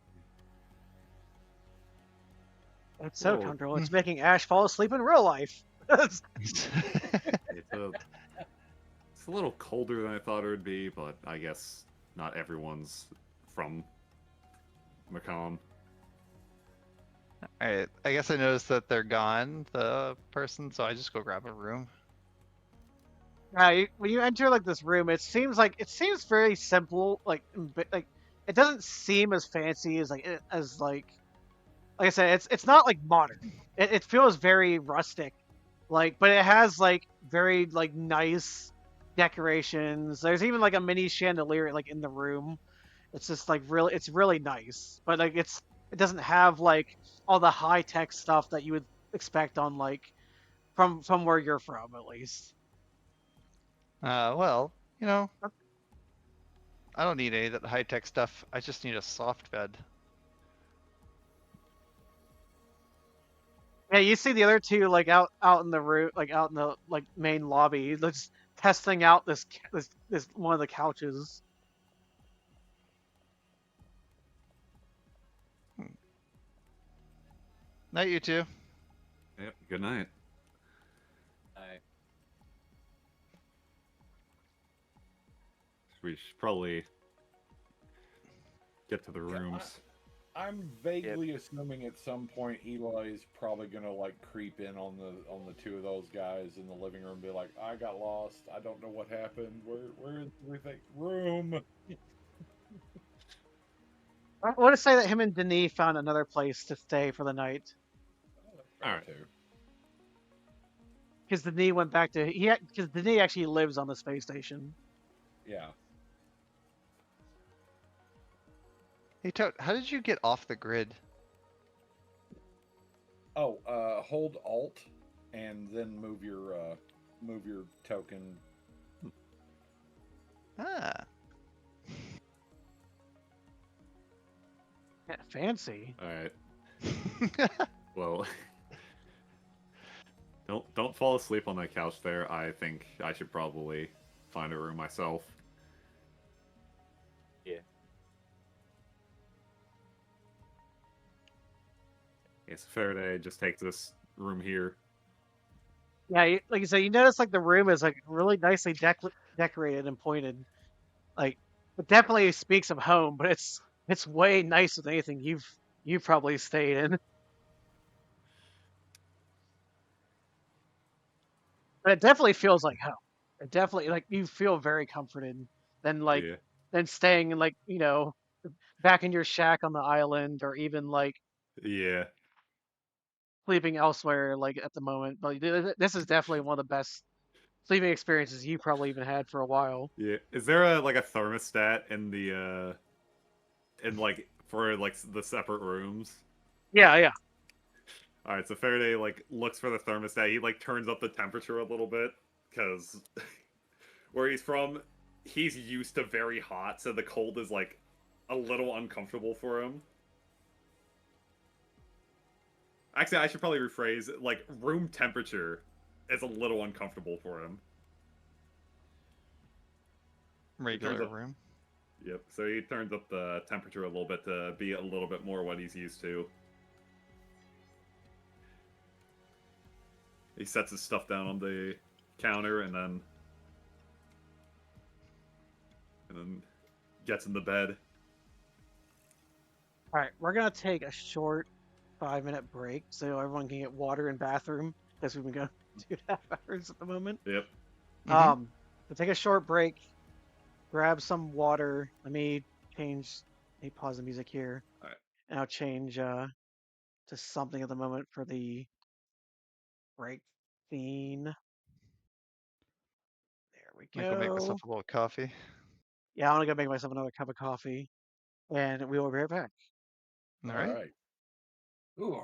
It's so Whoa. comfortable. It's making Ash fall asleep in real life. It's a a little colder than I thought it would be, but I guess not everyone's from Macomb. Alright, I guess I noticed that they're gone, the person, so I just go grab a room. When you enter like this room, it seems very simple. Like it doesn't seem as fancy as like I said. It's not like modern. It feels very rustic. But it has like very like nice decorations. There's even like a mini chandelier like in the room. It's just like it's really nice. But like it doesn't have like all the high tech stuff that you would expect on like from where you're from at least. Well, you know, I don't need any of that high-tech stuff. I just need a soft bed. Yeah, you see the other two like out in the room, like out in the like main lobby, just testing out this one of the couches. Night, you two. Yep. Good night. We should probably get to the rooms. I'm vaguely assuming at some point Eli is probably gonna like creep in on the two of those guys in the living room and be like, I got lost. I don't know what happened. Where is everything? Room. I want to say that him and Denis found another place to stay for the night. All right. Because Denis went back to because Denis actually lives on the space station. Yeah. Hey, Toad, how did you get off the grid? Oh, hold Alt and then move your token. Ah. Yeah, fancy. All right. Well, don't fall asleep on that couch there. I think I should probably find a room myself. Yeah. Yes, Faraday just takes this room here. Yeah, like you said, you notice like the room is like really nicely decorated and pointed. Like it definitely speaks of home, but it's way nicer than anything you've probably stayed in. But it definitely feels like home. It definitely like you feel very comforted Yeah. than staying in like back in your shack on the island or even like Yeah. sleeping elsewhere like at the moment. But this is definitely one of the best sleeping experiences you probably even had for a while. Yeah. Is there a thermostat in the for like the separate rooms? Yeah. All right, so Faraday looks for the thermostat. He turns up the temperature a little bit because where he's from, he's used to very hot, so the cold is a little uncomfortable for him. Actually, I should probably rephrase. Room temperature is a little uncomfortable for him. Regular room. Yep. So he turns up the temperature a little bit to be a little bit more what he's used to. He sets his stuff down on the counter and then gets in the bed. All right, we're gonna take a short 5-minute break so everyone can get water and bathroom because we've been going 2.5 hours at the moment. Yep. So take a short break, grab some water. Let me pause the music here. All right. And I'll change to something at the moment for the break scene. There we go. I'm gonna make myself a little coffee. Yeah, I'm gonna go make myself another cup of coffee, and we will be right back. All right. Ooh.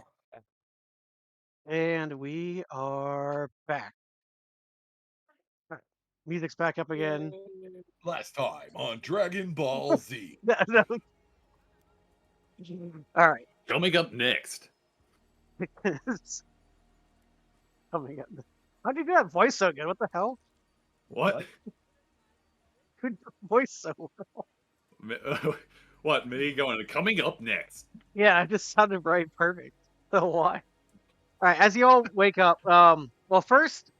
And we are back. All right. Music's back up again. Last time on Dragon Ball Z. No. All right. Coming up next. Oh my god. How'd you do that voice so good? What the hell? What? Good voice so well. What? Me going? Coming up next. Yeah, it just sounded right perfect. So why? All right, as you all wake up, well, first,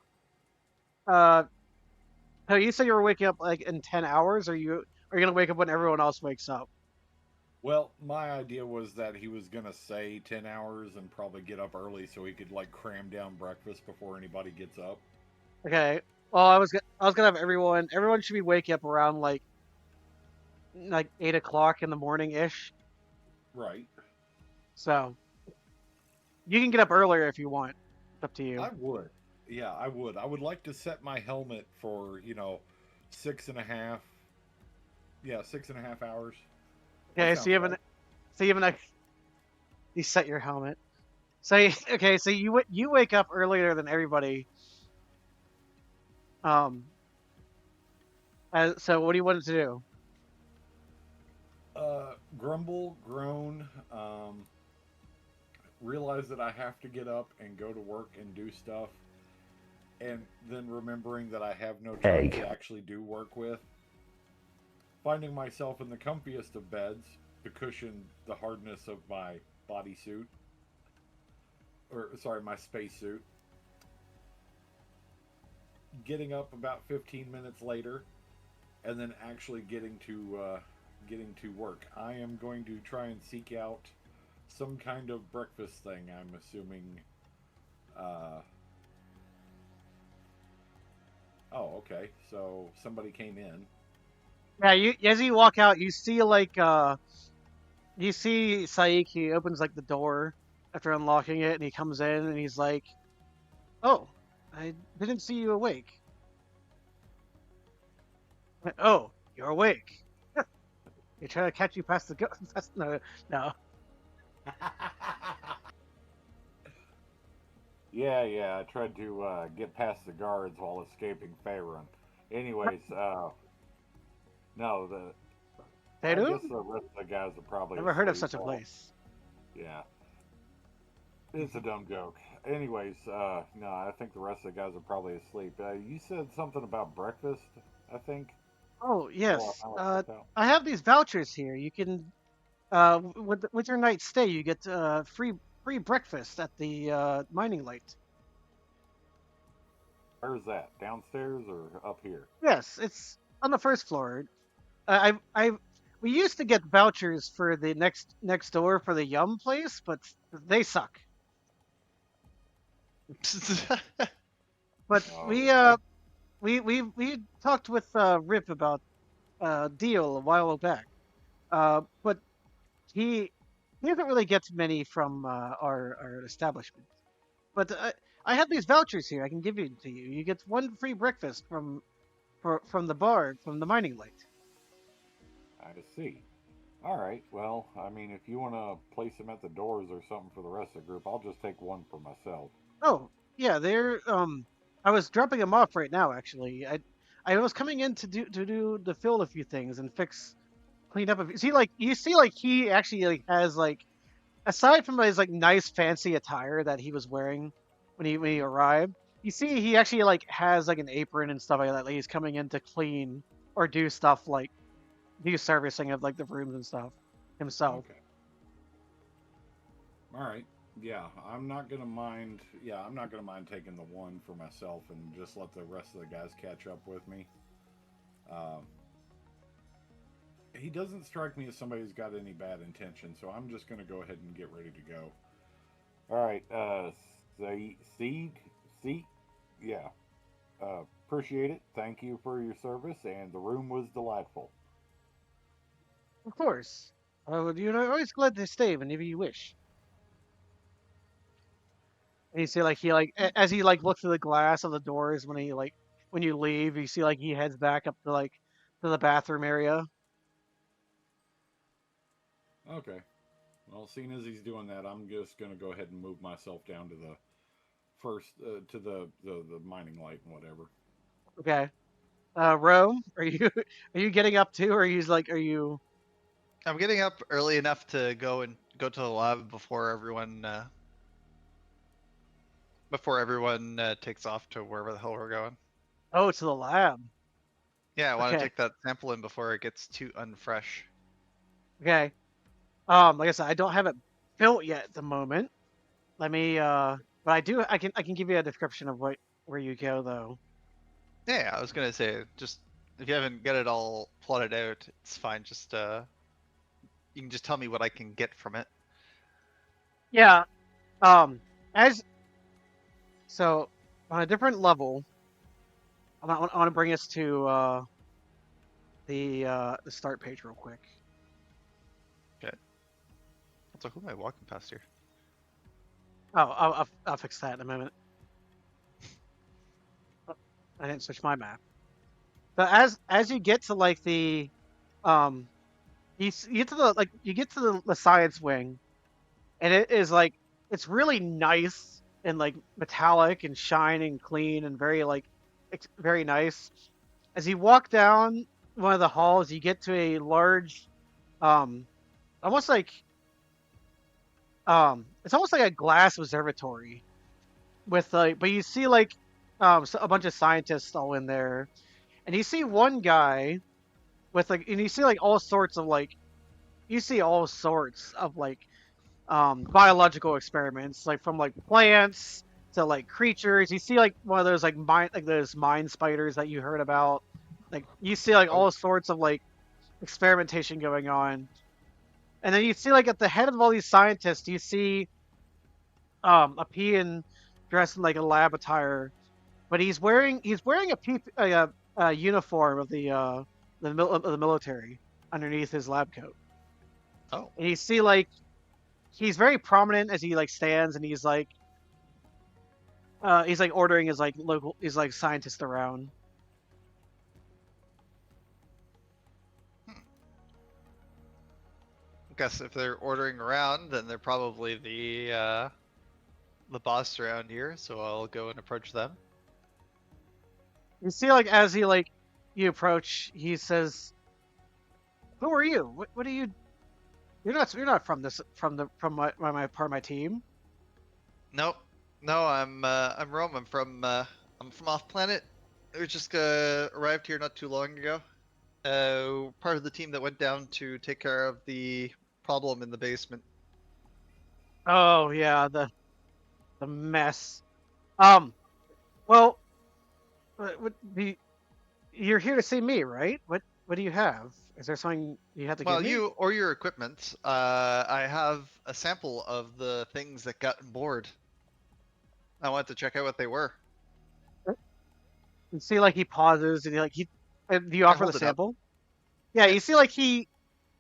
So you said you were waking up like in 10 hours, or are you gonna wake up when everyone else wakes up? Well, my idea was that he was gonna say 10 hours and probably get up early so he could like cram down breakfast before anybody gets up. Okay. Well, I was gonna have everyone should be waking up around like 8 o'clock in the morning ish. Right. So you can get up earlier if you want. It's up to you. I would. Yeah, I would. I would like to set my helmet for, 6.5. Yeah, 6.5 hours. That Okay, sounds right. so you have an you set your helmet. So okay, so you wake up earlier than everybody. Um. So what do you want it to do? Grumble, groan, realize that I have to get up and go to work and do stuff, and then remembering that I have no time to actually do work with. Finding myself in the comfiest of beds to cushion the hardness of my bodysuit, or sorry, my spacesuit. Getting up about 15 minutes later, and then actually getting to work. I am going to try and seek out some kind of breakfast thing. I'm assuming. Uh, oh, okay. So somebody came in. Yeah, you as you walk out, you see Saiki opens like the door after unlocking it, and he comes in and he's like, "Oh, I didn't see you awake." Oh, you're awake. You're trying to catch you past the go. No, no. Yeah. I tried to get past the guards while escaping Faerun. Anyways, no, I Peru? guess the rest of the guys are probably Never heard of asleep. such a place. Yeah, it's a dumb joke. Anyways, no, I think the rest of the guys are probably asleep. You said something about breakfast, I think. Oh Well, yes. I left out. I have these vouchers here. You can with your night's stay, you get free breakfast at the mining light. Where's that? Downstairs or up here? Yes, it's on the first floor. I we used to get vouchers for the next door for the Yum place, but they suck. But Oh, I, we talked with Rip about deal a while back. But he he doesn't really get many from our establishment. But I have these vouchers here. I can give you to you. You get one free breakfast from the bar from the mining light. I see. All right. Well, I mean, if you want to place them at the doors or something for the rest of the group, I'll just take one for myself. Oh yeah, they're I was dropping them off right now. Actually, I was coming in to fill a few things and clean up. You see like he actually like has like aside from his like nice fancy attire that he was wearing when he arrived, you see he actually like has like an apron and stuff like that. Like he's coming in to clean or do stuff like do servicing of like the rooms and stuff himself. Okay. All right. Yeah, I'm not gonna mind. Yeah, I'm not gonna mind taking the one for myself and just let the rest of the guys catch up with me. Um, he doesn't strike me as somebody who's got any bad intention, so I'm just gonna go ahead and get ready to go. All right. Seed, yeah. Appreciate it. Thank you for your service, and the room was delightful. Of course, you're always glad to stay whenever you wish. And you see like as he like looks through the glass of the doors when you leave, you see like he heads back up to the bathroom area. Okay. Well, seeing as he's doing that, I'm just gonna go ahead and move myself down to the first to the mining light and whatever. Okay. Rome, are you are you getting up too, or are you? I'm getting up early enough to go to the lab before everyone takes off to wherever the hell we're going. Oh, to the lab. Yeah, I want to Okay. take that sample in before it gets too unfresh. Okay. Like I said, I don't have it built yet at the moment. Let me but I can give you a description of where you go though. Yeah, I was gonna say, just if you haven't got it all plotted out, it's fine. Just you can just tell me what I can get from it. Yeah. As so on a different level, I want to bring us to the start page real quick. Okay. So who am I walking past here? Oh, I'll fix that in a moment. I didn't switch my map. But as you get to like the you get to the science wing, and it is like it's really nice and like metallic and shining clean and very like very nice. As you walk down one of the halls, you get to a large um almost like it's almost like a glass observatory with like, but you see like a bunch of scientists all in there, and you see one guy with like, and you see like all sorts of like, you see all sorts of like biological experiments, like from like plants to like creatures. You see like one of those like those mine spiders that you heard about. Like you see like all sorts of like experimentation going on, and then you see like at the head of all these scientists, you see a Piian dressed in like a lab attire, but he's wearing a uniform of the military underneath his lab coat. Oh, And you see like he's very prominent as he like stands, and he's like ordering his like local his like scientists around. guess if they're ordering around, then they're probably the boss around here. So I'll go and approach them. You see like as he like you approach, he says, "Who are you? What are you? You're not from this from my part of my team." Nope. No, I'm Roem. I'm from off planet. We just arrived here not too long ago. Part of the team that went down to take care of the problem in the basement. Oh yeah, the mess. Well, you're here to see me, right? What do you have? Is there something you have to Well, give me? you or your equipment. I have a sample of the things that got bored. I wanted to check out what they were. You see, like he pauses and do you I offer the hold it up. sample? Yeah, Yeah. you see, like he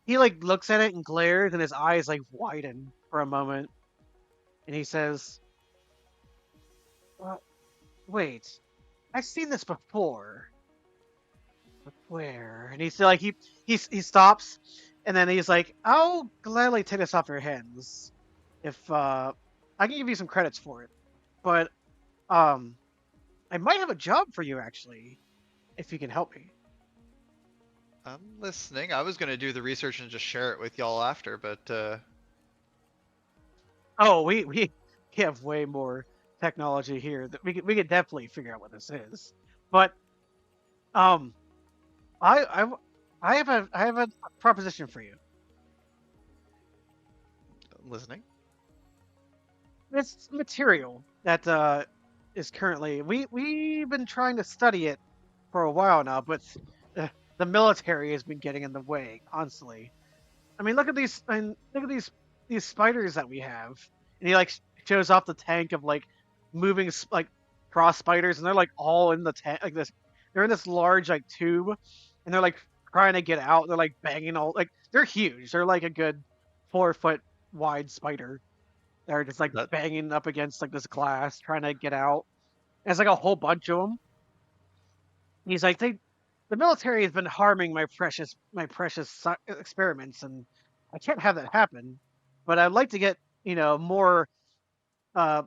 like looks at it and glares, and his eyes like widen for a moment, and he says, "Wait, I've seen this before. But where?" And he's like he stops, and then he's like, "I'll gladly take this off your hands if I can give you some credits for it, but um I might have a job for you actually, if you can help me." I'm listening. I was gonna do the research and just share it with y'all after, but Oh, we have way more technology here that we could definitely figure out what this is. But um, I I I have a proposition for you. listening. This material that is currently we've been trying to study it for a while now, but the military has been getting in the way constantly. I mean, look at these. I mean, look at these spiders that we have, and he like shows off the tank of like moving like cross spiders, and they're like all in the tank like this. They're in this large like tube, and they're like trying to get out. They're like banging all like they're huge. They're like a good 4 foot wide spider. They're just like That banging up against like this glass, trying to get out. And it's like a whole bunch of them. He's like, the military has been harming my precious experiments, and I can't have that happen. But I'd like to get uh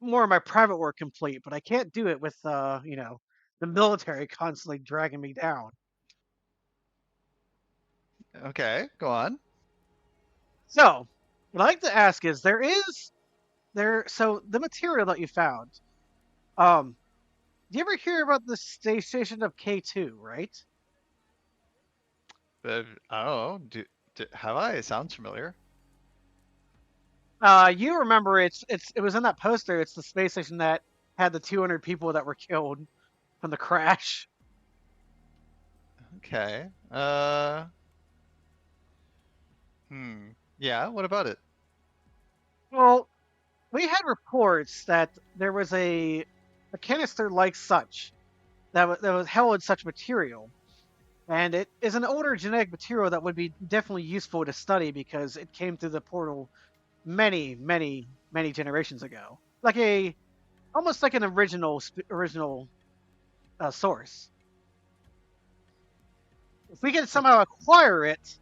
more of my private work complete, but I can't do it with the military constantly dragging me down. okay. Go on. So what I'd like to ask is so the material that you found. Um, do you ever hear about the space station of K2, right? I don't know. Have I? It sounds familiar. You remember it was in that poster. It's the space station that had the 200 people that were killed. from the crash. Okay. Yeah, what about it? Well, we had reports that there was a canister like such that was held in such material, and it is an older genetic material that would be definitely useful to study because it came through the portal many, many, many generations ago, like almost like an original source. If we can somehow acquire it,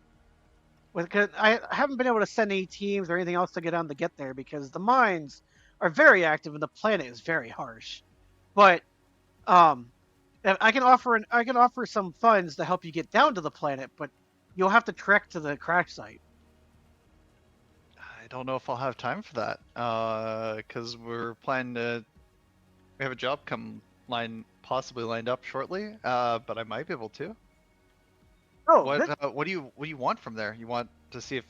because I haven't been able to send any teams or anything else to get on to get there because the mines are very active and the planet is very harsh. But um, I can offer some funds to help you get down to the planet, but you'll have to trek to the crash site. I don't know if I'll have time for that. Because we're planning to. We have a job possibly lined up shortly. But I might be able to. Oh, What do you want from there? You want to see if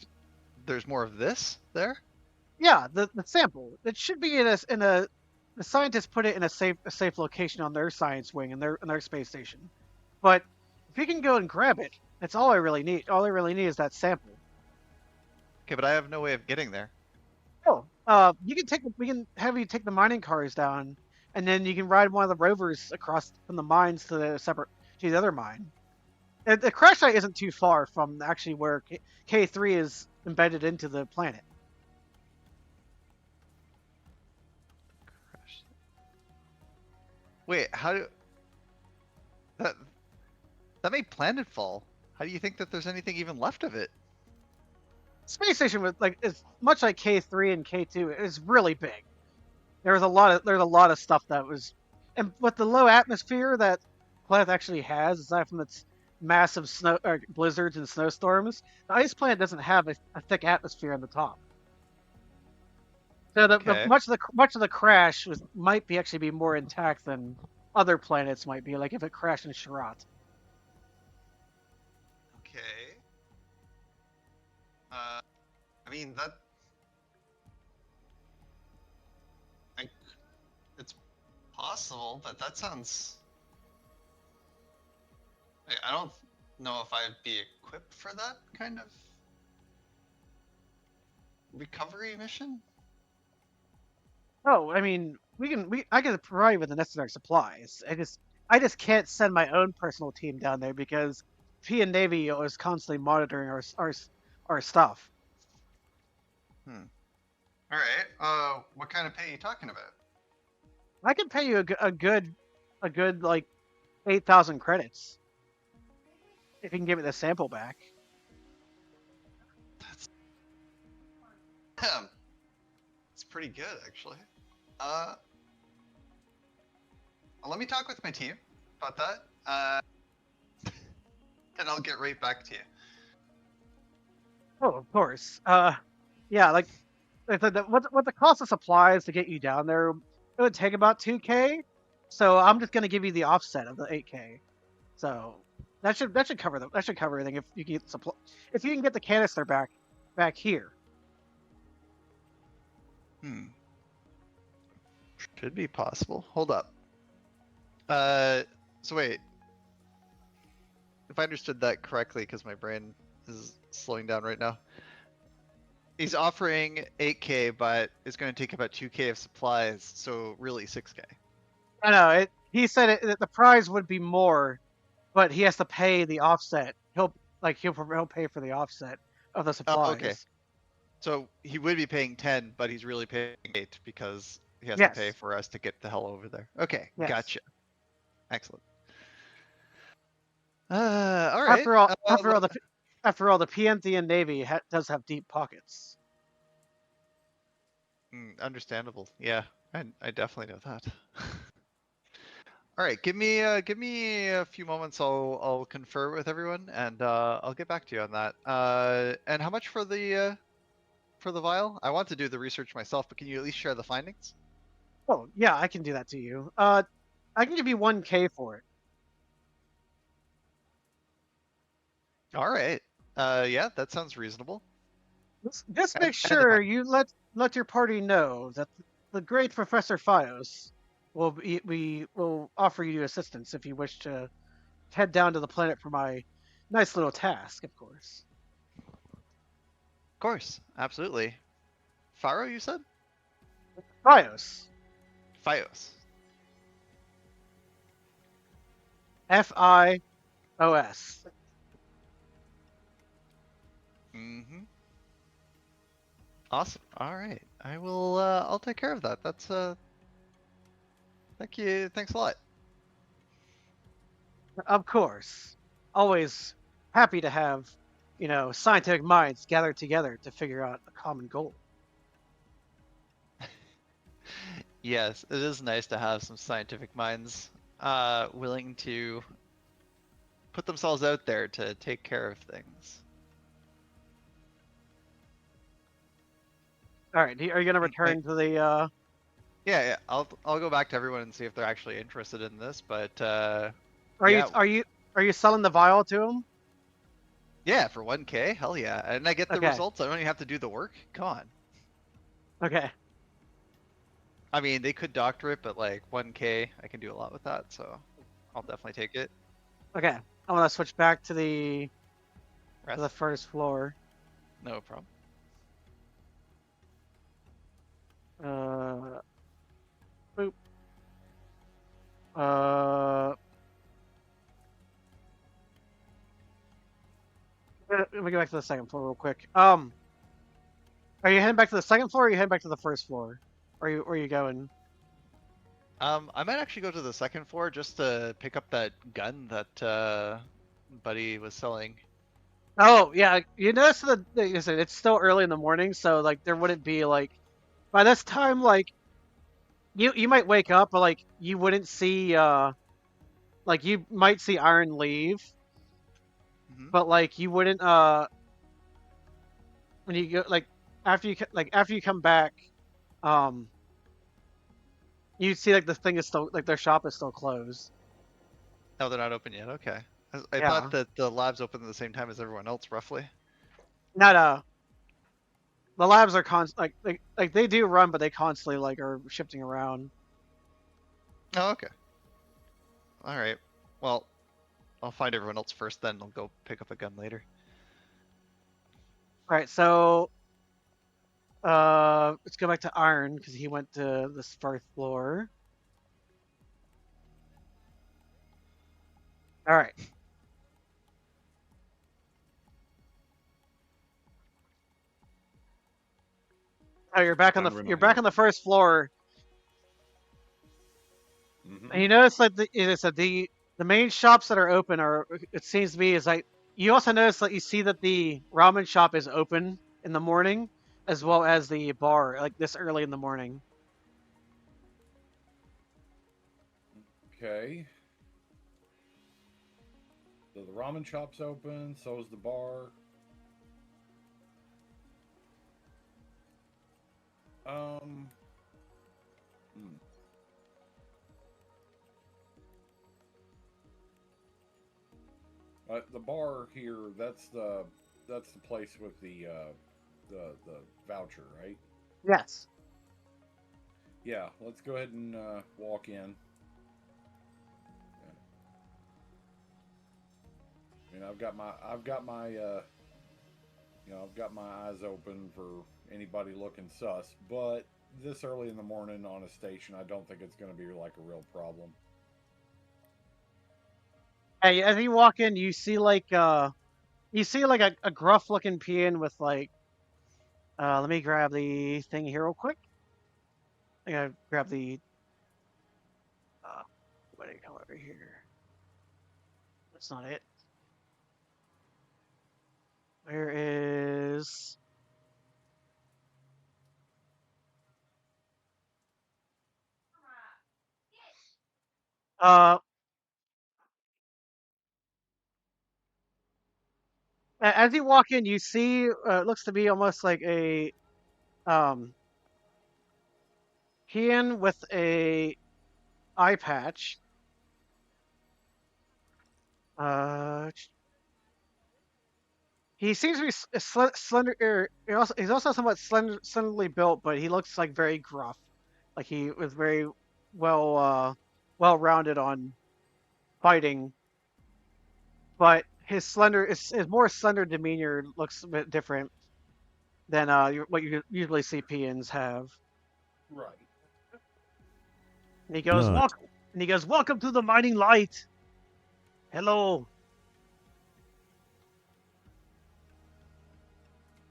there's more of this there? yeah, the sample. It should be in a. The scientists put it in a safe location on their science wing in their space station. But if you can go and grab it, that's all I really need. All I really need is that sample. Okay, but I have no way of getting there. Oh, we can have you take the mining cars down, and then you can ride one of the rovers across from the mines to the other mine. The crash site isn't too far from actually where K3 is embedded into the planet. Wait, how do that made planet fall? How do you think that there's anything even left of it? Space station was it's much like K3 and K2. It's really big. There's a lot of stuff that was, and with the low atmosphere that planet actually has, aside from its massive snow blizzards and snowstorms, the ice planet doesn't have a thick atmosphere on the top. So much of the crash might actually be more intact than other planets might be, like if it crashed in Sharat. Okay. I mean it's possible, but that sounds. I don't know if I'd be equipped for that kind of recovery mission. Oh, I mean, I can provide you with the necessary supplies. I just can't send my own personal team down there because P and Navy is constantly monitoring our stuff. All right. What kind of pay are you talking about? I can pay you a good like 8,000 credits if you can give me the sample back. It's pretty good actually. Let me talk with my team about that. And I'll get right back to you. Oh, of course. Yeah, like what the cost of supplies to get you down there, it would take about 2K. So I'm just gonna give you the offset of the 8K. So that should cover everything if you get if you can get the canister back here. Should be possible. Hold up. So wait. If I understood that correctly, because my brain is slowing down right now. He's offering 8K, but it's going to take about 2K of supplies, so really 6K. I know. He said the prize would be more, but he has to pay the offset. He'll pay for the offset of the supplies. Oh, okay. So he would be paying 10, but he's really paying 8 because he has to pay for us to get the hell over there. Okay, gotcha. Excellent. All right. After all, the Piianthian Navy does have deep pockets. Understandable. Yeah, I definitely know that. All right, give me a few moments. I'll confer with everyone, and I'll get back to you on that. And how much for the vial? I want to do the research myself, but can you at least share the findings? Oh yeah, I can do that to you. I can give you 1K for it. All right. Yeah, that sounds reasonable. Just make sure you let your party know that the great Professor Fios we will offer you assistance if you wish to head down to the planet for my nice little task, of course. Of course, absolutely. Faro, you said? Fios. Fios. Fios. Mm-hmm. Awesome. All right. I will. I'll take care of that. That's. Thank you. Thanks a lot. Of course. Always happy to have, scientific minds gathered together to figure out a common goal. Yes, it is nice to have some scientific minds, willing to put themselves out there to take care of things. All right. Are you going to return to the? Yeah. I'll go back to everyone and see if they're actually interested in this. But Are yeah, are you selling the vial to them? yeah, for 1K, hell yeah, and I get the Okay. results. I don't even have to do the work. Come on. Okay. I mean, they could doctor it, but like 1K, I can do a lot with that. So I'll definitely take it. Okay. I want to switch back to the Rest. first floor. No problem. Boop. Uh. Let me go back to the second floor real quick. Are you heading back to the second floor, or are you heading back to the first floor? Or are you going? I might actually go to the second floor just to pick up that gun that Buddy was selling. Oh yeah, you notice that it's still early in the morning, so like there wouldn't be like by this time like you might wake up, but like you wouldn't see like you might see Iron leave, Mhm. but like you wouldn't when you go like after you come back, um you see like the thing is still like their shop is still closed. No, they're not open yet. Okay. I Yeah, thought that the lab's open at the same time as everyone else, roughly. not the labs are like they do run, but they constantly like are shifting around. Oh, okay. All right. Well, I'll find everyone else first, then I'll go pick up a gun later. All right, so let's go back to Iron because he went to this first floor. All right. Oh, you're back on Kind of you're back reminder. on the first floor, Mm-hmm. and you notice like the main shops that are open are it seems to me is like you also notice that you see that the ramen shop is open in the morning as well as the bar like this early in the morning. Okay. So the ramen shop's open. So is the bar. Um. hmm. The bar here. That's the place with the voucher, right? Yes. Yeah. Let's go ahead and walk in. I mean, I've got my I've got my eyes open for anybody looking sus, but this early in the morning on a station, I don't think it's going to be like a real problem. Hey, as you walk in, you see like a gruff looking peon with like let me grab the thing here real quick. I gotta grab the what do you call it right here? That's not it. Where is uh as you walk in, you see it looks to be almost like a um peon with a eye patch. Uh, he seems to be slender. He's also somewhat slenderly built, but he looks like very gruff. Like he was very well-rounded on fighting, but his more slender demeanor looks a bit different than what you usually see Piians have. Right. And he goes, But "Welcome to the mining light. Hello."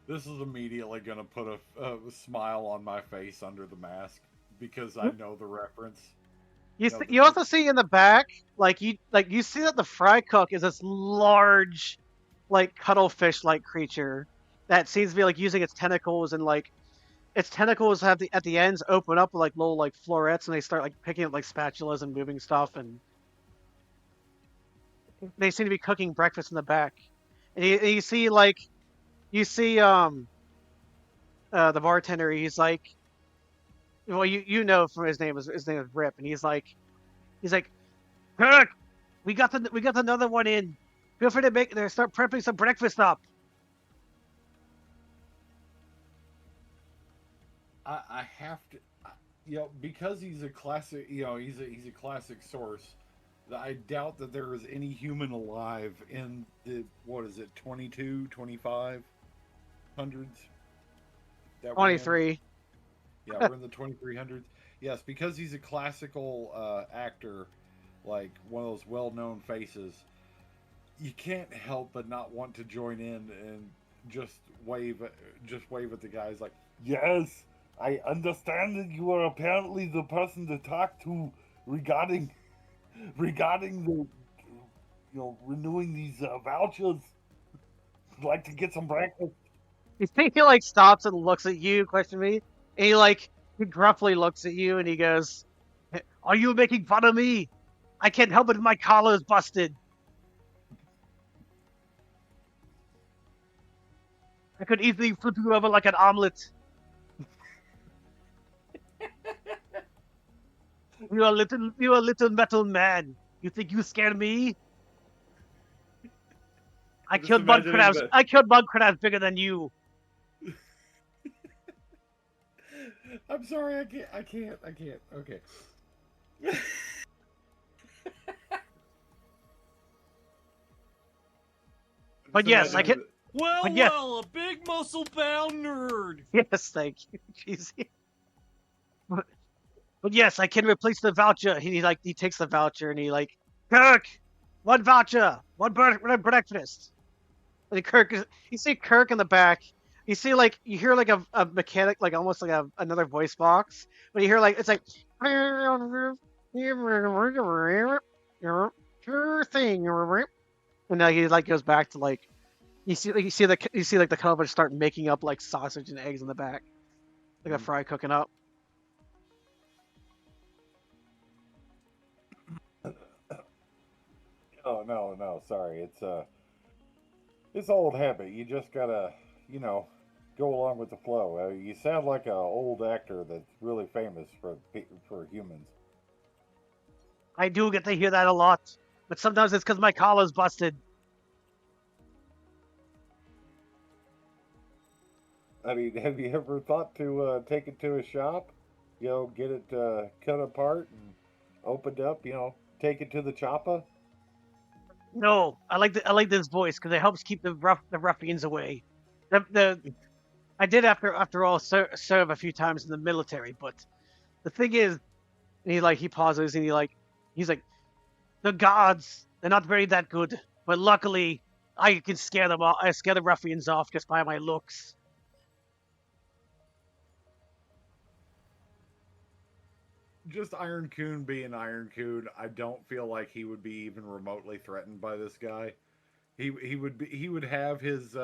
This is immediately going to put a smile on my face under the mask because I know the reference. You also see in the back, you see that the fry cook is this large, like cuttlefish-like creature that seems to be like using its tentacles, and like its tentacles have at the ends open up with like little like florets, and they start like picking up like spatulas and moving stuff, and they seem to be cooking breakfast in the back. And you see the bartender. He's like, well, you know from his name is Rip, and he's like, Kirk, we got another one in. Feel free to start prepping some breakfast up. I have to, because he's a classic, he's a classic source. I doubt that there is any human alive in the, what is it, 22, 25 hundreds? 23. Yeah, we're in the 2300s. Yes, because he's a classical actor, like one of those well-known faces. You can't help but not want to join in and just wave at the guys like, Yes, I understand that you are apparently the person to talk to regarding the renewing these vouchers. I'd like to get some breakfast. You think he like stops and looks at you, question me, and he gruffly looks at you and he goes, "Are you making fun of me? I can't help it if my collar is busted. I could easily flip you over like an omelet. You're a little metal man. You think you scare me? I killed mud crabs bigger than you." I'm sorry, I can't. Okay. But yes, I can. well, a big muscle-bound nerd. Yes, thank you. Jeez. But yes, I can replace the voucher. He takes the voucher and he like, Kirk, one voucher, one breakfast. And you see Kirk in the back. You hear like a mechanic, like almost like another voice box. But you hear like it's like sure thing. And now he like goes back to like you see like the cover start making up like sausage and eggs in the back, like a fry cooking up. Oh no, sorry. It's old habit. You just gotta, go along with the flow. You sound like an old actor that's really famous for humans. I do get to hear that a lot, but sometimes it's because my collar's busted. I mean, have you ever thought to take it to a shop? Get it cut apart and opened up. Take it to the chopper. No, I like this voice because it helps keep the ruffians away. I did after all serve a few times in the military, but the thing is, and he pauses and he's like, the gods, they're not very that good, but luckily I can scare them off. I scare the ruffians off just by my looks. Just Iron Coon being Iron Coon, I don't feel like he would be even remotely threatened by this guy. He would have his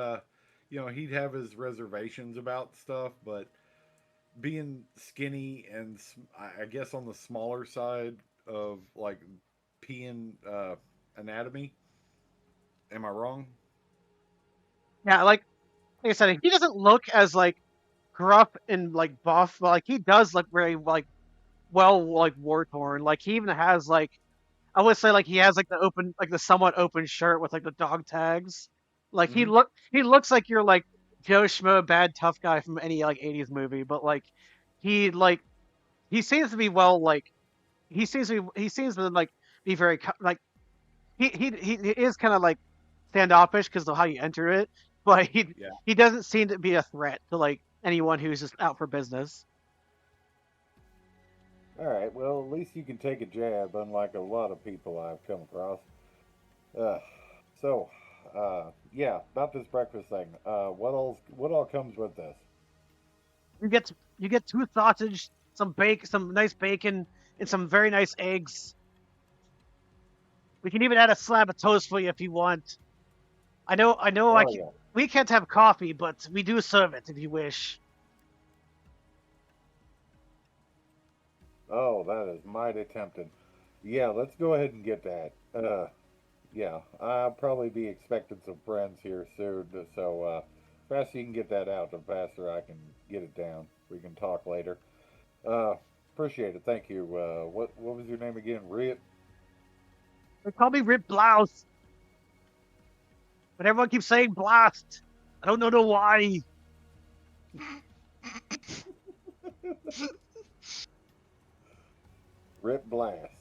he'd have his reservations about stuff, but being skinny and I guess on the smaller side of like Piian anatomy. Am I wrong? Yeah, like I said, he doesn't look as like gruff and like buff, but like he does look very like war torn. Like he even has like I would say like he has like the somewhat open shirt with like the dog tags. Like Mhm. he looks like you're like Joe Schmo bad tough guy from any like 80s movie, but like he seems to be he seems to like be very like he is kind of like standoffish because of how you enter it, but Yeah. he doesn't seem to be a threat to like anyone who's just out for business. All right. Well, at least you can take a jab, unlike a lot of people I've come across. Uh, so, yeah, about this breakfast thing. What all comes with this? You get two sausage, some nice bacon, and some very nice eggs. We can even add a slab of toast for you if you want. I know, Oh yeah. we can't have coffee, but we do serve it if you wish. Oh, that is mighty tempting. Yeah, let's go ahead and get that. Yeah, I'll probably be expecting some friends here soon, so faster you can get that out, the faster I can get it down. We can talk later. Uh, appreciate it. Thank you. What was your name again? Riot? They call me Rip Blouse, but everyone keeps saying Blast. I don't know why. Rip Blast.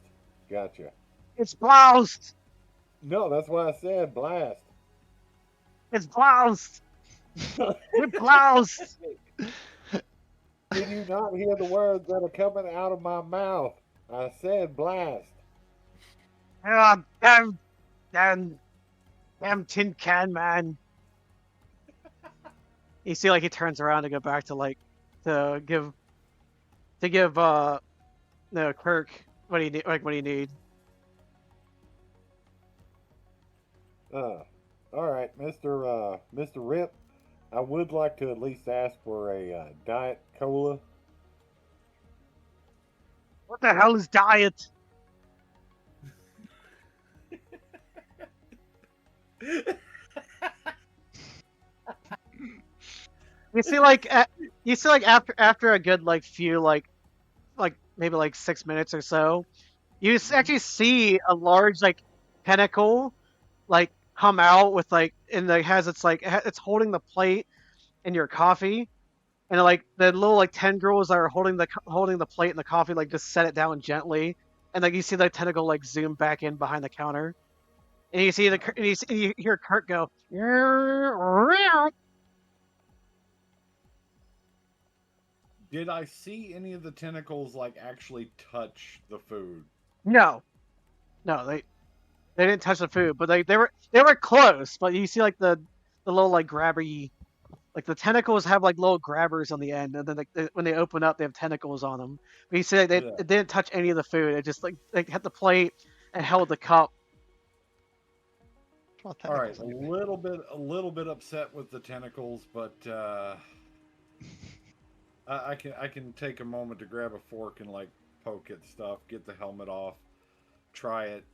Gotcha. It's Blouse. No, that's what I said. Blast. It's Blouse. Rip Blouse. Did you not hear the words that are coming out of my mouth? I said blast. Ah, damn tin can man. You see, like he turns around to go back to like to give no Kirk what he what he need. All right, Mr. Rip. I would like to at least ask for a diet cola. What the hell is diet? You see, like after a good like few like maybe like 6 minutes or so, you actually see a large like tentacle like come out with like and it has its like it's holding the plate and your coffee and like the little like tendrils that are holding the plate and the coffee like just set it down gently and like you see the tentacle like zoom back in behind the counter and you see and you hear Kurt go Did I see any of the tentacles like actually touch the food? no they didn't touch the food but they were close but you see like the little like grabby like the tentacles have like little grabbers on the end, and then like when they open up, they have tentacles on them. But you see, like, Yeah. it didn't touch any of the food. It just like they had the plate and held the cup. Well, All right, tentacles anyway. a little bit upset with the tentacles, but I can take a moment to grab a fork and like poke at stuff, get the helmet off, try it.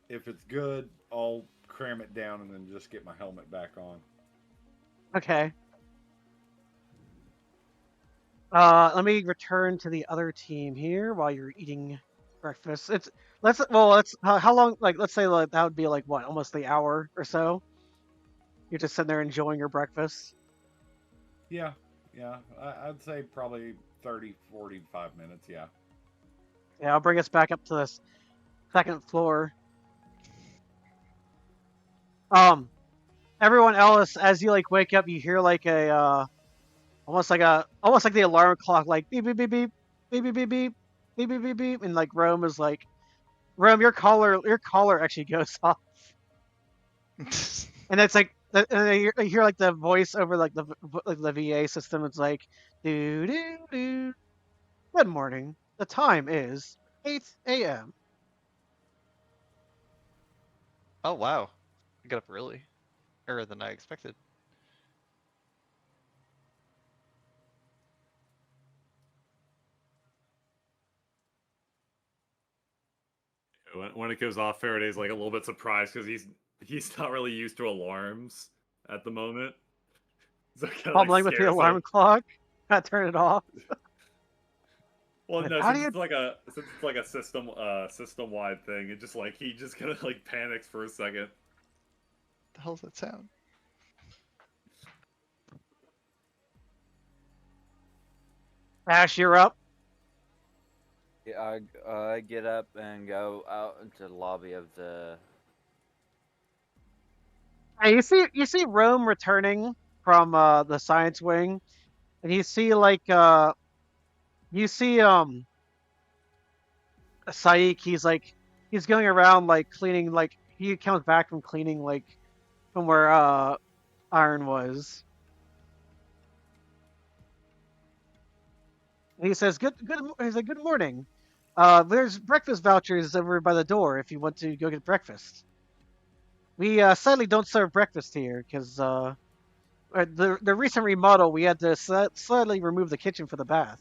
If it's good, I'll cram it down and then just get my helmet back on. Okay. Let me return to the other team here while you're eating breakfast. Let's how long like let's say like, that would be like what almost the hour or so. You're just sitting there enjoying your breakfast. Yeah, yeah, I'd say probably 30, 45 minutes, yeah. Yeah, I'll bring us back up to this second floor. Um, everyone else, as you like wake up, you hear like a almost like the alarm clock, like beep beep beep beep beep beep beep beep beep beep beep beep, and like Roem is like, Roem, your collar actually goes off, and it's like, and you hear like the voice over like the VA system. It's like, do do do. Good morning. The time is 8 a.m. Oh wow, I got up early, earlier than I expected. When it goes off, Faraday's like a little bit surprised because he's not really used to alarms at the moment. So it kind of like Fumbling with the scares alarm him. clock. Gotta turn it off. Well, no, How do since you? it's like a system wide thing, it just like he just kind of like panics for a second. The hell's that sound? Ash, you're up. Yeah, I get up and go out into the lobby of the. Hey, you see Rome returning from the science wing, and you see like you see Saik. He's going around like cleaning, like he comes back from cleaning like from where Iron was. And he says, He's like, good morning. There's breakfast vouchers over by the door if you want to go get breakfast. We sadly don't serve breakfast here because the recent remodel we had to slightly remove the kitchen for the bath.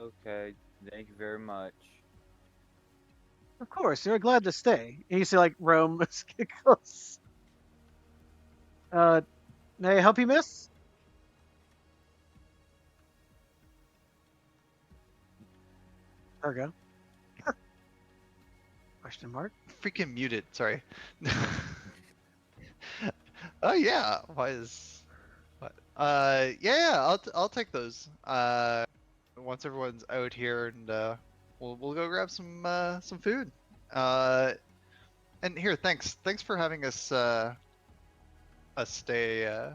Okay, thank you very much. Of course, you're glad to stay. And you see like Rome goes, uh, may I help you, miss? Ergo. Question mark. Freaking muted. Sorry. Oh yeah. Why is what? Yeah. I'll take those. Once everyone's out here, and we'll go grab some food. And here, thanks for having us stay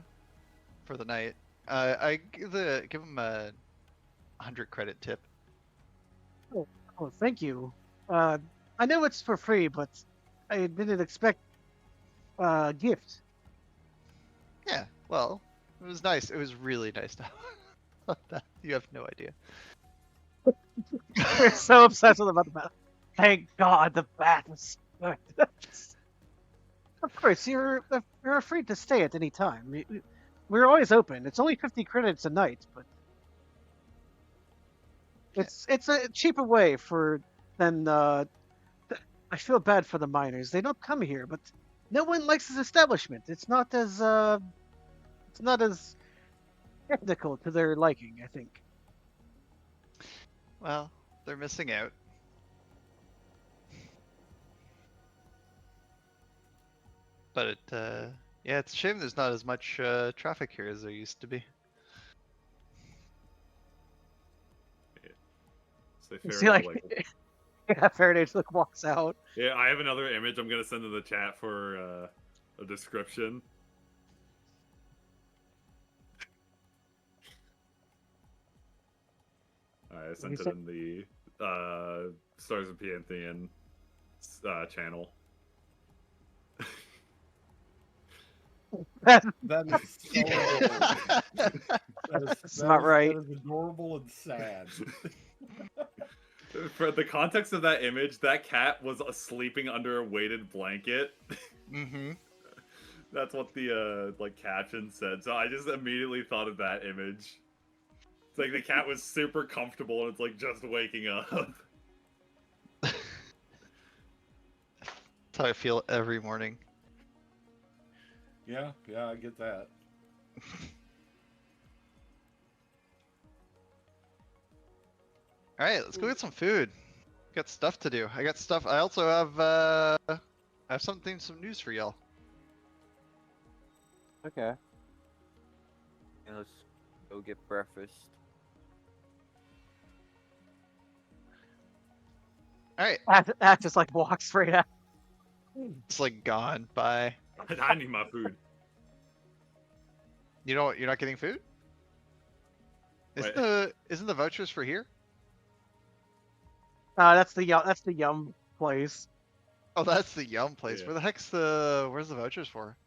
for the night. I give them a 100 credit tip. Oh, thank you. I know it's for free, but I didn't expect a gift. Yeah. Well, it was nice. It was really nice to have that. You have no idea. We're so obsessed with about the bath. Thank God the bath is good. Of course, you're free to stay at any time. We're always open. It's only 50 credits a night, but it's a cheaper way than I feel bad for the miners. They don't come here, but no one likes this establishment. It's not as technical to their liking, I think. Well, they're missing out. But yeah, it's a shame there's not as much traffic here as there used to be. So You see, like, yeah, Faraday just like walks out. yeah, I have another image I'm gonna send in the chat for a description. I sent it in the Stars of Piianthian channel. That is so adorable. That's not right. That is adorable and sad. For the context of that image, that cat was sleeping under a weighted blanket. Mm-hmm. That's what the like caption said. So I just immediately thought of that image. It's like the cat was super comfortable and it's like just waking up. That's how I feel every morning. Yeah, I get that. All right, let's go get some food. Got stuff to do. I got stuff. I also have some news for y'all. Okay. And let's go get breakfast. All right, That just like walks straight out. it's like gone. Bye. I need my food. You know what? You're not getting food. Isn't the vouchers for here? That's the yum place. Oh, that's the Yum place. Yeah. Where's the vouchers for?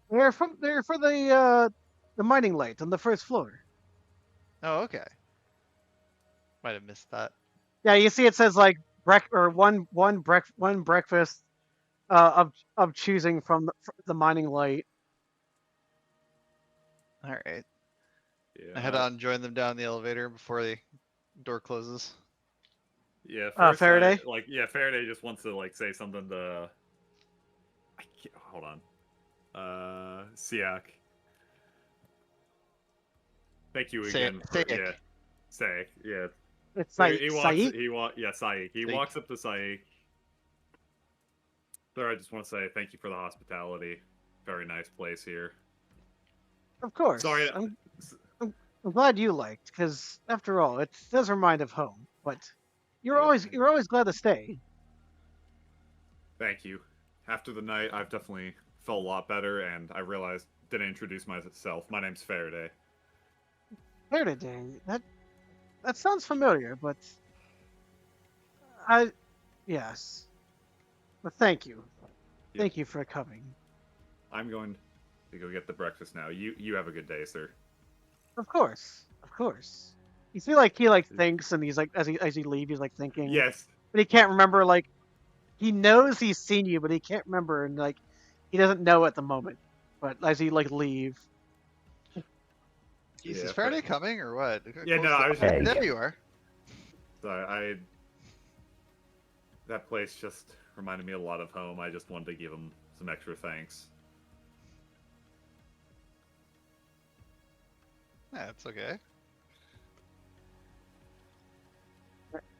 They're for the mining light on the first floor. Oh, okay. Might have missed that. Yeah, you see it says like one breakfast of choosing from the mining light. All right. Yeah. I head on, join them down the elevator before the door closes. Yeah. First Faraday? Faraday just wants to like say something to. Hold on. Siak. Thank you again. Saik. Saik. Yeah. It's like he walks. Saik? Saik. He Saik. walks up to Saik. Sir, I just want to say thank you for the hospitality. Very nice place here. Of course. Sorry. I'm glad you liked, because after all, it does remind of home. But Yep. you're always glad to stay. Thank you. After the night, I've definitely felt a lot better, and I realized didn't introduce myself. My name's Faraday. There today. That sounds familiar, but I yes. But thank you. Yep. Thank you for coming. I'm going to go get the breakfast now. You have a good day, sir. Of course. Of course. You see like he like thinks and he's like as he leaves he's like thinking. Yes. But he can't remember like he knows he's seen you, but he can't remember and like he doesn't know at the moment. But as he like leave. Jeez, Yeah, is Faraday coming or what? Yeah, no, I was just- Hey. There you are. So that place just reminded me a lot of home. I just wanted to give him some extra thanks. Yeah, it's okay.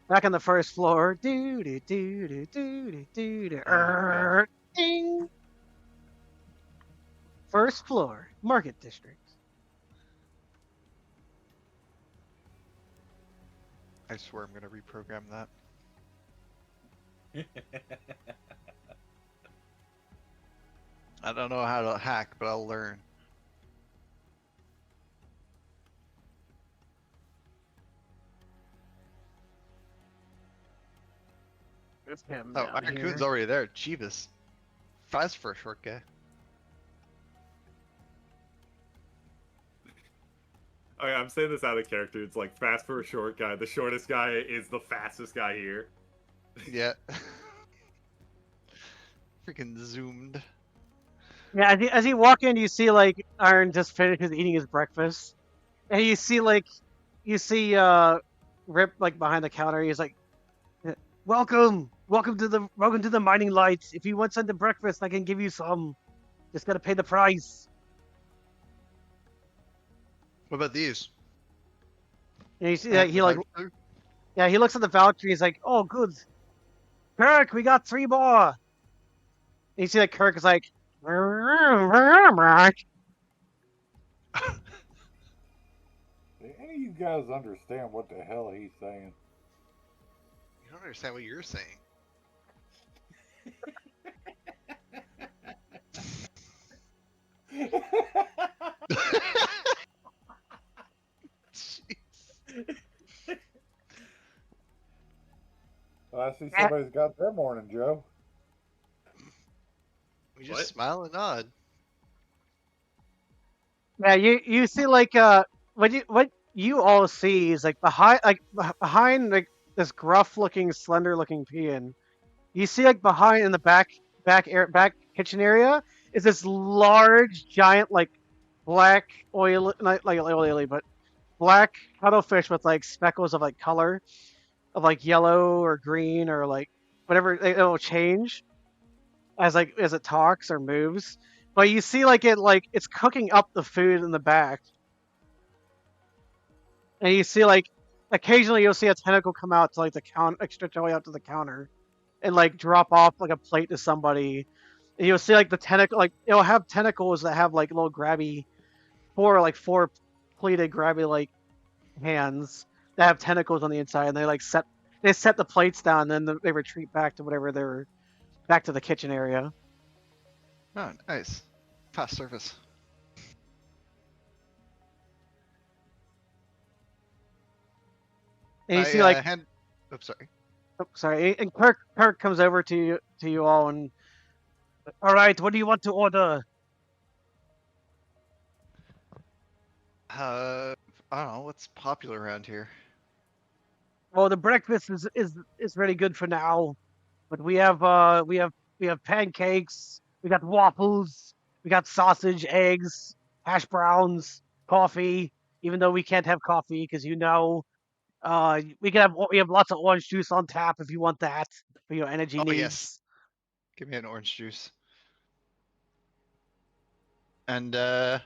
Back on the first floor. Do do do do do do do God. ding. First floor, Market District. I swear I'm gonna reprogram that. I don't know how to hack, but I'll learn. It's him Oh, down Iron here. Racoon's already there. Jeebus. Fast for a short guy. Oh yeah, I'm saying this out of character. It's like fast for a short guy. The shortest guy is the fastest guy here. Yeah. Freaking zoomed. Yeah, as you walk in, you see like Iron just finishes eating his breakfast, and you see Rip like behind the counter. He's like, welcome to the mining lights. If you want some to breakfast, I can give you some. Just gotta pay the price. What about these? And you see that he like Voucher? yeah he looks at the voucher. He's like, oh good, Kirk, we got 3 more. And you see that Kirk is like. Do any of you guys understand what the hell he's saying? You don't understand what you're saying. Jeez. I see somebody's got their morning, Joe. We just What? smile and nod. Yeah, you see like what you all see is like behind like this gruff looking, slender looking peon. You see like behind in the back kitchen area is this large giant like black oil not like oily but black cuttlefish with like speckles of like color of like yellow or green or like whatever it'll change as it talks or moves. But you see like it's cooking up the food in the back. And you see like occasionally you'll see a tentacle come out to like the count like stretch all the way out to the counter and like drop off like a plate to somebody. And you'll see like the tentacle like it'll have tentacles that have like little grabby four pleated grabby like hands that have tentacles on the inside and they set the plates down and then they retreat back to whatever they're back to the kitchen area. Oh, nice. Fast service. And you I, see like hand. Oops, sorry. oh, sorry, and Kirk comes over to you all and all right, what do you want to order? I don't know what's popular around here. Well, the breakfast is really good for now, but we have pancakes, we got waffles, we got sausage, eggs, hash browns, coffee. Even though we can't have coffee because we have lots of orange juice on tap if you want that for your energy Oh needs. yes. Give me an orange juice. And yeah,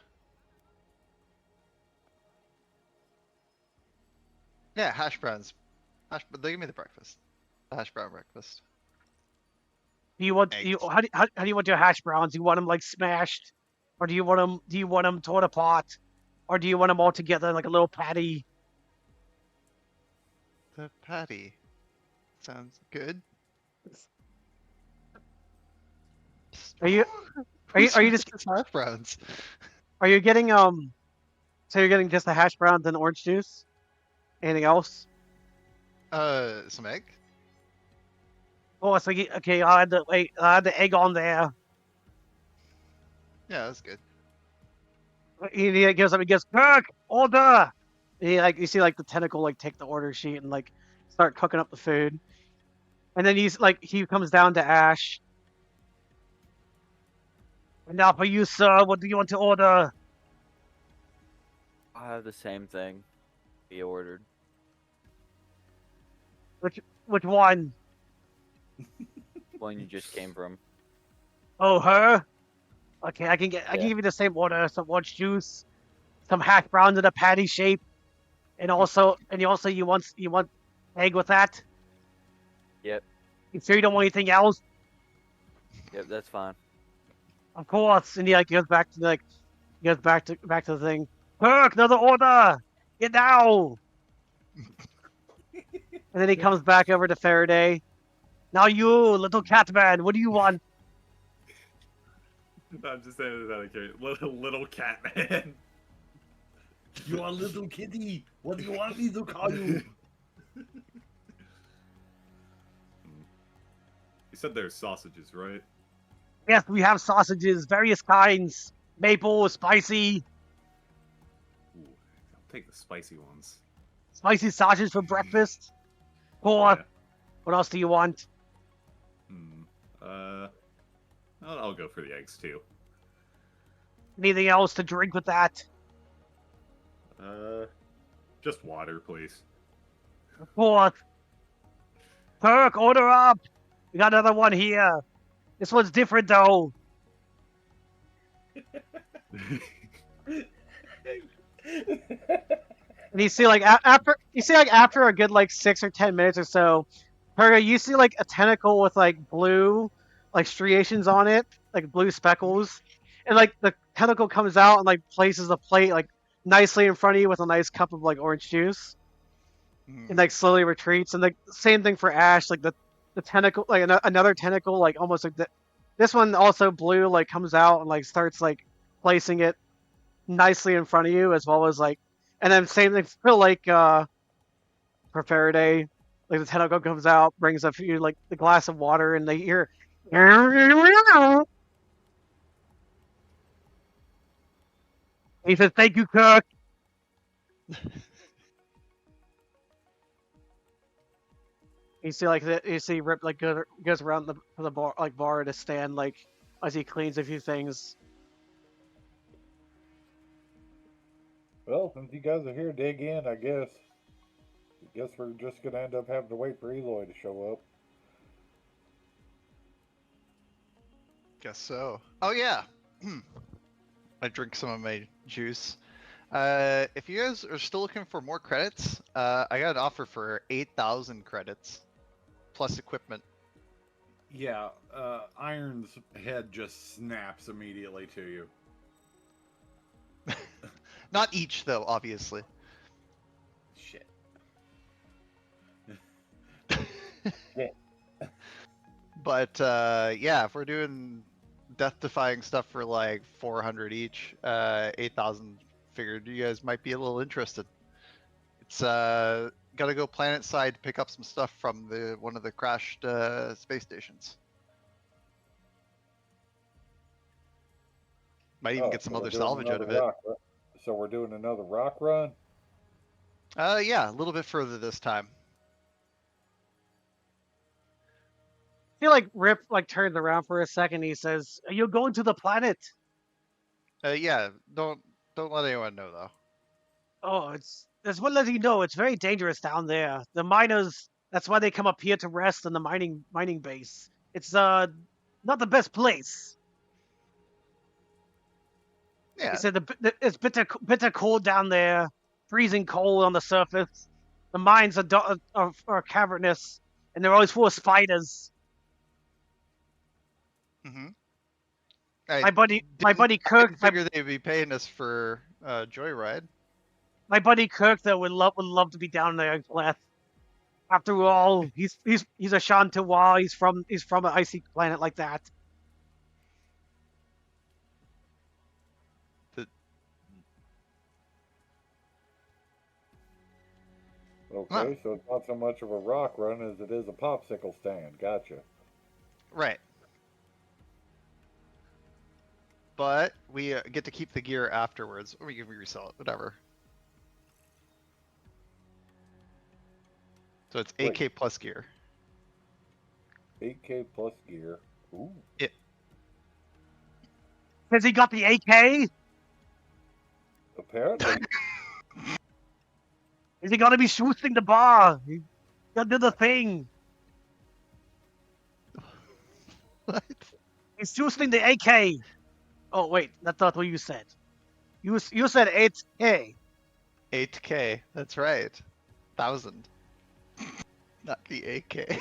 hash browns. But they give me the breakfast. The hash brown breakfast. Do you want Eggs. how do you want your hash browns? Do you want them like smashed, or do you want them torn apart? or do you want them all together like a little patty? The patty. Sounds good. Are you Who's are you just hash browns? are you getting So you're getting just the hash browns and orange juice? Anything else? Some egg? Oh, so okay, I had the egg on there. Yeah, that's good. He gives up. He goes, Kirk, order. He like you see like the tentacle like take the order sheet and like start cooking up the food, and then he comes down to Ash. And now for you, sir. What do you want to order? I have the same thing he ordered. Which one? One you just came from. Oh, her. Okay, I can give you the same order. Some orange juice, some hash browns in a patty shape, and you want egg with that. Yep. You sure you don't want anything else? Yep, that's fine. Of course. And he like goes back to the thing. Kirk, another order. Get now. And then he comes back over to Faraday. Now you, little cat man, what do you want? I'm just saying that out of character. Little cat man. You are little kitty. What do you want me to call you? You said there's sausages, right? Yes, we have sausages, various kinds. Maple, spicy. Ooh, I'll take the spicy ones. Spicy sausage for breakfast. Or Yeah. what else do you want? I'll go for the eggs too. Anything else to drink with that? Just water, please. Of course. Kirk, order up. We got another one here. This one's different though. And you see like after a good like 6 or 10 minutes or so, Perga, you see like a tentacle with like blue like striations on it, like blue speckles, and like the tentacle comes out and like places a plate like nicely in front of you with a nice cup of like orange juice, and like slowly retreats. And like same thing for Ash, like the tentacle, like another tentacle, like almost like this one also blue, like comes out and like starts like placing it nicely in front of you, as well as like, and then same thing for like for Faraday, like the tentacle comes out, brings a few like the glass of water, and they hear. He says, "Thank you, Kirk." You see like you see Rip like goes around the bar to stand like as he cleans a few things. Well, since you guys are here, dig in, I guess. I guess we're just gonna end up having to wait for Eloy to show up. Guess so. Oh yeah. I drink some of my juice. If you guys are still looking for more credits, I got an offer for 8,000 credits plus equipment. Yeah, Iron's head just snaps immediately to you. Not each though, obviously. Shit. But yeah, if we're doing death-defying stuff for like 400 each, 8,000, figured you guys might be a little interested. It's gotta go planet side to pick up some stuff from one of the crashed space stations. Might even get some so we're other doing salvage out of another it. So we're doing another rock run? Yeah, a little bit further this time. I feel like Rip like turns around for a second. He says, "Are you going to the planet?" Yeah, don't let anyone know though. Oh, it's one letting you know it's very dangerous down there. The miners, that's why they come up here to rest in the mining base. It's not the best place. Yeah. He said it's bitter cold down there, freezing cold on the surface. The mines are cavernous, and they're always full of spiders. Mm-hmm. My buddy I Kirk, didn't figure they'd be paying us for Joyride. my buddy Kirk though would love to be down there in Clef. After all, he's a Shantawa. He's from an icy planet like that. Okay, so it's not so much of a rock run as it is a popsicle stand. Gotcha. Right. But we get to keep the gear afterwards, or we can resell it, whatever. So it's 8K plus gear. 8K plus gear. Ooh. Yeah. Has he got the AK? Apparently. Is he gonna be shooting the bar? He gotta do the thing. What? He's shooting the AK. Oh wait, that's not what you said. You said 8K. 8K, that's right. 1,000. Not the 8K.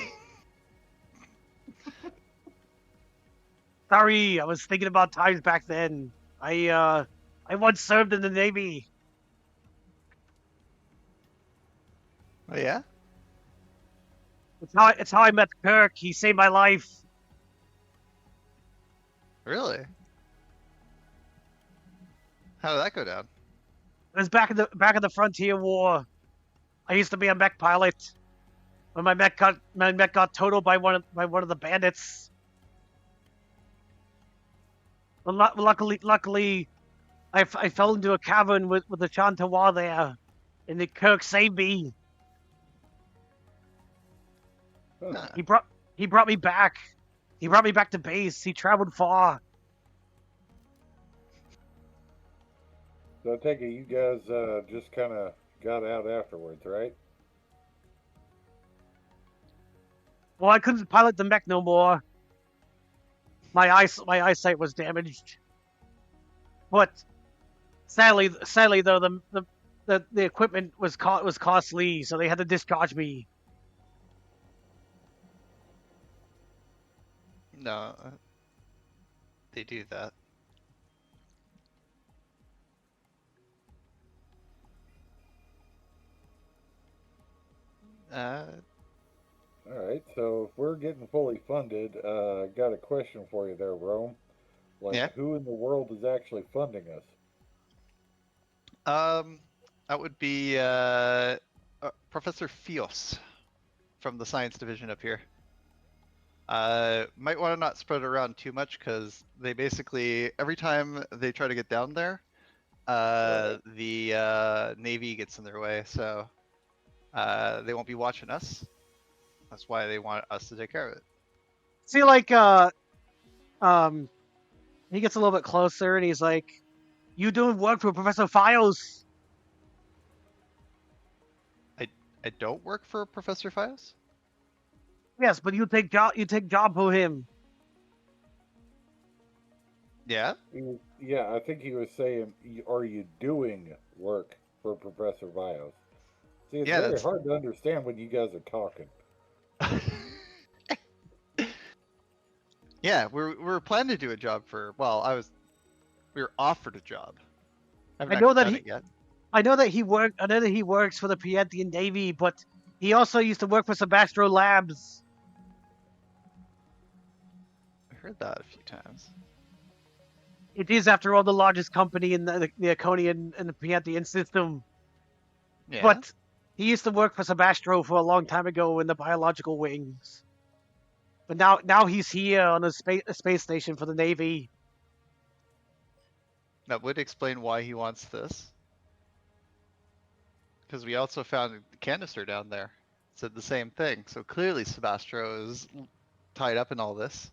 Sorry, I was thinking about times back then. I once served in the Navy. Oh yeah? It's how I met Kirk. He saved my life. Really? How did that go down? It was back in the Frontier War. I used to be a mech pilot. When my mech got totaled by one of the bandits. Well, luckily, I fell into a cavern with the Chantawa there, and the Kirk saved me. Huh. He brought me back. He brought me back to base. He traveled far. So I take it you guys just kind of got out afterwards, right? Well, I couldn't pilot the mech no more. My eyesight was damaged. But sadly though, the equipment was costly, so they had to discharge me. No. They do that. All right, so if we're getting fully funded, I got a question for you there, Rome. Like, Yeah. who in the world is actually funding us? That would be Professor Fios from the science division up here. Might want to not spread it around too much because they basically every time they try to get down there, the Navy gets in their way, so they won't be watching us. That's why they want us to take care of it. See, like, he gets a little bit closer and he's like, "You doing work for Professor Fios?" I don't work for Professor Fios. Yes, but you take job for him. Yeah. Yeah, I think he was saying, are you doing work for Professor Fios? See, it's Yeah, very that's- hard to understand when you guys are talking. Yeah, we're planning to do a job for. Well, we were offered a job. I know that done he- it yet. I know that he works for the Piianthian Navy, but he also used to work for Sebastro Labs. I heard that a few times. It is, after all, the largest company in the Iconian and the Piianthian system. Yeah. But he used to work for Sebastro for a long time ago in the biological wings. But now he's here on a space station for the Navy. That would explain why he wants this. Because we also found a canister down there. It said the same thing. So clearly Sebastro is tied up in all this.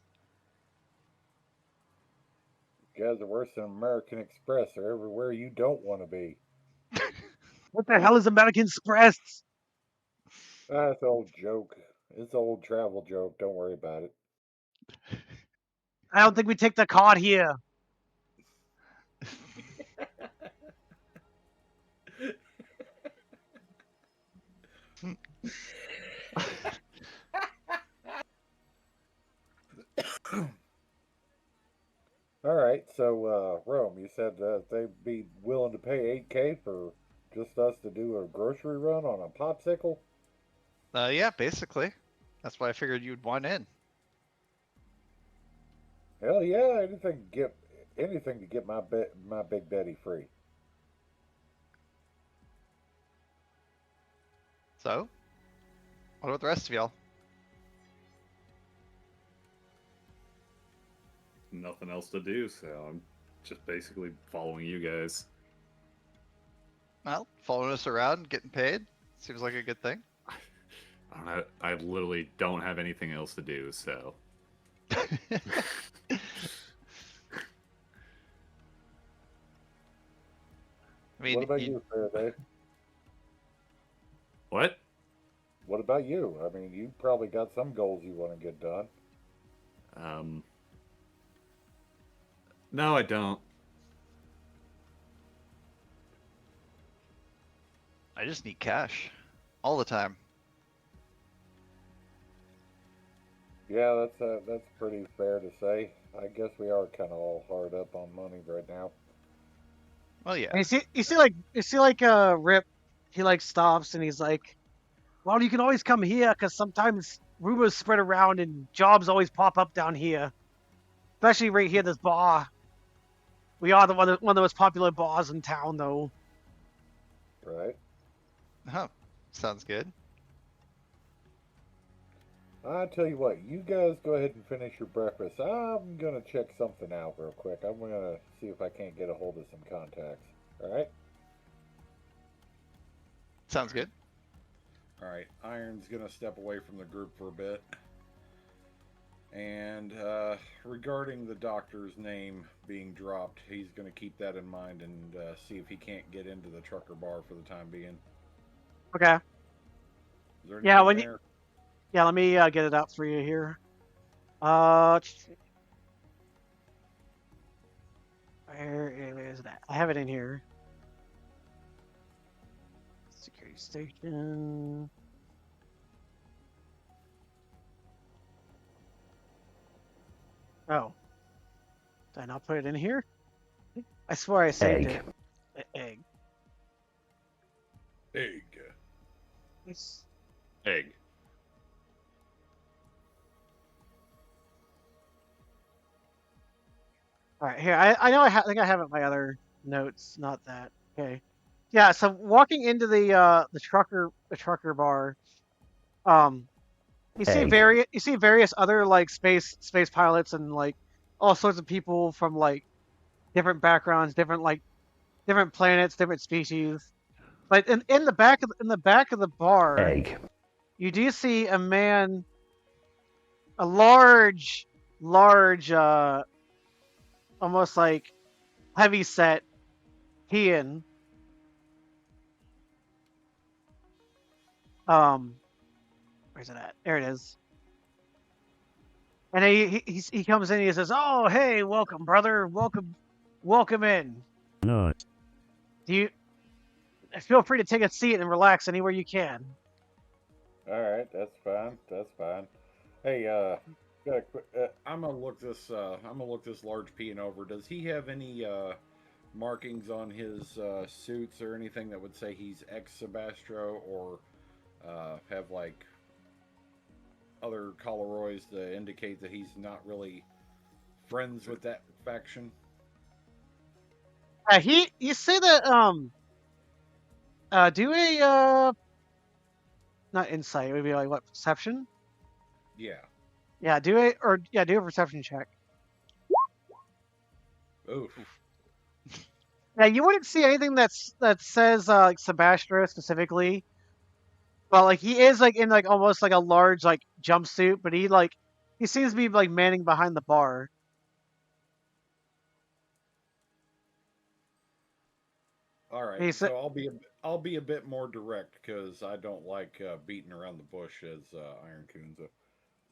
You guys are worse than American Express. They're everywhere you don't want to be. What the hell is American Express? That's an old joke. It's an old travel joke. Don't worry about it. I don't think we take the card here. All right. right. So, Rome, you said that they'd be willing to pay 8K for just us to do a grocery run on a popsicle? Yeah, basically. That's why I figured you'd want in. Hell yeah, anything to get my big Betty free. So, what about the rest of y'all? Nothing else to do, so I'm just basically following you guys. Well, following us around, getting paid, seems like a good thing. I don't know. I literally don't have anything else to do, so. I mean, What about you, Faraday? What? What about you? I mean, you probably got some goals you want to get done. No, I don't. I just need cash all the time. Yeah, that's pretty fair to say. I guess we are kind of all hard up on money right now. Well, yeah. And you see like Rip, he like stops and he's like, well, you can always come here because sometimes rumors spread around and jobs always pop up down here, especially right here, this bar. We are one of the most popular bars in town, though. Right. Oh, sounds good. I tell you what, you guys go ahead and finish your breakfast. I'm gonna check something out real quick. I'm gonna see if I can't get a hold of some contacts. All right. Sounds good. All right, Iron's gonna step away from the group for a bit. And regarding the doctor's name being dropped, he's going to keep that in mind and see if he can't get into the trucker bar for the time being. Okay. Is there Yeah, anything there? Yeah, let me get it out for you here. Where is that? I have it in here. Security station. Oh. Did I not put it in here? I swear I saved it. Egg. Egg. It's... Egg. All right, here. I know I think I have it in my other notes, not that. Okay. Yeah, so walking into the trucker bar, you see various other like space pilots and like all sorts of people from like different backgrounds, different planets, different species. But in the back of the bar, you do see a man, a large, almost like heavy set Piianthian. Where's it at? There it is. And he comes in and he says, "Oh, hey, welcome, brother. Welcome in. No. Do you feel free to take a seat and relax anywhere you can." All right, that's fine. That's fine. Hey, got a quick. I'm gonna look this. I'm gonna look this large peon over. Does he have any markings on his suits or anything that would say he's ex-Sebastro or have like other coloroids to indicate that he's not really friends with that faction? You say that do a not insight, it would be like what, perception? Yeah. Do a perception check. Oof. Now you wouldn't see anything that says like Sebastro specifically. Well, like he is like in like almost like a large like jumpsuit, but he seems to be like manning behind the bar. All right, so I'll be a bit more direct because I don't like beating around the bush as Iron Racoon.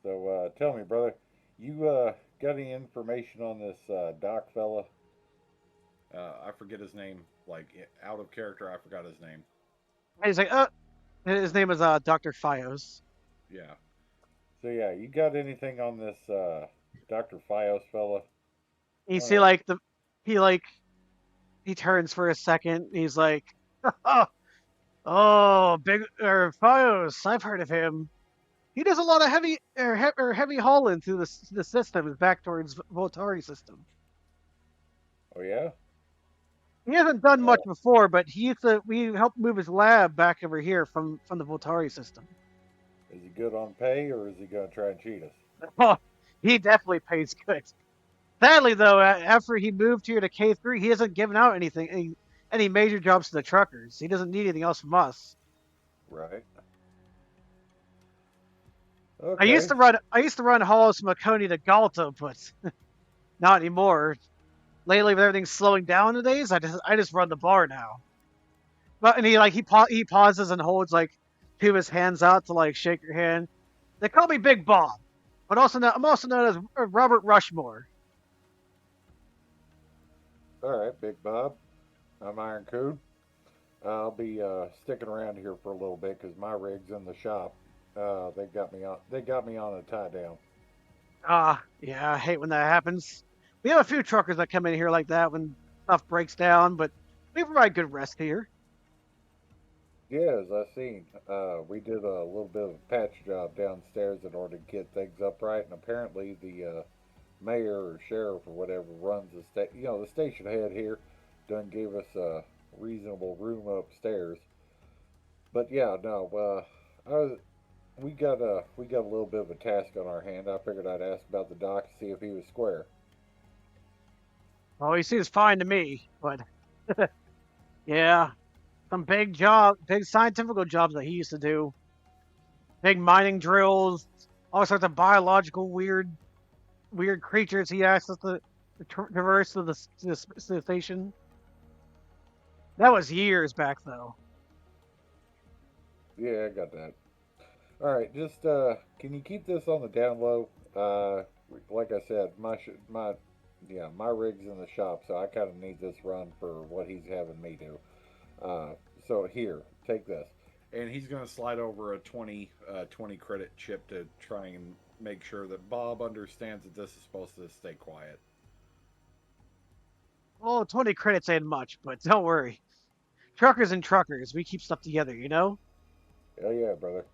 So tell me, brother, you got any information on this Doc fella? I forget his name. Like out of character, I forgot his name. And he's like, his name is Doctor Fios. Yeah. So yeah, you got anything on this Dr. Fios fella? You see, like he like he turns for a second. He's like, "Oh, big Fios. I've heard of him. He does a lot of heavy hauling through the system back towards Voltari system. Oh yeah. He hasn't done much before, but we helped move his lab back over here from the Voltari system. Is he good on pay, or is he gonna try and cheat us? Oh, he definitely pays good. Sadly, though, after he moved here to K3, he hasn't given out any major jobs to the truckers. He doesn't need anything else from us. Right. I used to run hauls from Oconee to Galta, but not anymore. Lately, with everything slowing down nowadays, I just run the bar now. But and he pauses and holds like two of his hands out to like shake your hand. They call me Big Bob, but I'm also known as Robert Rushmore. All right, Big Bob. I'm Iron Racoon. I'll be sticking around here for a little bit because my rig's in the shop. They got me on a tie down. Yeah, I hate when that happens. We have a few truckers that come in here like that when stuff breaks down, but we provide good rest here. Yeah, as I seen, we did a little bit of a patch job downstairs in order to get things upright, and apparently the mayor or sheriff or whatever runs the station head here, done gave us a reasonable room upstairs. But yeah, no, we got a little bit of a task on our hand. I figured I'd ask about the doc to see if he was square. Well, he seems fine to me, but yeah, some big scientific jobs that he used to do. Big mining drills, all sorts of biological weird creatures he asked us to traverse to the station. That was years back, though. Yeah, I got that. All right, just can you keep this on the down low? Like I said, my rig's in the shop, so I kind of need this run for what he's having me do. So here, take this. And he's going to slide over a 20 credit chip to try and make sure that Bob understands that this is supposed to stay quiet. Well, 20 credits ain't much, but don't worry. Truckers and truckers, we keep stuff together, you know? Hell yeah, brother.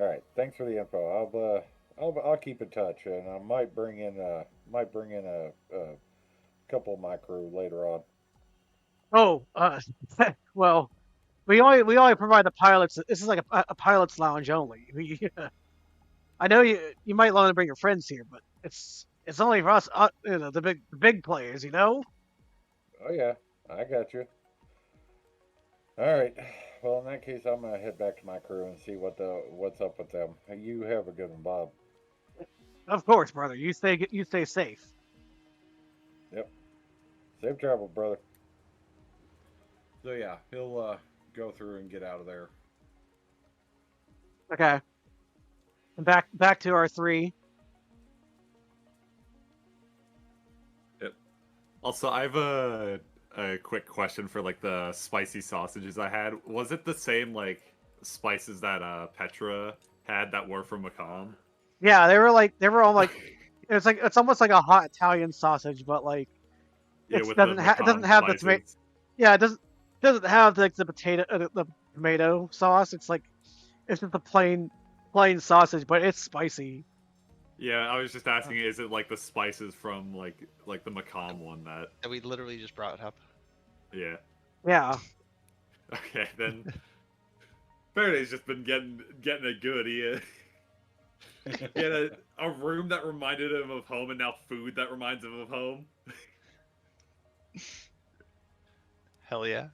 All right, thanks for the info. I'll keep in touch, and I might bring in a couple of my crew later on. Oh, well, we only provide the pilots. This is like a pilot's lounge only. I know you might want to bring your friends here, but it's only for us, the big players, you know. Oh yeah, I got you. All right. Well, in that case, I'm gonna head back to my crew and see what's up with them. You have a good one, Bob. Of course, brother. You stay safe. Yep. Safe travel, brother. So yeah, he'll go through and get out of there. Okay. And back to our three. Yep. Also, I have a quick question for like the spicy sausages I had. Was it the same like spices that Petra had that were from Macomb? Yeah, they were all like it's almost like a hot Italian sausage, but like Yeah, it with doesn't the it doesn't have the tomato. spices. Yeah, it doesn't have like the tomato sauce. It's just a plain sausage, but it's spicy. Yeah, I was just asking, is it like the spices from like the Macomb one that? And we literally just brought it up. Yeah. Yeah. Okay, then. Faraday's just been getting it good. He had a room that reminded him of home, and now food that reminds him of home. Hell yeah.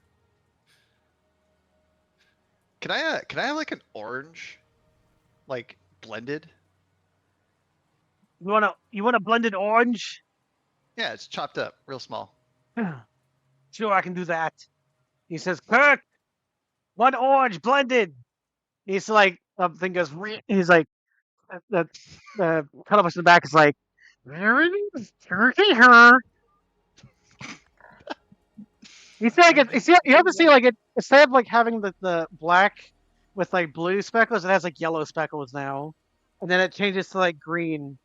Can I have like an orange, like blended? You want a blended orange? Yeah, it's chopped up, real small. Sure, I can do that. He says, Kirk, one orange blended. He's like, something goes. He's like, the cuttlefish in the back is like, very turkey her. You see, like you have to see like it instead of like having the black with like blue speckles, it has like yellow speckles now, and then it changes to like green.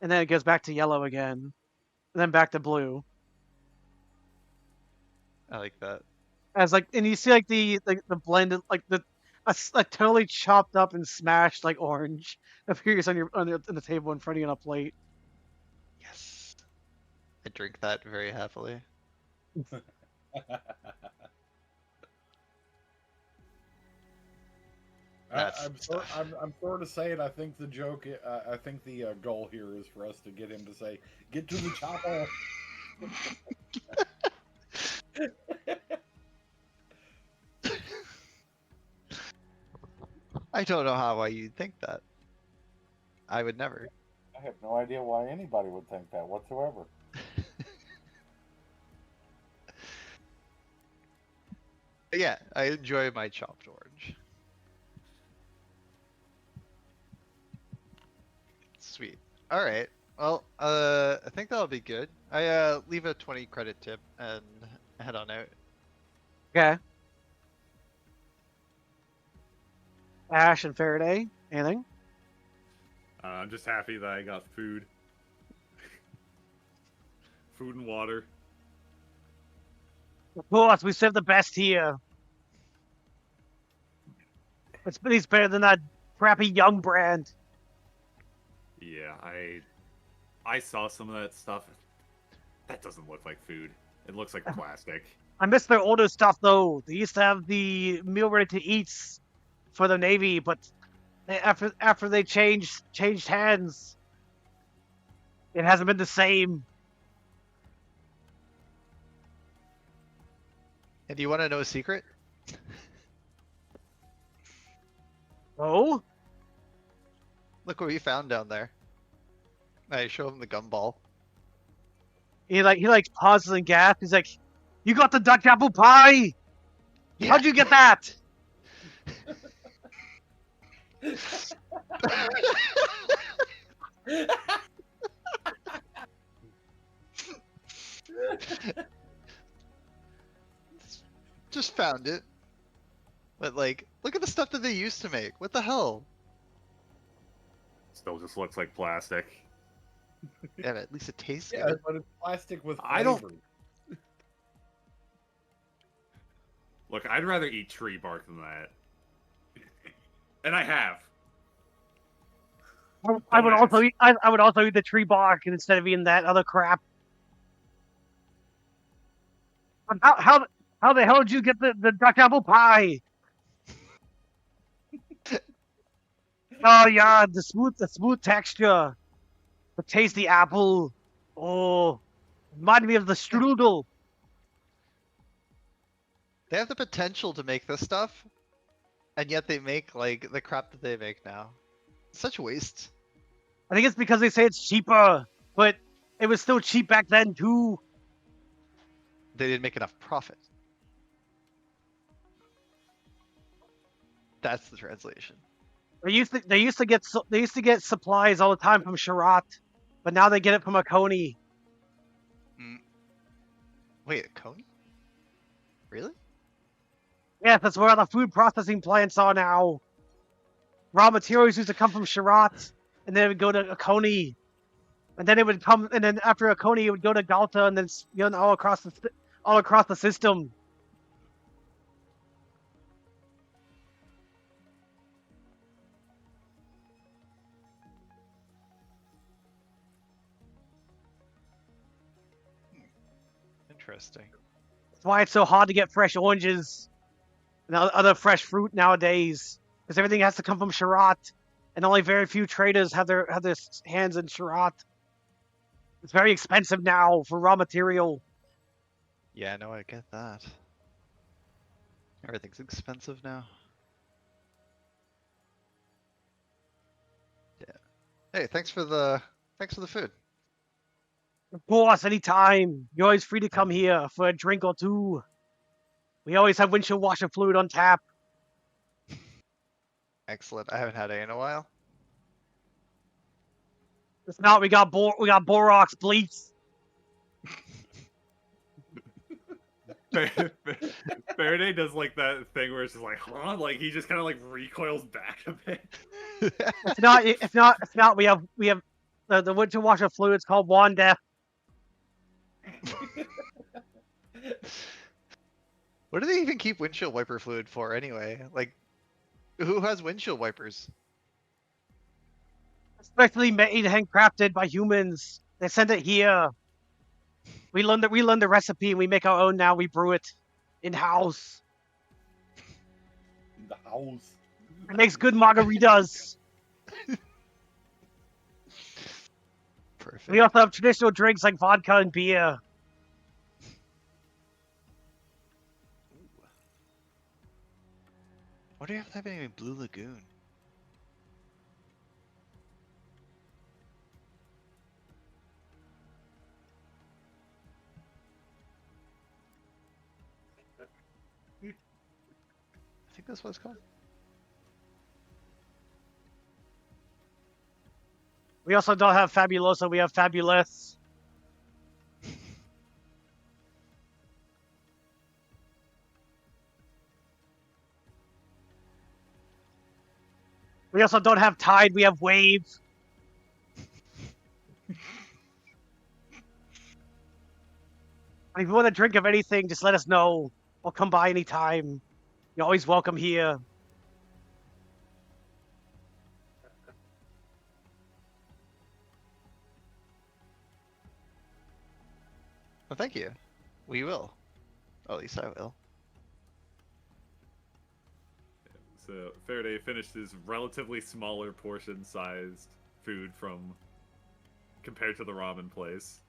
and then it goes back to yellow again, and then back to blue. I like that. As like, and you see like the blended like a totally chopped up and smashed like orange appears on the table in front of you on a plate. Yes. I drink that very happily. I'm sort of saying I think the joke, I think the goal here is for us to get him to say, "Get to the chopper." I don't know how you'd think that. I would never. I have no idea why anybody would think that whatsoever. Yeah, I enjoy my chopped orange. Sweet. All right. Well, I think that'll be good. I leave a 20 credit tip and head on out. Okay. Ash and Faraday, anything? I'm just happy that I got food. Food and water. Of course, we serve the best here. It's better than that crappy Young brand. Yeah, I saw some of that stuff. That doesn't look like food. It looks like plastic. I miss their older stuff though. They used to have the meal ready to eats for the Navy, but after they changed hands, it hasn't been the same. And do you want to know a secret? Oh? Look what we found down there. I show him the gumball. He pauses and gasps. He's like, "You got the Dutch apple pie? Yeah. How'd you get that?" Just found it. But like, look at the stuff that they used to make. What the hell? Still just looks like plastic. Yeah, at least it tastes Yeah, good. but it's plastic with flavor. I don't- Look, I'd rather eat tree bark than that. And I have. I would also eat. I would also eat the tree bark instead of eating that other crap. But how the hell did you get the Dutch apple pie? Oh yeah, the smooth texture, the tasty apple. Oh, reminded me of the strudel. They have the potential to make this stuff, and yet they make like the crap that they make now. Such waste. I think it's because they say it's cheaper, but it was still cheap back then too. They didn't make enough profit. That's the translation. They used to get supplies all the time from Sharat, but now they get it from a Coney. Wait, a Coney? Really? Yeah, that's where all the food processing plants are now. Raw materials used to come from Sharat, and then it would go to a Coney, and then it would come, and then after a Coney, it would go to Galta, and then all across the system. Interesting. That's why it's so hard to get fresh oranges and other fresh fruit nowadays, because everything has to come from Sharat, and only very few traders have their hands in Sharat. It's very expensive now for raw material. Yeah, no, I get that. Everything's expensive now. Yeah. Hey, thanks for the food. Of course, anytime. You're always free to come here for a drink or two. We always have windshield washer fluid on tap. Excellent. I haven't had it in a while. If not, we got Borax bleach. Faraday does like that thing where it's just like, huh? Like he just kind of like recoils back a bit. If not, we have the winter washer fluid's called Wanda. What do they even keep windshield wiper fluid for anyway? Like, who has windshield wipers? Especially made and handcrafted by humans. They send it here. We learn the recipe and we make our own now. We brew it in house. In the house. It makes good margaritas. Perfect. We also have traditional drinks like vodka and beer. Why do you have to have any Blue Lagoon? I think that's what it's called. We also don't have Fabulosa, we have Fabulous. We also don't have Tide, we have Wave. If you want a drink of anything, just let us know. We'll come by anytime. You're always welcome here. Well, thank you. We will. Oh, at least I will. So Faraday finished his relatively smaller portion-sized food from compared to the ramen place.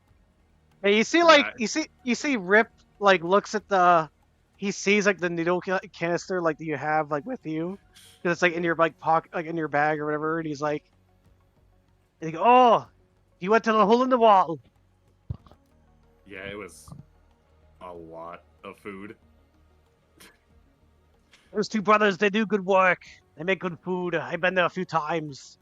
Hey, you see, like you see, Rip like looks at the, he sees like the needle canister like that you have like with you, because it's like in your like pocket, like in your bag or whatever, and he's like, and he goes, "Oh, you went to the hole in the wall." Yeah, it was a lot of food. Those two brothers, they do good work. They make good food. I've been there a few times.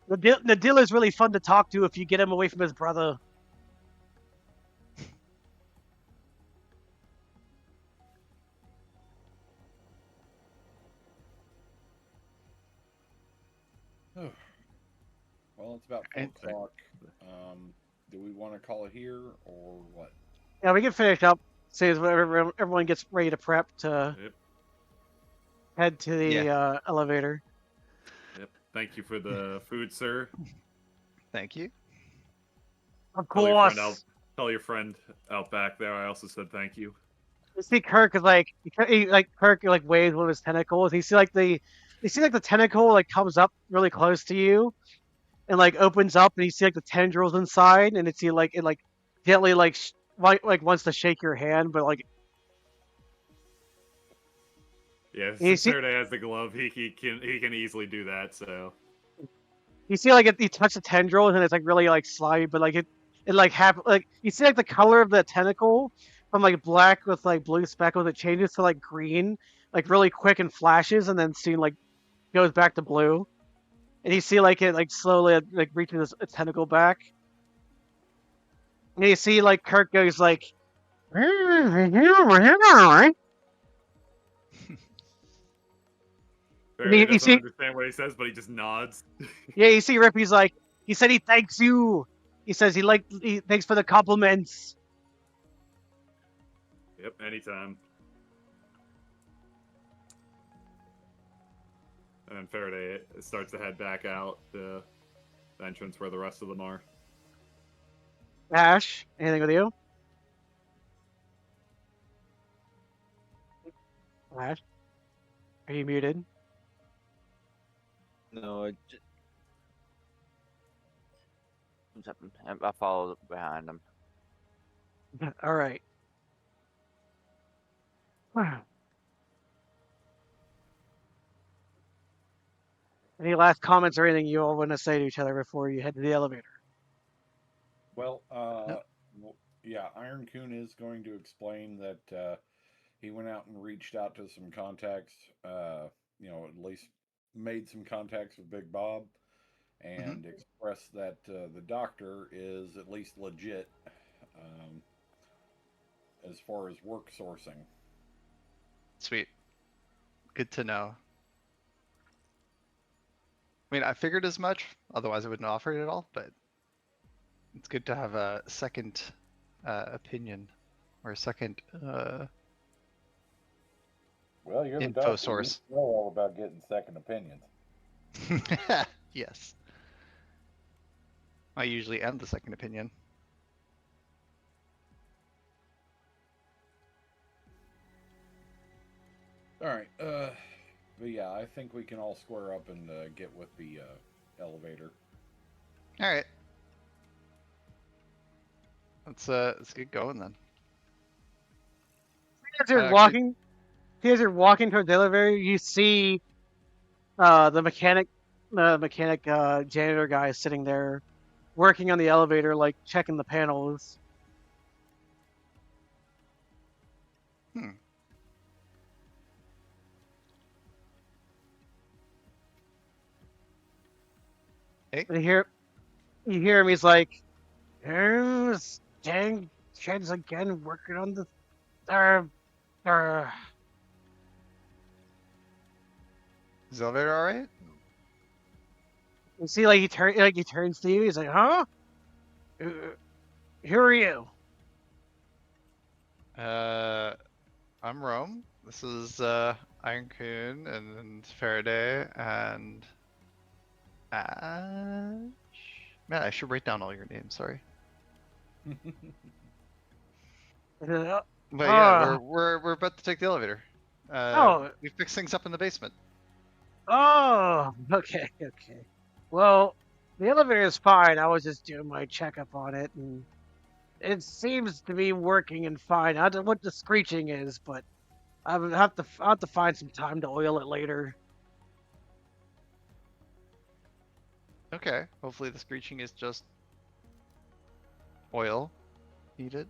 Niidil is really fun to talk to if you get him away from his brother. Well, it's about 4 And- o'clock. Do we want to call it here or what? Yeah, we can finish up. Say as everyone gets ready to prep to Yep. head to the elevator. Yep. Thank you for the food, sir. Thank you. Of Tell your friend course. tell your friend out back there. I also said thank you. You see Kirk is like, Kirk like waves one of his tentacles. You see like the tentacle like comes up really close to you, and like opens up, and you see like the tendrils inside, and it's like it like gently like wants to shake your hand, but like Yeah, you since see Faraday has the glove, he can easily do that. So you see like you touch the tendrils, and it's like really like slimy, but like it like like you see like the color of the tentacle from like black with like blue speckles, it changes to like green, like really quick and flashes, and then soon like goes back to blue. And you see like it like slowly like reaches its tentacle back. And you see like Kirk goes like, Faraday you doesn't see, understand what he says, but he just nods. yeah, you see Rip. He's like, he said he thanks you. He says he thanks for the compliments. Yep, anytime. And then Faraday starts to head back out the entrance where the rest of them are. Ash, anything with you? Ash, are you muted? No, I followed behind him. All right. Any last comments or anything you all want to say to each other before you head to the elevator? Well, Nope. yeah, Iron Coon is going to explain that he went out and reached out to some contacts, at least made some contacts with Big Bob, and expressed that the doctor is at least legit as far as work sourcing. Sweet. Good to know. I mean, I figured as much. Otherwise, I wouldn't offer it at all. But it's good to have a second opinion or a second Well, you're the info doctor. source. You know all about getting second opinions. Yes. I usually am the second opinion. All right. But yeah, I think we can all square up and get with the elevator. All right. Let's get going then. As you're Actually- walking, as you're walking towards the elevator, you see the mechanic janitor guy sitting there working on the elevator, like checking the panels. Hey. And you hear him. He's like, "There's dang kids again working on the uh, Is the elevator all right? You see, like he turns to you. He's like, "Huh? Who are you?" I'm Roem. This is Iron Racoon and Faraday and Ash. Man, I should write down all your names. Sorry. Uh, But yeah, Ah. we're about to take the elevator. Oh. We fixed things up in the basement. Oh, okay. Well, the elevator is fine. I was just doing my checkup on it, and it seems to be working and fine. I don't know what the screeching is, but I will have to find some time to oil it later. Okay. Hopefully the screeching is just oil needed.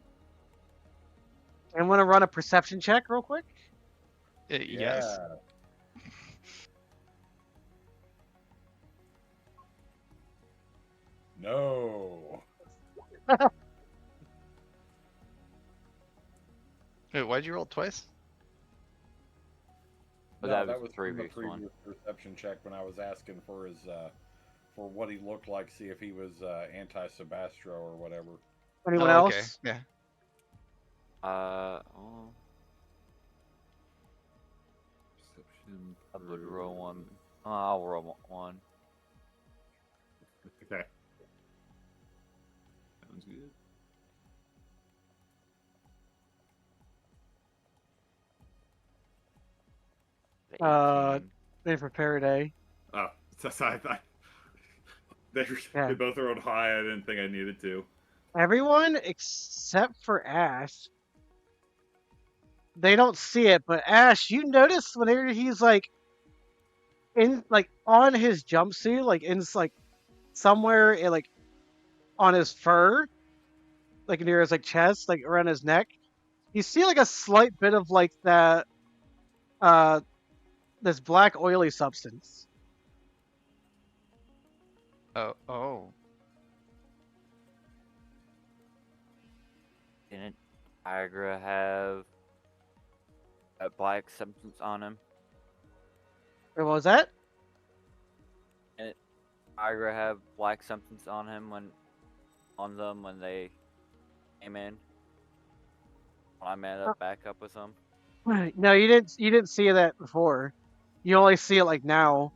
I want to run a perception check real quick. Yes. No. Wait, why'd you roll twice? But No, that that was was the from the previous one. previous perception check when I was asking for his for what he looked like, see if he was anti-Sebastro or whatever. Anyone Oh, okay. else? Yeah. Oh, Perception. I would roll one. Oh, I'll roll one. Okay. Sounds good. The Uh, 18. Wait for Faraday. Oh, they Yeah. both are on high. I didn't think I needed to. Everyone except for Ash. They don't see it, but Ash, you notice whenever he's like on his jumpsuit, like in like somewhere in, like on his fur, like near his like chest, like around his neck, you see like a slight bit of like that this black oily substance. Oh. Didn't Tigra have a black substance on him? Or what was that? Tigra have black substance on him when they came in. When I met up back up with them. No, you didn't see that before. You only see it like now.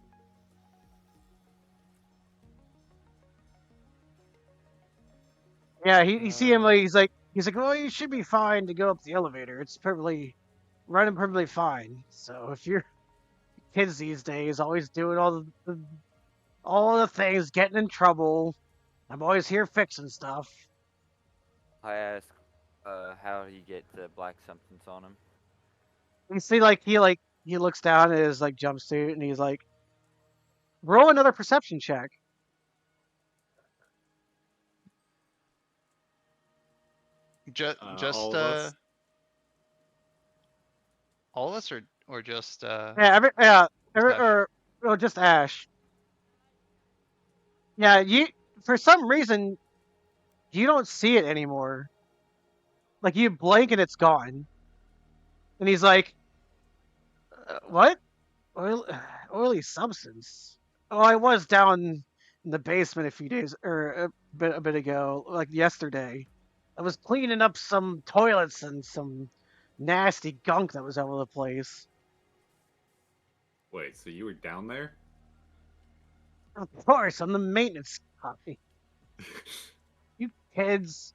Yeah, you see him like he's like, "Oh, you should be fine to go up the elevator. It's perfectly running perfectly fine." So if you're kids these days, always doing all the things, getting in trouble, I'm always here fixing stuff. I asked, how do you get the black substance on him? You see, he looks down at his like jumpsuit and he's like, "Roll another perception check." Just all of us? all of us or just Yeah, Ash? or just Ash. Yeah, you for some reason you don't see it anymore. Like you blink and it's gone. And he's like, "What? Oily substance? Oh, I was down in the basement a few days or a bit ago, like yesterday. I was cleaning up some toilets and some nasty gunk that was all over the place. Wait, so you were down there? Of course, I'm the maintenance guy. You kids.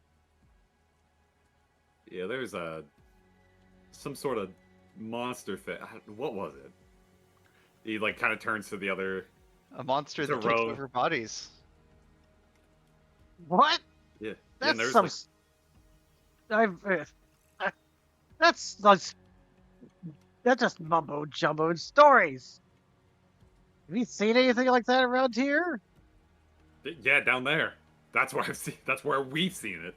Yeah, there's some sort of monster thing. What was it? He like kind of turns to the other. A monster It's a that takes rogue. over bodies. What? Yeah, That's and there's some. like That's that's just mumbo jumbo stories. Have you seen anything like that around here? yeah, down there. That's where I've seen. That's where we've seen it.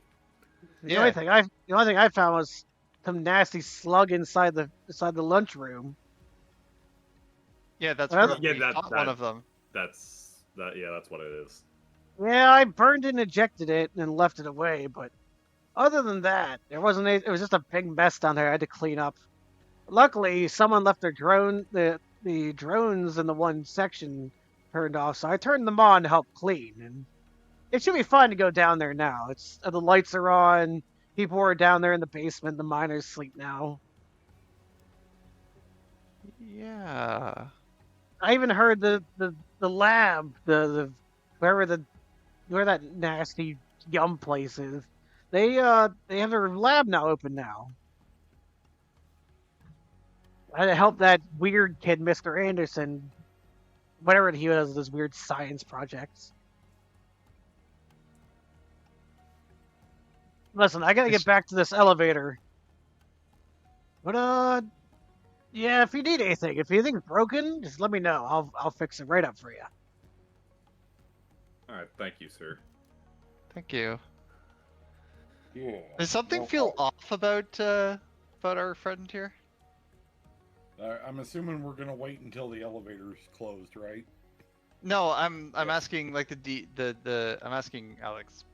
The only thing I found was some nasty slug inside the lunchroom. Yeah, that's Well, where yeah, we that- fought that- one of them. That's that. Yeah, that's what it is. Yeah, I burned and ejected it and left it away, but other than that, there wasn't. It was just a big mess down there. I had to clean up. Luckily, someone left their the drones in the one section turned off, so I turned them on to help clean, and it should be fine to go down there now. It's the lights are on. People are down there in the basement. The miners sleep now. Yeah. I even heard the lab, the where that nasty yum place is. They have their lab now open now. I had to help that weird kid, Mr. Anderson, whatever he was, those weird science projects. Listen, I gotta get back to this elevator. But yeah, if you need anything, if anything's broken, just let me know. I'll fix it right up for you. All right, thank you, sir. Thank you. Yeah. Does something no feel problem. off about our friend here? I'm assuming we're gonna wait until the elevator's closed, right? No, I'm asking like I'm asking Alex.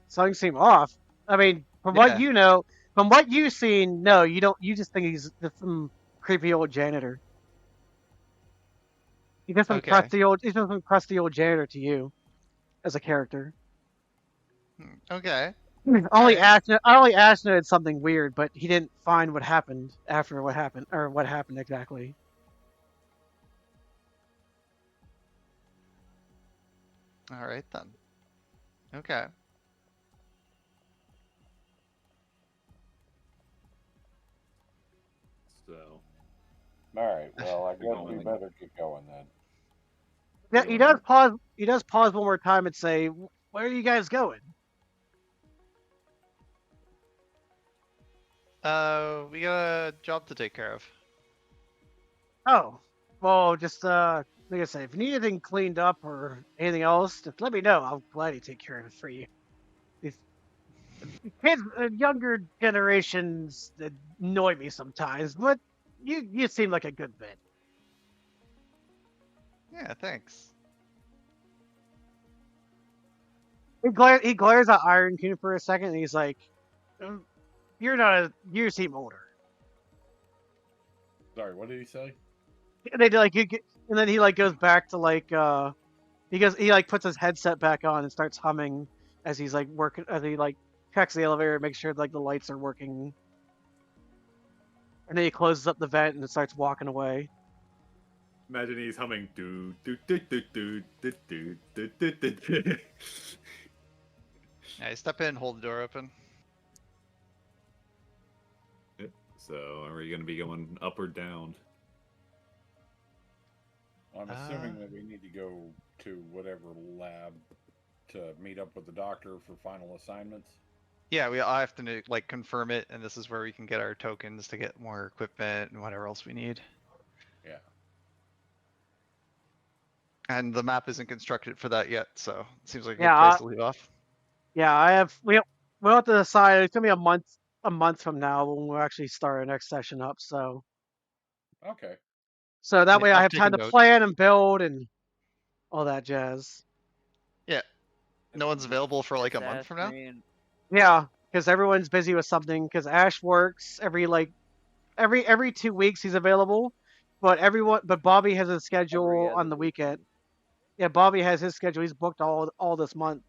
Something seemed off. I mean, from what Yeah. you know, from what you've seen, no, you don't. You just think he's just some creepy old janitor. He's just some Okay. crusty old. He's just some crusty old janitor to you, as a character. Okay. Only Alright. Ash noted something weird, but he didn't find what happened after what happened, or what happened exactly. All right then. Okay. So All right. Well, I guess we going. better get going then. Yeah, he does pause. He does pause one more time and say, "Where are you guys going?" We got a job to take care of. Oh, well, just like I said, if you need anything cleaned up or anything else, just let me know. I'll gladly take care of it for you. These kids, younger generations annoy me sometimes, but you seem like a good fit. Yeah, thanks. He glares at Iron Racoon for a second, and he's like, You seem older." Sorry, what did he say? And they and then he like goes back to like he like puts his headset back on and starts humming as he's like working as he like checks the elevator and makes sure like the lights are working. And then he closes up the vent and starts walking away. Imagine he's humming do do do do do do do do do do do. Yeah, step in, hold the door open. So, are we gonna be going up or down? I'm assuming that we need to go to whatever lab to meet up with the doctor for final assignments. Yeah, I have to like confirm it, and this is where we can get our tokens to get more equipment and whatever else we need. Yeah. And the map isn't constructed for that yet, so it seems like a Yeah, good place to leave off. Yeah, we'll have to decide. It's gonna be a month from now when we'll actually start our next session up. So Okay. that Yeah, way I I'm have time to taking notes. plan and build and all that jazz. No one's available for like a month from now? Assassin. Yeah, because everyone's busy with something. Because Ash works every 2 weeks he's available, but Bobby has a every schedule other on the weekend. weekend. Yeah, Bobby has his schedule. He's booked all this month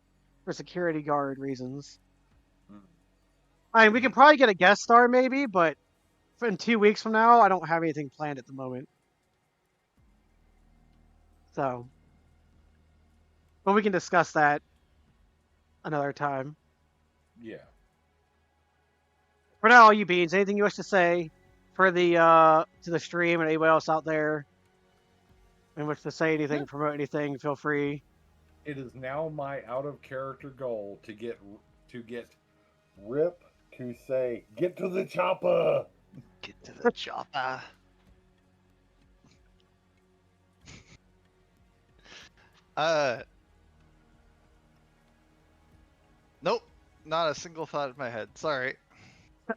for security guard reasons. Mm. I mean, we can probably get a guest star maybe, but in 2 weeks from now, I don't have anything planned at the moment. So, but we can discuss that another time. Yeah. For now, all you beans, anything you wish to say for the to the stream and anybody else out there, and wish to say anything, promote anything, feel free. It is now my out of character goal to get Rip to say, "Get to the chopper." Get to the chopper. Nope, not a single thought in my head. Sorry.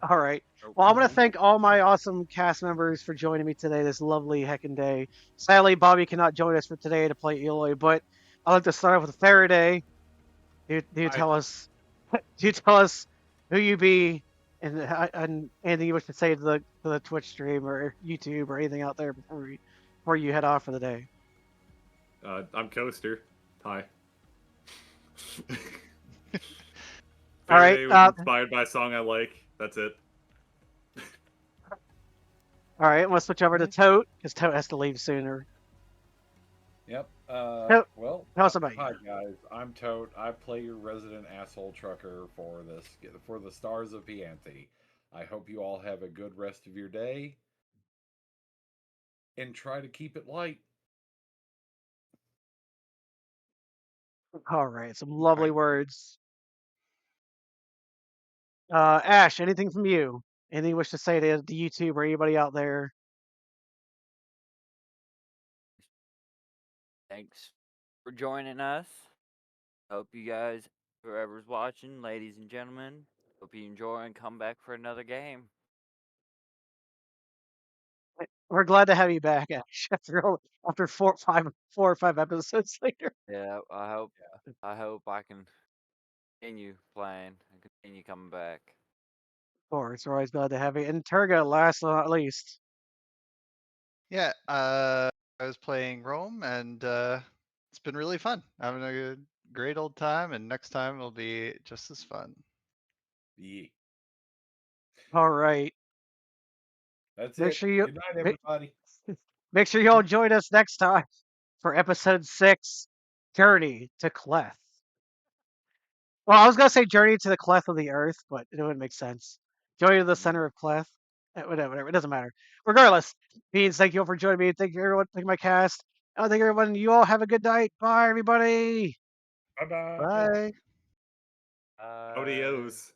All right. Well, I'm going to thank all my awesome cast members for joining me today, this lovely heckin' day. Sadly, Bobby cannot join us for today to play Eloy, but I'd like to start off with Faraday. Do you tell us who you be and anything you wish to say to the Twitch stream or YouTube or anything out there before you head off for the day? I'm Coaster. Hi. All right. Faraday was inspired by a song I like. That's it. All right. I'm going to switch over to Tote because Tote has to leave sooner. Yep. Tote, Well, tell us about you. hi guys. I'm Tote. I play your resident asshole trucker for the Stars of Piianthian. I hope you all have a good rest of your day and try to keep it light. All right. Some lovely words. Ash, anything from you? Anything you wish to say to YouTube or anybody out there? Thanks for joining us. Hope you guys, whoever's watching, ladies and gentlemen, hope you enjoy and come back for another game. We're glad to have you back, Ash, after 4 or 5 episodes later. Yeah, I hope I can continue playing and continue coming back. Of course, we're always glad to have you. And Turga, last but not least. Yeah, I was playing Roem, and it's been really fun. Having a great old time, and next time it'll be just as fun. Yeah. All right. That's Make it. sure you Good night, everybody. make sure you all join us next time for episode 6, Journey to Cleth. Well, I was gonna say Journey to the Cleth of the Earth, but it wouldn't make sense. Journey to the center of Cleth. Whatever. It doesn't matter. Regardless, Beans, thank you all for joining me. Thank you everyone. Thank you my cast. I thank everyone. You all have a good night. Bye, everybody. Bye-bye. Bye. Odios.